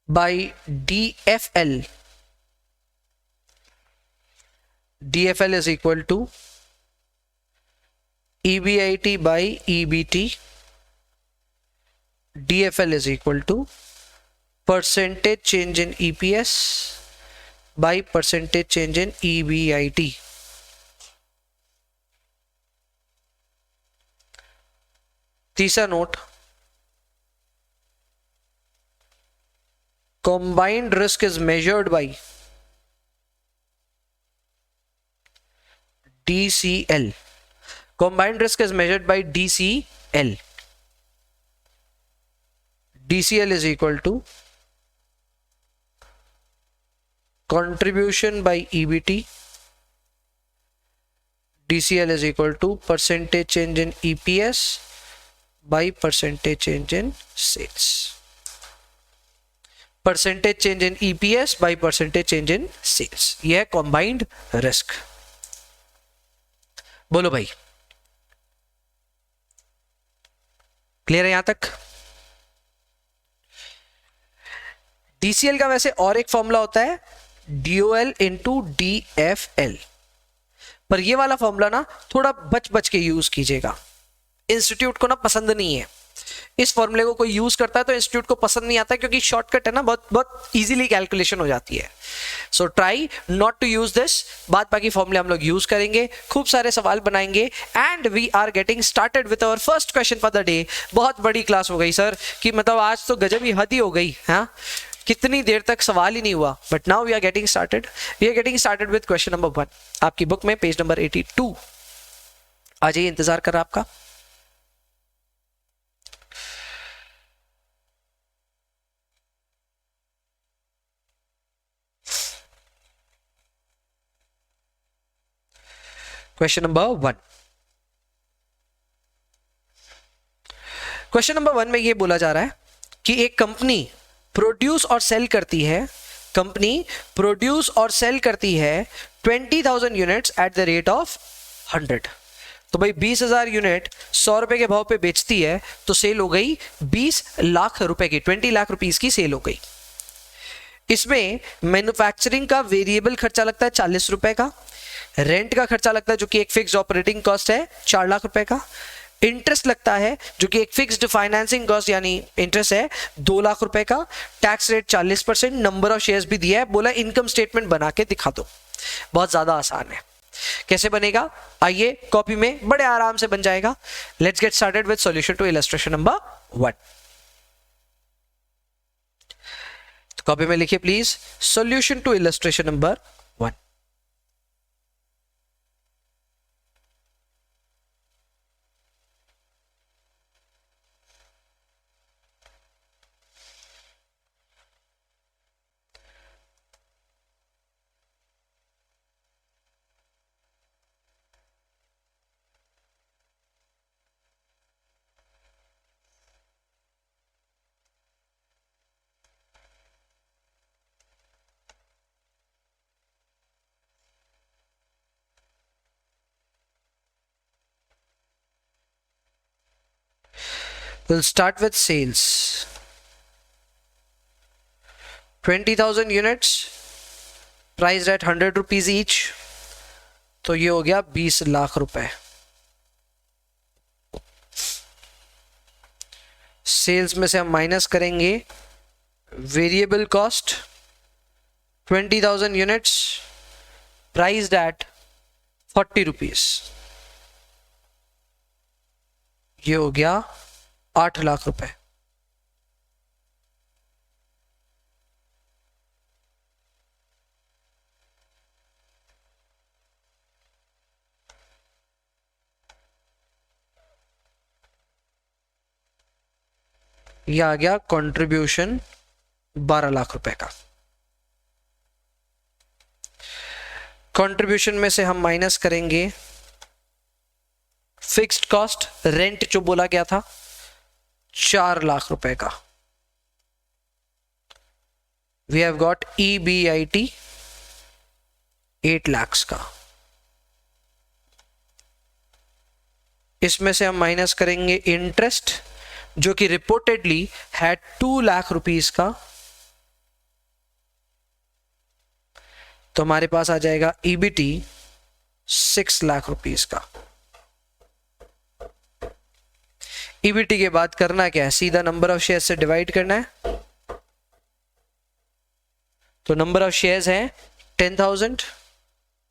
[SPEAKER 1] by DFL. DFL is equal to EBIT by EBT. DFL is equal to percentage change in EPS by percentage change in EBIT. तीसरा note, combined risk is measured by DCL. Combined risk is measured by DCL. DCL is equal to contribution by EBT. DCL is equal to percentage change in EPS by percentage change in sales. Percentage change in EPS by percentage change in sales. यह है combined risk. बोलो भाई, clear है यहां तक? DCL का वैसे और एक फॉर्मूला होता है DOL इंटू DFL। पर ये वाला फॉर्मूला ना थोड़ा बच बच के यूज कीजिएगा, इंस्टीट्यूट को ना पसंद नहीं है। इस फॉर्मूले को कोई यूज करता है तो इंस्टीट्यूट को पसंद नहीं आता, क्योंकि शॉर्टकट है ना, बहुत बहुत इजीली कैलकुलेशन हो जाती है। So try not to use this. बाद बाकी फॉर्मूले हम लोग यूज करेंगे, खूब सारे सवाल बनाएंगे, and we are getting started with our first question for the day. बहुत बड़ी क्लास हो गई सर, कि मतलब आज तो गजब ही हद ही हो गई, हाँ कितनी देर तक सवाल ही नहीं हुआ। But now we are getting started with question number 1 आपकी बुक में, पेज नंबर 82। आ जाइए, इंतजार कर रहा आपका। Question number 1। क्वेश्चन नंबर 1 में यह बोला जा रहा है कि एक कंपनी प्रोड्यूस और सेल करती है 20,000 units at the rate of 100। तो भाई 20,000 यूनिट 100 रुपए के भाव पे बेचती है, तो सेल हो गई 20 लाख रुपए की, 20 लाख रुपीस की सेल हो गई। इसमें मैन्युफैक्चरिंग का वेरिएबल खर्चा लगता है 40 रुपए का, रेंट का खर्चा लगता है जो कि एक फिक्स्ड ऑपरेटिंग कॉस्ट है 4 लाख रुपए का, इंटरेस्ट लगता है जो कि एक फिक्स्ड फाइनेंसिंग कॉस्ट यानी इंटरेस्ट है 2 लाख रुपए का, tax rate 40%, number of shares भी दिया है, बोला इनकम स्टेटमेंट बना के दिखा दो। बहुत ज्यादा आसान है। कैसे बनेगा, आइए कॉपी में बड़े आराम से बन जाएगा। Let's get started with solution to illustration number 1। तो कॉपी में लिखिए please, solution to illustration number 1। We'll start with sales. 20,000 units priced at 100 rupees each, तो ये हो गया 20 लाख रुपए। सेल्स में से हम माइनस करेंगे variable cost, 20,000 units priced eight 40 rupees, ये हो गया 8 लाख रुपए। यह आ गया कंट्रीब्यूशन 12 लाख रुपए का। कंट्रीब्यूशन में से हम माइनस करेंगे फिक्स्ड कॉस्ट, रेंट जो बोला गया था 4 लाख रुपए का। We have got EBIT 8 lakhs का। इसमें से हम माइनस करेंगे इंटरेस्ट जो कि रिपोर्टेडली है 2 लाख रुपीस का, तो हमारे पास आ जाएगा EBT 6 लाख रुपीस का। EBT के बाद करना क्या है, सीधा नंबर ऑफ शेयर से डिवाइड करना है। तो नंबर ऑफ शेयर्स है 10,000।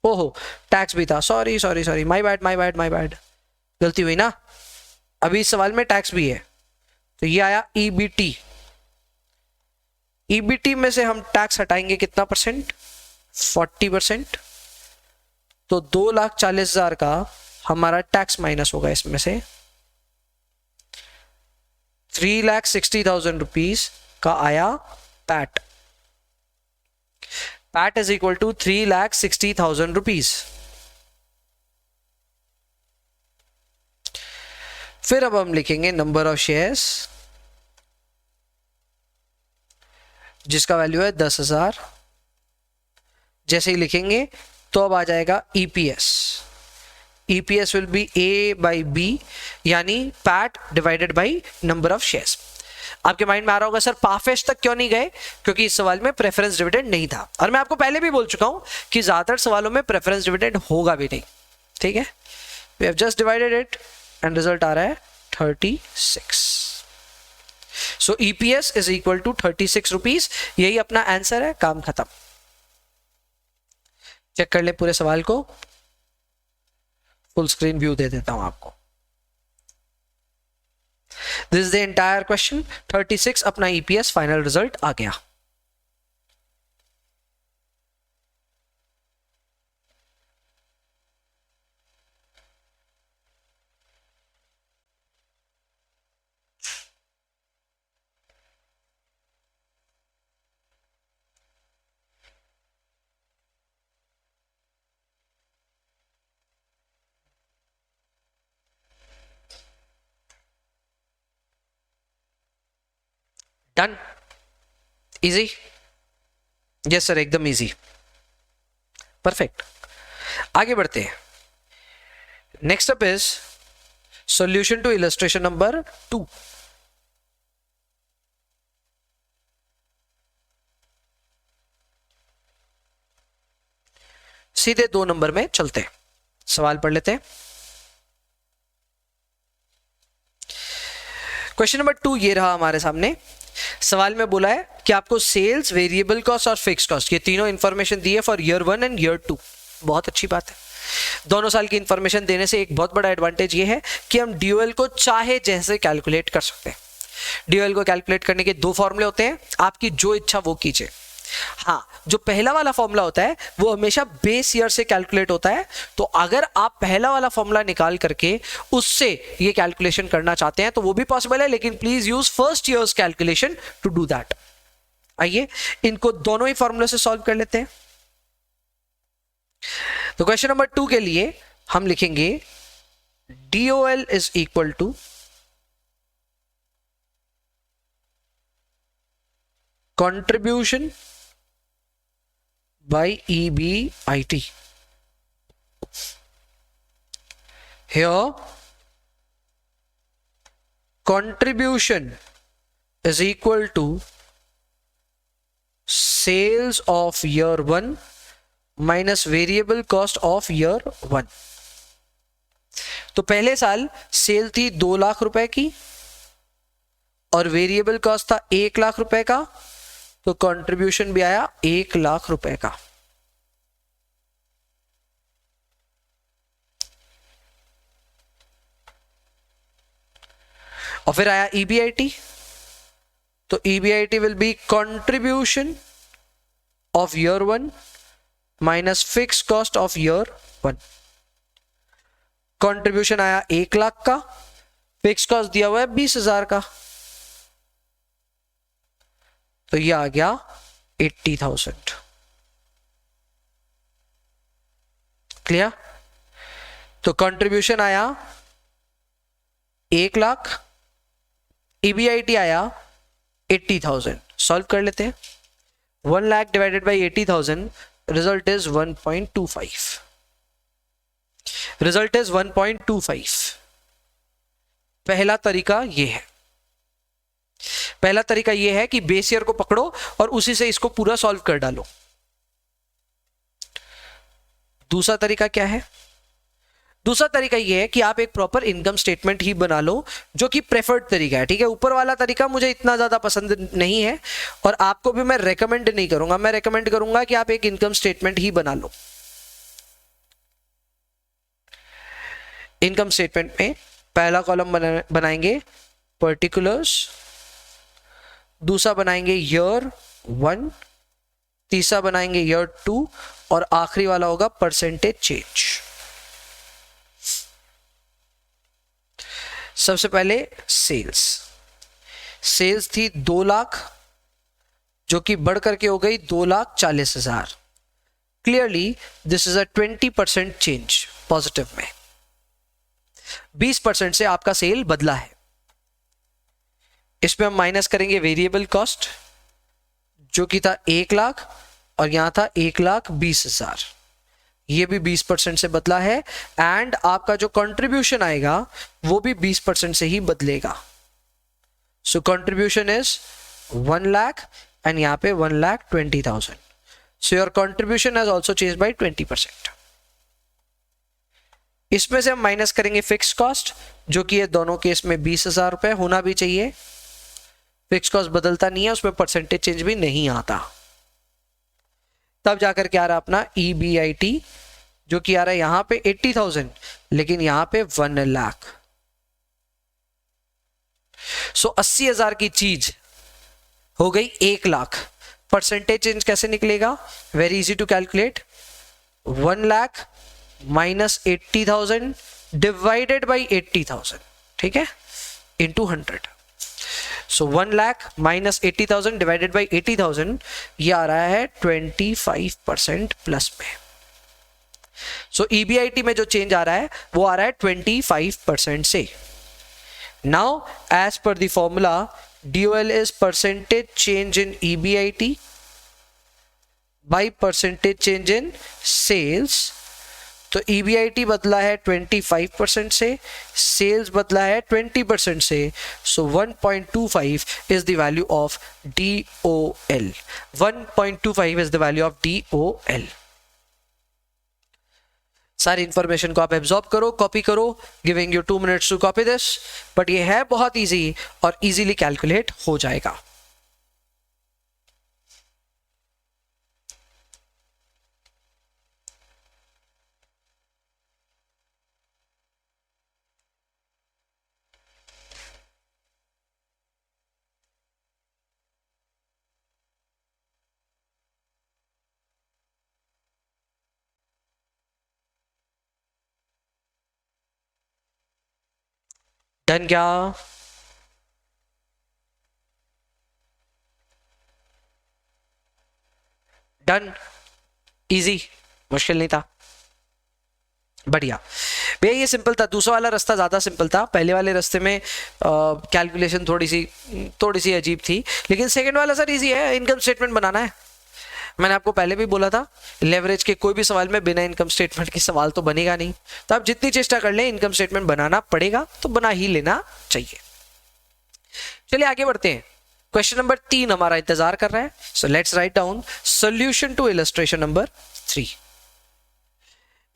[SPEAKER 1] ओहो टैक्स भी था, सॉरी माय बैड, गलती हुई ना। अभी इस सवाल में टैक्स भी है, तो ये आया EBT। EBT में से हम टैक्स हटाएंगे कितना परसेंट, 40%। तो 2,40,000 का हमारा टैक्स माइनस होगा इसमें से। 3,60,000 रुपीज का आया PAT. PAT is equal to 3,60,000 rupees. फिर अब हम लिखेंगे नंबर ऑफ शेयर्स जिसका वैल्यू है 10,000। जैसे ही लिखेंगे तो अब आ जाएगा EPS। EPS will be A/B यानी PAT divided by number of shares. आपके माइंड में आ रहा होगा सर पाफेस्ट तक क्यों नहीं गए, क्योंकि इस सवाल में प्रेफरेंस डिविडेंड नहीं था। और मैं आपको पहले भी बोल चुका हूं कि ज्यादातर सवालों में प्रेफरेंस डिविडेंड होगा भी नहीं। ठीक है, we have just divided it and result आ रहा है 36। So EPS is equal to 36 rupees. यही अपना आंसर है, काम खत्म। चेक कर ले पूरे सवाल को, फुल स्क्रीन व्यू दे देता हूं आपको। This is the entire question. 36 अपना ईपीएस फाइनल रिजल्ट आ गया। Done, easy. यस सर, एकदम इजी, परफेक्ट। आगे बढ़ते हैं। Next up is solution to illustration number 2। सीधे 2 नंबर में चलते हैं, सवाल पढ़ लेते हैं। क्वेश्चन नंबर 2 ये रहा हमारे सामने। सवाल में बोला है कि आपको सेल्स, वेरिएबल कॉस्ट और फिक्स कॉस्ट, ये तीनों इंफॉर्मेशन दी है फॉर ईयर 1 एंड ईयर 2। बहुत अच्छी बात है। दोनों साल की इंफॉर्मेशन देने से एक बहुत बड़ा एडवांटेज ये है कि हम ड्यूएल को चाहे जैसे कैलकुलेट कर सकते हैं। ड्यूएल को कैलकुलेट करने के 2 फॉर्मूले होते हैं, आपकी जो इच्छा वो कीजिए। हाँ, जो पहला वाला फॉर्मूला होता है वो हमेशा बेस ईयर से कैलकुलेट होता है। तो अगर आप पहला वाला फॉर्मूला निकाल करके उससे ये कैलकुलेशन करना चाहते हैं तो वो भी पॉसिबल है, लेकिन please use first year's calculation to do that. आइए इनको दोनों ही फॉर्मूले से सॉल्व कर लेते हैं। तो क्वेश्चन नंबर 2 के लिए हम लिखेंगे DOL is equal to contribution by EBIT. Here contribution is equal to sales of year 1 minus variable cost of year 1। तो पहले साल सेल थी 2 लाख रुपए की और वेरिएबल कॉस्ट था 1 लाख रुपए का, तो कंट्रीब्यूशन भी आया 1 लाख रुपए का। और फिर आया EBIT, तो EBIT will be contribution of year 1 minus fix cost of year 1। Contribution आया 1 लाख का, फिक्स कॉस्ट दिया हुआ है 20,000 का, तो ये आ गया 80,000। क्लियर? तो कंट्रीब्यूशन आया 1 लाख, EBIT आया 80,000। सॉल्व कर लेते हैं। 1 lakh divided by 80,000, result is 1.25। Result is 1.25। पहला तरीका ये है। पहला तरीका यह है कि बेस ईयर को पकड़ो और उसी से इसको पूरा सॉल्व कर डालो। दूसरा तरीका क्या है? दूसरा तरीका यह है कि आप एक प्रॉपर इनकम स्टेटमेंट ही बना लो, जो कि प्रेफर्ड तरीका है। ठीक है, ऊपर वाला तरीका मुझे इतना ज्यादा पसंद नहीं है और आपको भी मैं रेकमेंड नहीं करूंगा। मैं रेकमेंड करूंगा कि आप एक इनकम स्टेटमेंट ही बना लो। इनकम स्टेटमेंट में पहला कॉलम बनाएंगे पर्टिकुलर्स, दूसरा बनाएंगे ईयर 1, तीसरा बनाएंगे ईयर 2 और आखिरी वाला होगा परसेंटेज चेंज। सबसे पहले सेल्स। सेल्स थी 2 लाख जो कि बढ़ करके हो गई 2,40,000। Clearly this is a 20% change positive में। 20% से आपका सेल बदला है। इसमें हम माइनस करेंगे वेरिएबल कॉस्ट जो कि था 1 लाख और यहां था 1,20,000। ये भी 20% से बदला है एंड आपका जो कंट्रीब्यूशन आएगा वो भी 20% से ही बदलेगा। सो कंट्रीब्यूशन इज 1 लाख एंड यहां पे 1,20,000। So your contribution has also changed by 20%। इसमें से हम माइनस करेंगे फिक्स कॉस्ट, जो कि ये दोनों केस में 20,000 रुपए होना भी चाहिए। फिक्स कॉस्ट बदलता नहीं है, उसमें परसेंटेज चेंज भी नहीं आता। तब जाकर क्या आ रहा अपना EBIT, जो कि आ रहा है यहां पे 80,000, लेकिन यहां पे 1 लाख। सो 80,000 की चीज हो गई 1 लाख। परसेंटेज चेंज कैसे निकलेगा? Very easy to calculate. 1 lakh minus 80,000 divided by 80,000, ठीक है, into 100। So 1 lakh minus 80,000 divided by 80,000, ये आ रहा है 25% प्लस में। सो EBIT में जो चेंज आ रहा है वो आ रहा है 25% से। Now as per the formula, DOL is percentage change in EBIT by percentage change in sales। तो EBIT बदला है 25% से, सेल्स बदला है 20% से। सो 1.25 is the value of DOL। 1.25 is the value of DOL। सारी इंफॉर्मेशन को आप एब्जॉर्ब करो, कॉपी करो, giving you 2 minutes to copy this, but ये है बहुत इजी और इजीली कैलकुलेट हो जाएगा। डन क्या? डन, इजी, मुश्किल नहीं था, बढ़िया भैया। ये सिंपल था, दूसरा वाला रास्ता ज्यादा सिंपल था। पहले वाले रास्ते में कैलकुलेशन थोड़ी सी अजीब थी, लेकिन सेकंड वाला सर इजी है, इनकम स्टेटमेंट बनाना है। मैंने आपको पहले भी बोला था, लेवरेज के कोई भी सवाल में बिना इनकम स्टेटमेंट के सवाल तो बनेगा नहीं। तो आप जितनी चेष्टा कर लें, इनकम स्टेटमेंट बनाना पड़ेगा, तो बना ही लेना चाहिए। चलिए आगे बढ़ते हैं। क्वेश्चन नंबर 3 हमारा इंतजार कर रहा है। So let's write down solution to illustration number 3।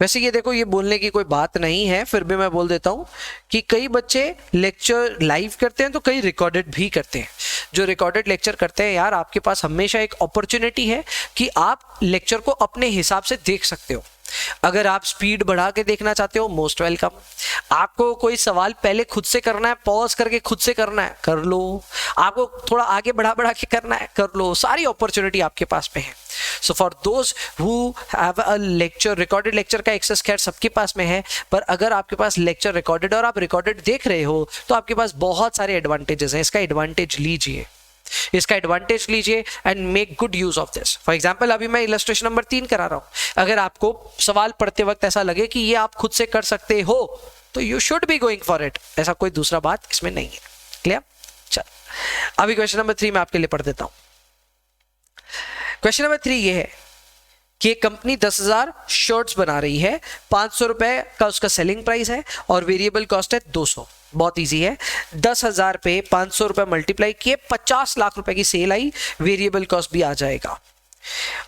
[SPEAKER 1] वैसे ये देखो, ये बोलने की कोई बात नहीं है, फिर भी मैं बोल देता हूं कि कई बच्चे लेक्चर लाइव करते हैं तो कई रिकॉर्डेड भी करते हैं। जो रिकॉर्डेड लेक्चर करते हैं यार, आपके पास हमेशा एक अपॉर्चुनिटी है कि आप लेक्चर को अपने हिसाब से देख सकते हो। अगर आप स्पीड बढ़ा के देखना चाहते हो, मोस्ट वेलकम। आपको कोई सवाल पहले खुद से करना है, पॉज करके खुद से करना है, कर लो। आपको थोड़ा आगे बढ़ा के करना है, कर लो। सारी अपॉर्चुनिटी आपके पास में है। So for those who have a lecture, recorded lecture का एक्सेस खैर सबके पास में है, पर अगर आपके पास लेक्चर रिकॉर्डेड और आप रिकॉर्डेड देख रहे हो तो आपके पास बहुत सारे एडवांटेजेस हैं। इसका एडवांटेज लीजिए, इसका एडवांटेज लीजिए and make good use of this. For example अभी मैं इलस्ट्रेशन नंबर 3 करा रहा हूं। अगर आपको सवाल पढ़ते वक्त ऐसा लगे कि ये आप खुद से कर सकते हो, तो you should be going for it. ऐसा कोई दूसरा बात इसमें नहीं है। क्लियर? चल अभी क्वेश्चन नंबर 3 मैं आपके लिए पढ़ देता हूं। क्वेश्चन नंबर 3 ये है कि एक कंपनी 10,000 शर्ट्स बना रही है, 500 रुपए का उसका सेलिंग प्राइस है और वेरिएबल कॉस्ट है 200। बहुत इजी है, 10,000 पे 500 रुपए मल्टीप्लाई किए, 50 लाख रुपए की सेल आई, वेरिएबल कॉस्ट भी आ जाएगा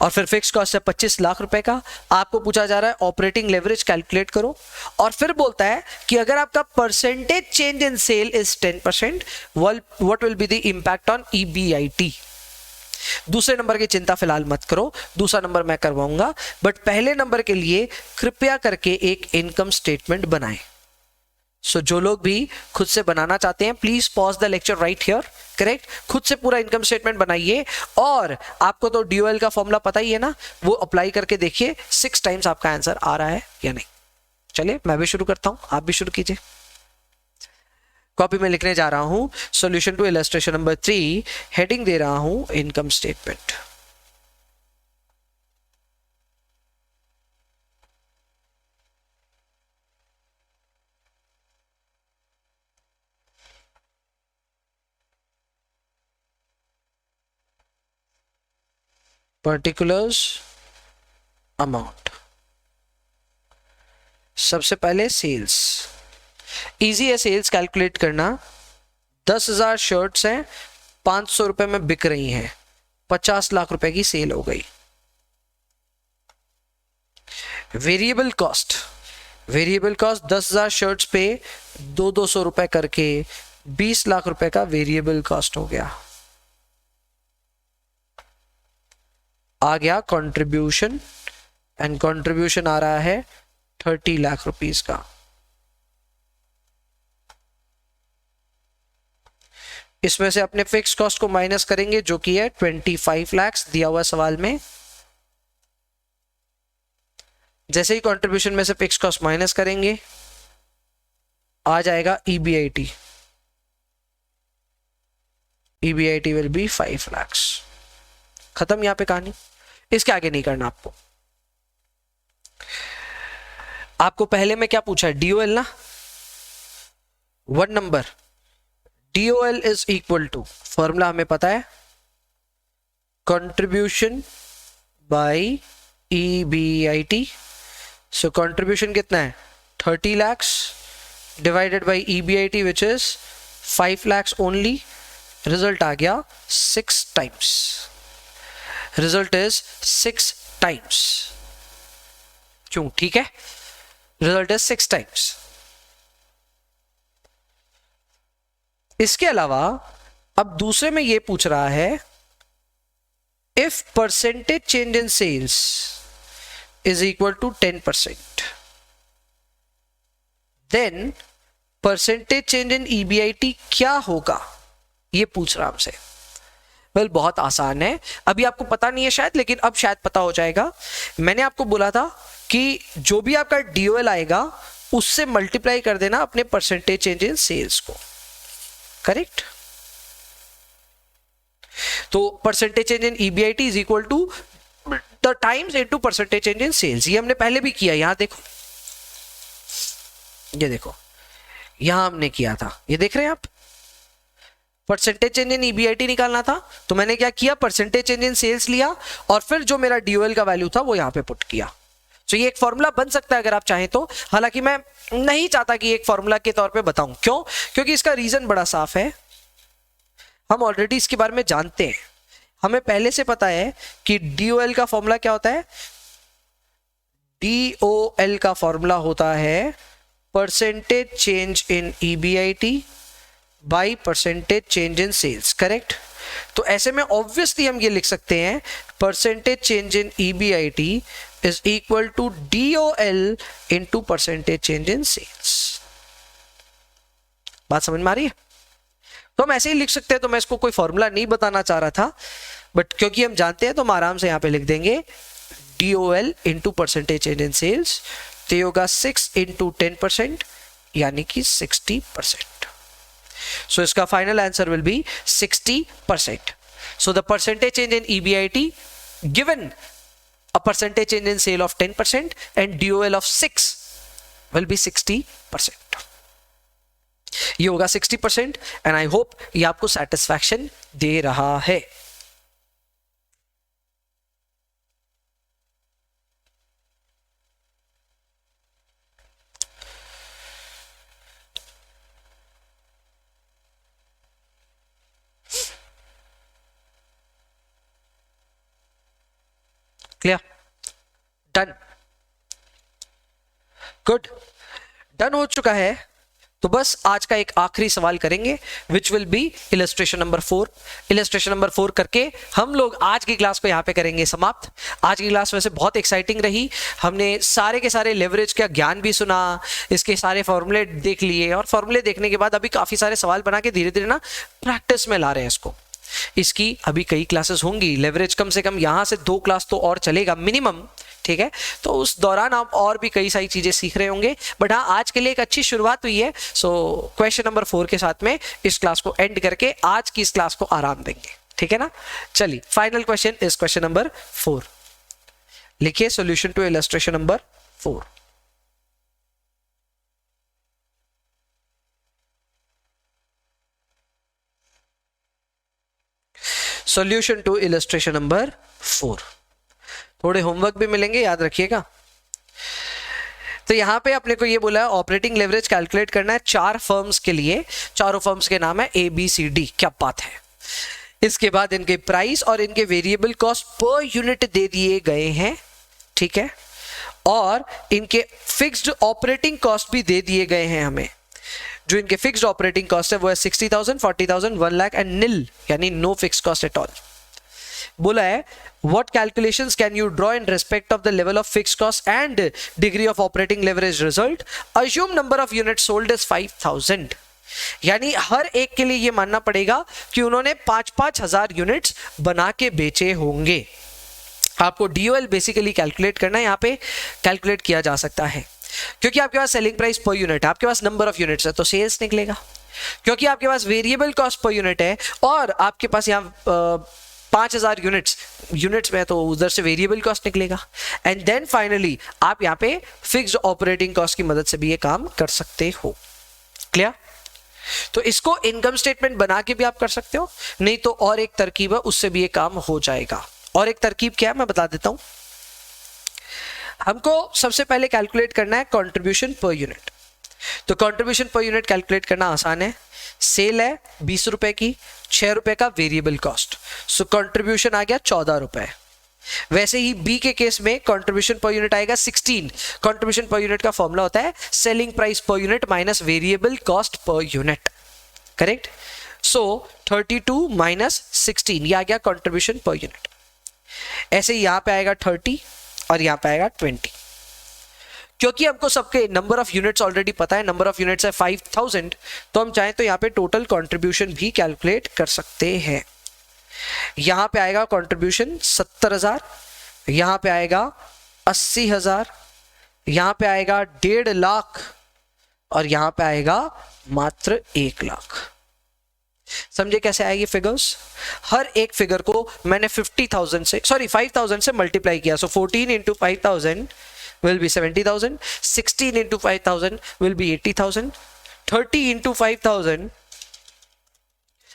[SPEAKER 1] और फिर फिक्स कॉस्ट है 25 लाख रुपए का। आपको पूछा जा रहा है ऑपरेटिंग लेवरेज कैलकुलेट करो, और फिर बोलता है कि अगर आपका percentage change in sale is 10%, what will be the impact on EBIT। दूसरे नंबर की चिंता फिलहाल मत करो, दूसरा नंबर मैं करवाऊंगा, बट पहले नंबर के लिए कृपया करके एक इनकम स्टेटमेंट बनाएं। सो जो लोग भी खुद से बनाना चाहते हैं, please pause the lecture right here. Correct, खुद से पूरा इनकम स्टेटमेंट बनाइए, और आपको तो DOL का फॉर्मूला पता ही है ना, वो अप्लाई करके देखिए 6 टाइम्स आपका आंसर आ रहा है या नहीं। चलिए मैं भी शुरू करता हूं, आप भी शुरू कीजिए। कॉपी में लिखने जा रहा हूं solution to illustration number 3, heading दे रहा हूं इनकम स्टेटमेंट। Particulars amount. सबसे पहले सेल्स, इजी है सेल्स कैलकुलेट करना। 10,000 शर्ट्स हैं, 500 रुपए में बिक रही हैं, 50 लाख रुपए की सेल हो गई। Variable cost, variable cost 10,000 shirts पे 200 रुपए करके 20 लाख रुपए का वेरिएबल कॉस्ट हो गया। आ गया कंट्रीब्यूशन, एंड कंट्रीब्यूशन आ रहा है 30 लाख रुपीस का। इसमें से अपने फिक्स कॉस्ट को माइनस करेंगे जो कि है 25 लाख दिया हुआ सवाल में। जैसे ही कंट्रीब्यूशन में से फिक्स कॉस्ट माइनस करेंगे आ जाएगा EBIT। EBIT will be 5 lakh. खत्म यहां पे कहानी, इसके आगे नहीं करना आपको। आपको पहले में क्या पूछा है, DOL ना, 1 number. DOL is equal to, formula हमें पता है, contribution by EBIT। So contribution कितना है 30 lakhs divided by EBIT which is 5 lakhs only. Result आ गया 6 टाइम्स। Result is 6 times. क्यों, ठीक है, रिजल्ट इज 6 टाइम्स। इसके अलावा अब दूसरे में ये पूछ रहा है if percentage change in sales is equal to 10%, then percentage change in EBIT क्या होगा, ये पूछ रहा हमसे। वेल बहुत आसान है, अभी आपको पता नहीं है शायद, लेकिन अब शायद पता हो जाएगा। मैंने आपको बोला था कि जो भी आपका DOL आएगा उससे मल्टीप्लाई कर देना अपने परसेंटेज चेंज इन सेल्स को, करेक्ट। तो percentage change in EBIT is equal to the times into percentage change in sales. ये हमने पहले भी किया, यहां देखो, ये देखो, यहां हमने किया था, ये देख रहे हैं आप। परसेंटेज चेंज इन EBIT निकालना था तो मैंने क्या किया, परसेंटेज चेंज इन सेल्स लिया और फिर जो मेरा DOL का वैल्यू था वो यहां पे पुट किया। तो ये एक फॉर्मूला बन सकता है अगर आप चाहें तो, हालांकि मैं नहीं चाहता कि एक फॉर्मूला के तौर पे बताऊं। क्यों? क्योंकि इसका रीजन बड़ा साफ है, हम ऑलरेडी इसके बारे में जानते हैं। हमें पहले से पता है कि DOL का फॉर्मूला क्या होता है। DOL का फॉर्मूला होता है percentage change in EBIT by percentage change in sales, correct. तो ऐसे में ऑब्वियसली हम ये लिख सकते हैं percentage change in EBIT is equal to DOL into percentage change in sales. बात समझ में आ रही है? तो हम ऐसे ही लिख सकते हैं, तो मैं इसको कोई फॉर्मूला नहीं बताना चाह रहा था, बट क्योंकि हम जानते हैं तो हम आराम से यहां पे लिख देंगे DOL into percentage change in sales. तो ये होगा 6 इंटू 10%, यानी कि 60%। सो इसका final answer will be 60%। So the percentage change in EBIT given a percentage change in sale of 10% and DOL of 6 will be 60%. ये होगा 60% एंड आई होप ये आपको सेटिस्फैक्शन दे रहा है। क्लियर? डन? गुड, डन हो चुका है। तो बस आज का एक आखिरी सवाल करेंगे विच will B illustration number 4। Illustration number 4 करके हम लोग आज की क्लास को यहाँ पे करेंगे समाप्त। आज की क्लास वैसे बहुत एक्साइटिंग रही, हमने सारे के सारे लेवरेज का ज्ञान भी सुना, इसके सारे फॉर्मूले देख लिए, और फॉर्मूले देखने के बाद अभी काफी सारे सवाल बना के धीरे धीरे ना प्रैक्टिस में ला रहे हैं इसको। इसकी अभी कई क्लासेस होंगी, लेवरेज कम से कम यहाँ से 2 क्लास तो और चलेगा मिनिमम, ठीक है। तो उस दौरान आप और भी कई सारी चीजें सीख रहे होंगे, बट हाँ आज के लिए एक अच्छी शुरुआत हुई है। सो क्वेश्चन नंबर 4 के साथ में इस क्लास को एंड करके आज की इस क्लास को आराम देंगे, ठीक है ना। चलिए final question is question number 4। लिखिए solution to illustration number 4। Solution to illustration number 4। थोड़े होमवर्क भी मिलेंगे, याद रखिएगा। तो यहां पे अपने को ये बोला है ऑपरेटिंग लेवरेज कैलकुलेट करना है 4 फर्म्स के लिए। चारों फर्म्स के नाम है ABCD। क्या बात है। इसके बाद इनके प्राइस और इनके वेरिएबल कॉस्ट पर यूनिट दे दिए गए हैं, ठीक है। और इनके फिक्स्ड ऑपरेटिंग कॉस्ट भी दे दिए गए हैं हमें। जो इनके फिक्स्ड ऑपरेटिंग कॉस्ट है वो है 60,000, 40,000, 1 लाख एंड निल, यानी no fix cost at all. बोला है what calculations can you draw in respect of the level of fixed cost and degree of operating leverage result? Assume number of units sold is 5,000। यानी हर एक के लिए ये मानना पड़ेगा कि उन्होंने 5-5 हजार यूनिट्स बना के बेचे होंगे। आपको DOL बेसिकली कैलकुलेट करना है, यहाँ पे कैलकुलेट किया जा सकता है क्योंकि आपके पास सेलिंग प्राइस पर यूनिट है, आपके पास नंबर ऑफ यूनिट्स है तो सेल्स निकलेगा। क्योंकि आपके पास वेरिएबल कॉस्ट पर यूनिट है और आपके पास यहाँ 5,000 यूनिट्स में तो उधर से वेरिएबल कॉस्ट निकलेगा। एंड देन फाइनली आप यहाँ पे फिक्स्ड ऑपरेटिंग कॉस्ट की मदद से भी ये काम कर सकते हो। क्लियर? तो इसको इनकम स्टेटमेंट बना के भी आप कर सकते हो, नहीं तो और एक तरकीब है उससे भी ये काम हो जाएगा। और एक तरकीब क्या है मैं बता देता हूं। हमको सबसे पहले कैलकुलेट करना है कंट्रीब्यूशन पर यूनिट। तो कंट्रीब्यूशन पर यूनिट कैलकुलेट करना आसान है। सेल है 20 रुपए की, 6 रुपए का वेरिएबल कॉस्ट, सो कंट्रीब्यूशन आ गया 14 रुपए। वैसे ही बी के केस में कंट्रीब्यूशन पर यूनिट आएगा 16। कंट्रीब्यूशन पर यूनिट का फॉर्मूला होता है selling price per unit minus variable cost per unit, correct? So 32 minus 16 ये आ गया कंट्रीब्यूशन पर यूनिट। ऐसे ही यहां पे आएगा 30 और यहां पे आएगा 20। क्योंकि हमको सबके नंबर ऑफ यूनिट्स ऑलरेडी पता है, नंबर ऑफ यूनिट्स है 5,000, तो हम चाहें तो यहाँ पे टोटल कंट्रीब्यूशन भी कैलकुलेट कर सकते हैं। यहाँ पे आएगा कंट्रीब्यूशन 70,000, यहाँ पे आएगा 80,000, यहाँ पे आएगा 1.5 लाख और यहाँ पे आएगा मात्र 1 लाख। समझे कैसे आएगी फिगर्स? हर एक फिगर को मैंने 5,000 से मल्टीप्लाई किया। सो 14 into 5,000 will be 70,000, 16 into 5,000 will be 80,000, 30 into 5,000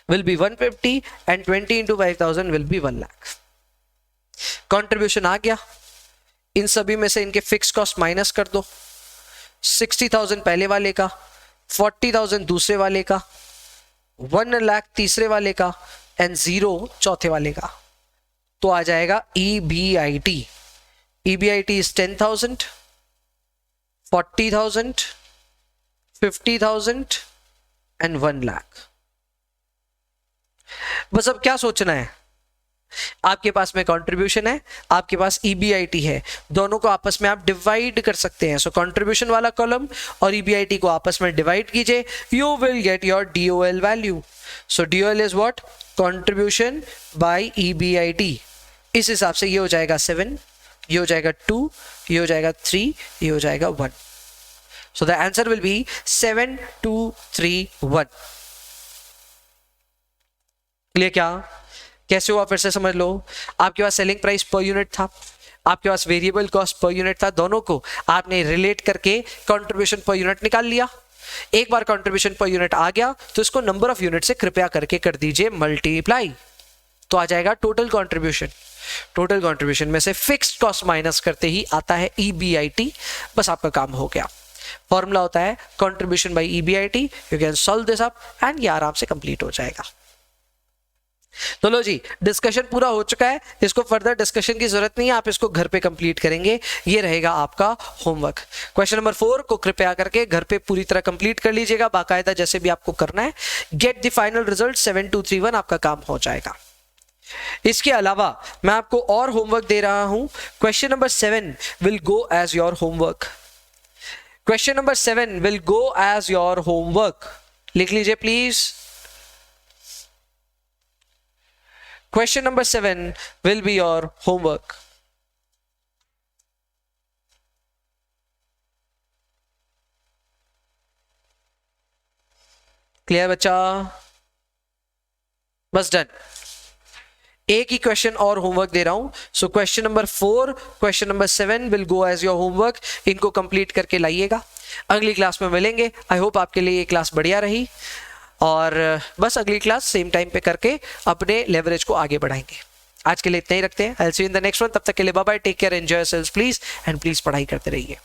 [SPEAKER 1] will be 150 and 20 into 5,000 will be 1 lakh। Contribution आ गया। इन सभी में से इनके फिक्स कॉस्ट माइनस कर दो। 60,000 पहले वाले का, 40,000 दूसरे वाले का, 1 लाख तीसरे वाले का एंड 0 चौथे वाले का, तो आ जाएगा EBIT। EBIT is 10,000, 40,000, 50,000 and 1 lakh। बस अब क्या सोचना है, आपके पास में कंट्रीब्यूशन है, आपके पास EBIT है, दोनों को आपस में आप डिवाइड कर सकते हैं। सो कंट्रीब्यूशन वाला कॉलम और EBIT को आपस में डिवाइड कीजिए, you will get your DOL value. So DOL is what? Contribution by EBIT। इस हिसाब से ये हो जाएगा 7, ये हो जाएगा 2, ये हो जाएगा 3, ये हो जाएगा 1। So the answer will be 7, 2, 3, 1। Clear? क्या कैसे हुआ फिर से समझ लो। आपके पास सेलिंग प्राइस पर यूनिट था, आपके पास वेरिएबल कॉस्ट पर यूनिट था, दोनों को आपने रिलेट करके कंट्रीब्यूशन पर यूनिट निकाल लिया। एक बार कंट्रीब्यूशन पर यूनिट आ गया तो इसको नंबर ऑफ यूनिट से कृपया करके कर दीजिए मल्टीप्लाई, तो आ जाएगा टोटल कंट्रीब्यूशन। टोटल कंट्रीब्यूशन में से फिक्स्ड कॉस्ट माइनस करते ही आता है EBIT। बस आपका काम हो गया। फॉर्मूला होता है contribution by EBIT। You can solve this up and ये आराम से कंप्लीट हो जाएगा। तो लो जी, डिस्कशन पूरा हो चुका है, इसको फर्दर डिस्कशन की जरूरत नहीं है, आप इसको घर पे कंप्लीट करेंगे। ये रहेगा आपका होमवर्क। क्वेश्चन नंबर 4 को कृपया करके घर पे पूरी तरह कंप्लीट कर लीजिएगा, बाकायदा जैसे भी आपको करना है। गेट द फाइनल रिजल्ट 7231, आपका काम हो जाएगा। इसके अलावा मैं आपको और होमवर्क दे रहा हूं। Question number 7 will go as your homework. Question number 7 will go as your homework. लिख लीजिए प्लीज। Question number 7 will be your homework. Clear बच्चा? बस डन। एक ही क्वेश्चन और होमवर्क दे रहा हूं। So question number 4, question number 7 will go as your homework. इनको कंप्लीट करके लाइएगा, अगली क्लास में मिलेंगे। आई होप आपके लिए ये क्लास बढ़िया रही और बस अगली क्लास सेम टाइम पे करके अपने लेवरेज को आगे बढ़ाएंगे। आज के लिए इतना ही रखते हैं। I will see you in the next one. तब तक के लिए bye bye, take care, enjoy yourselves please, and please पढ़ाई करते रहिए।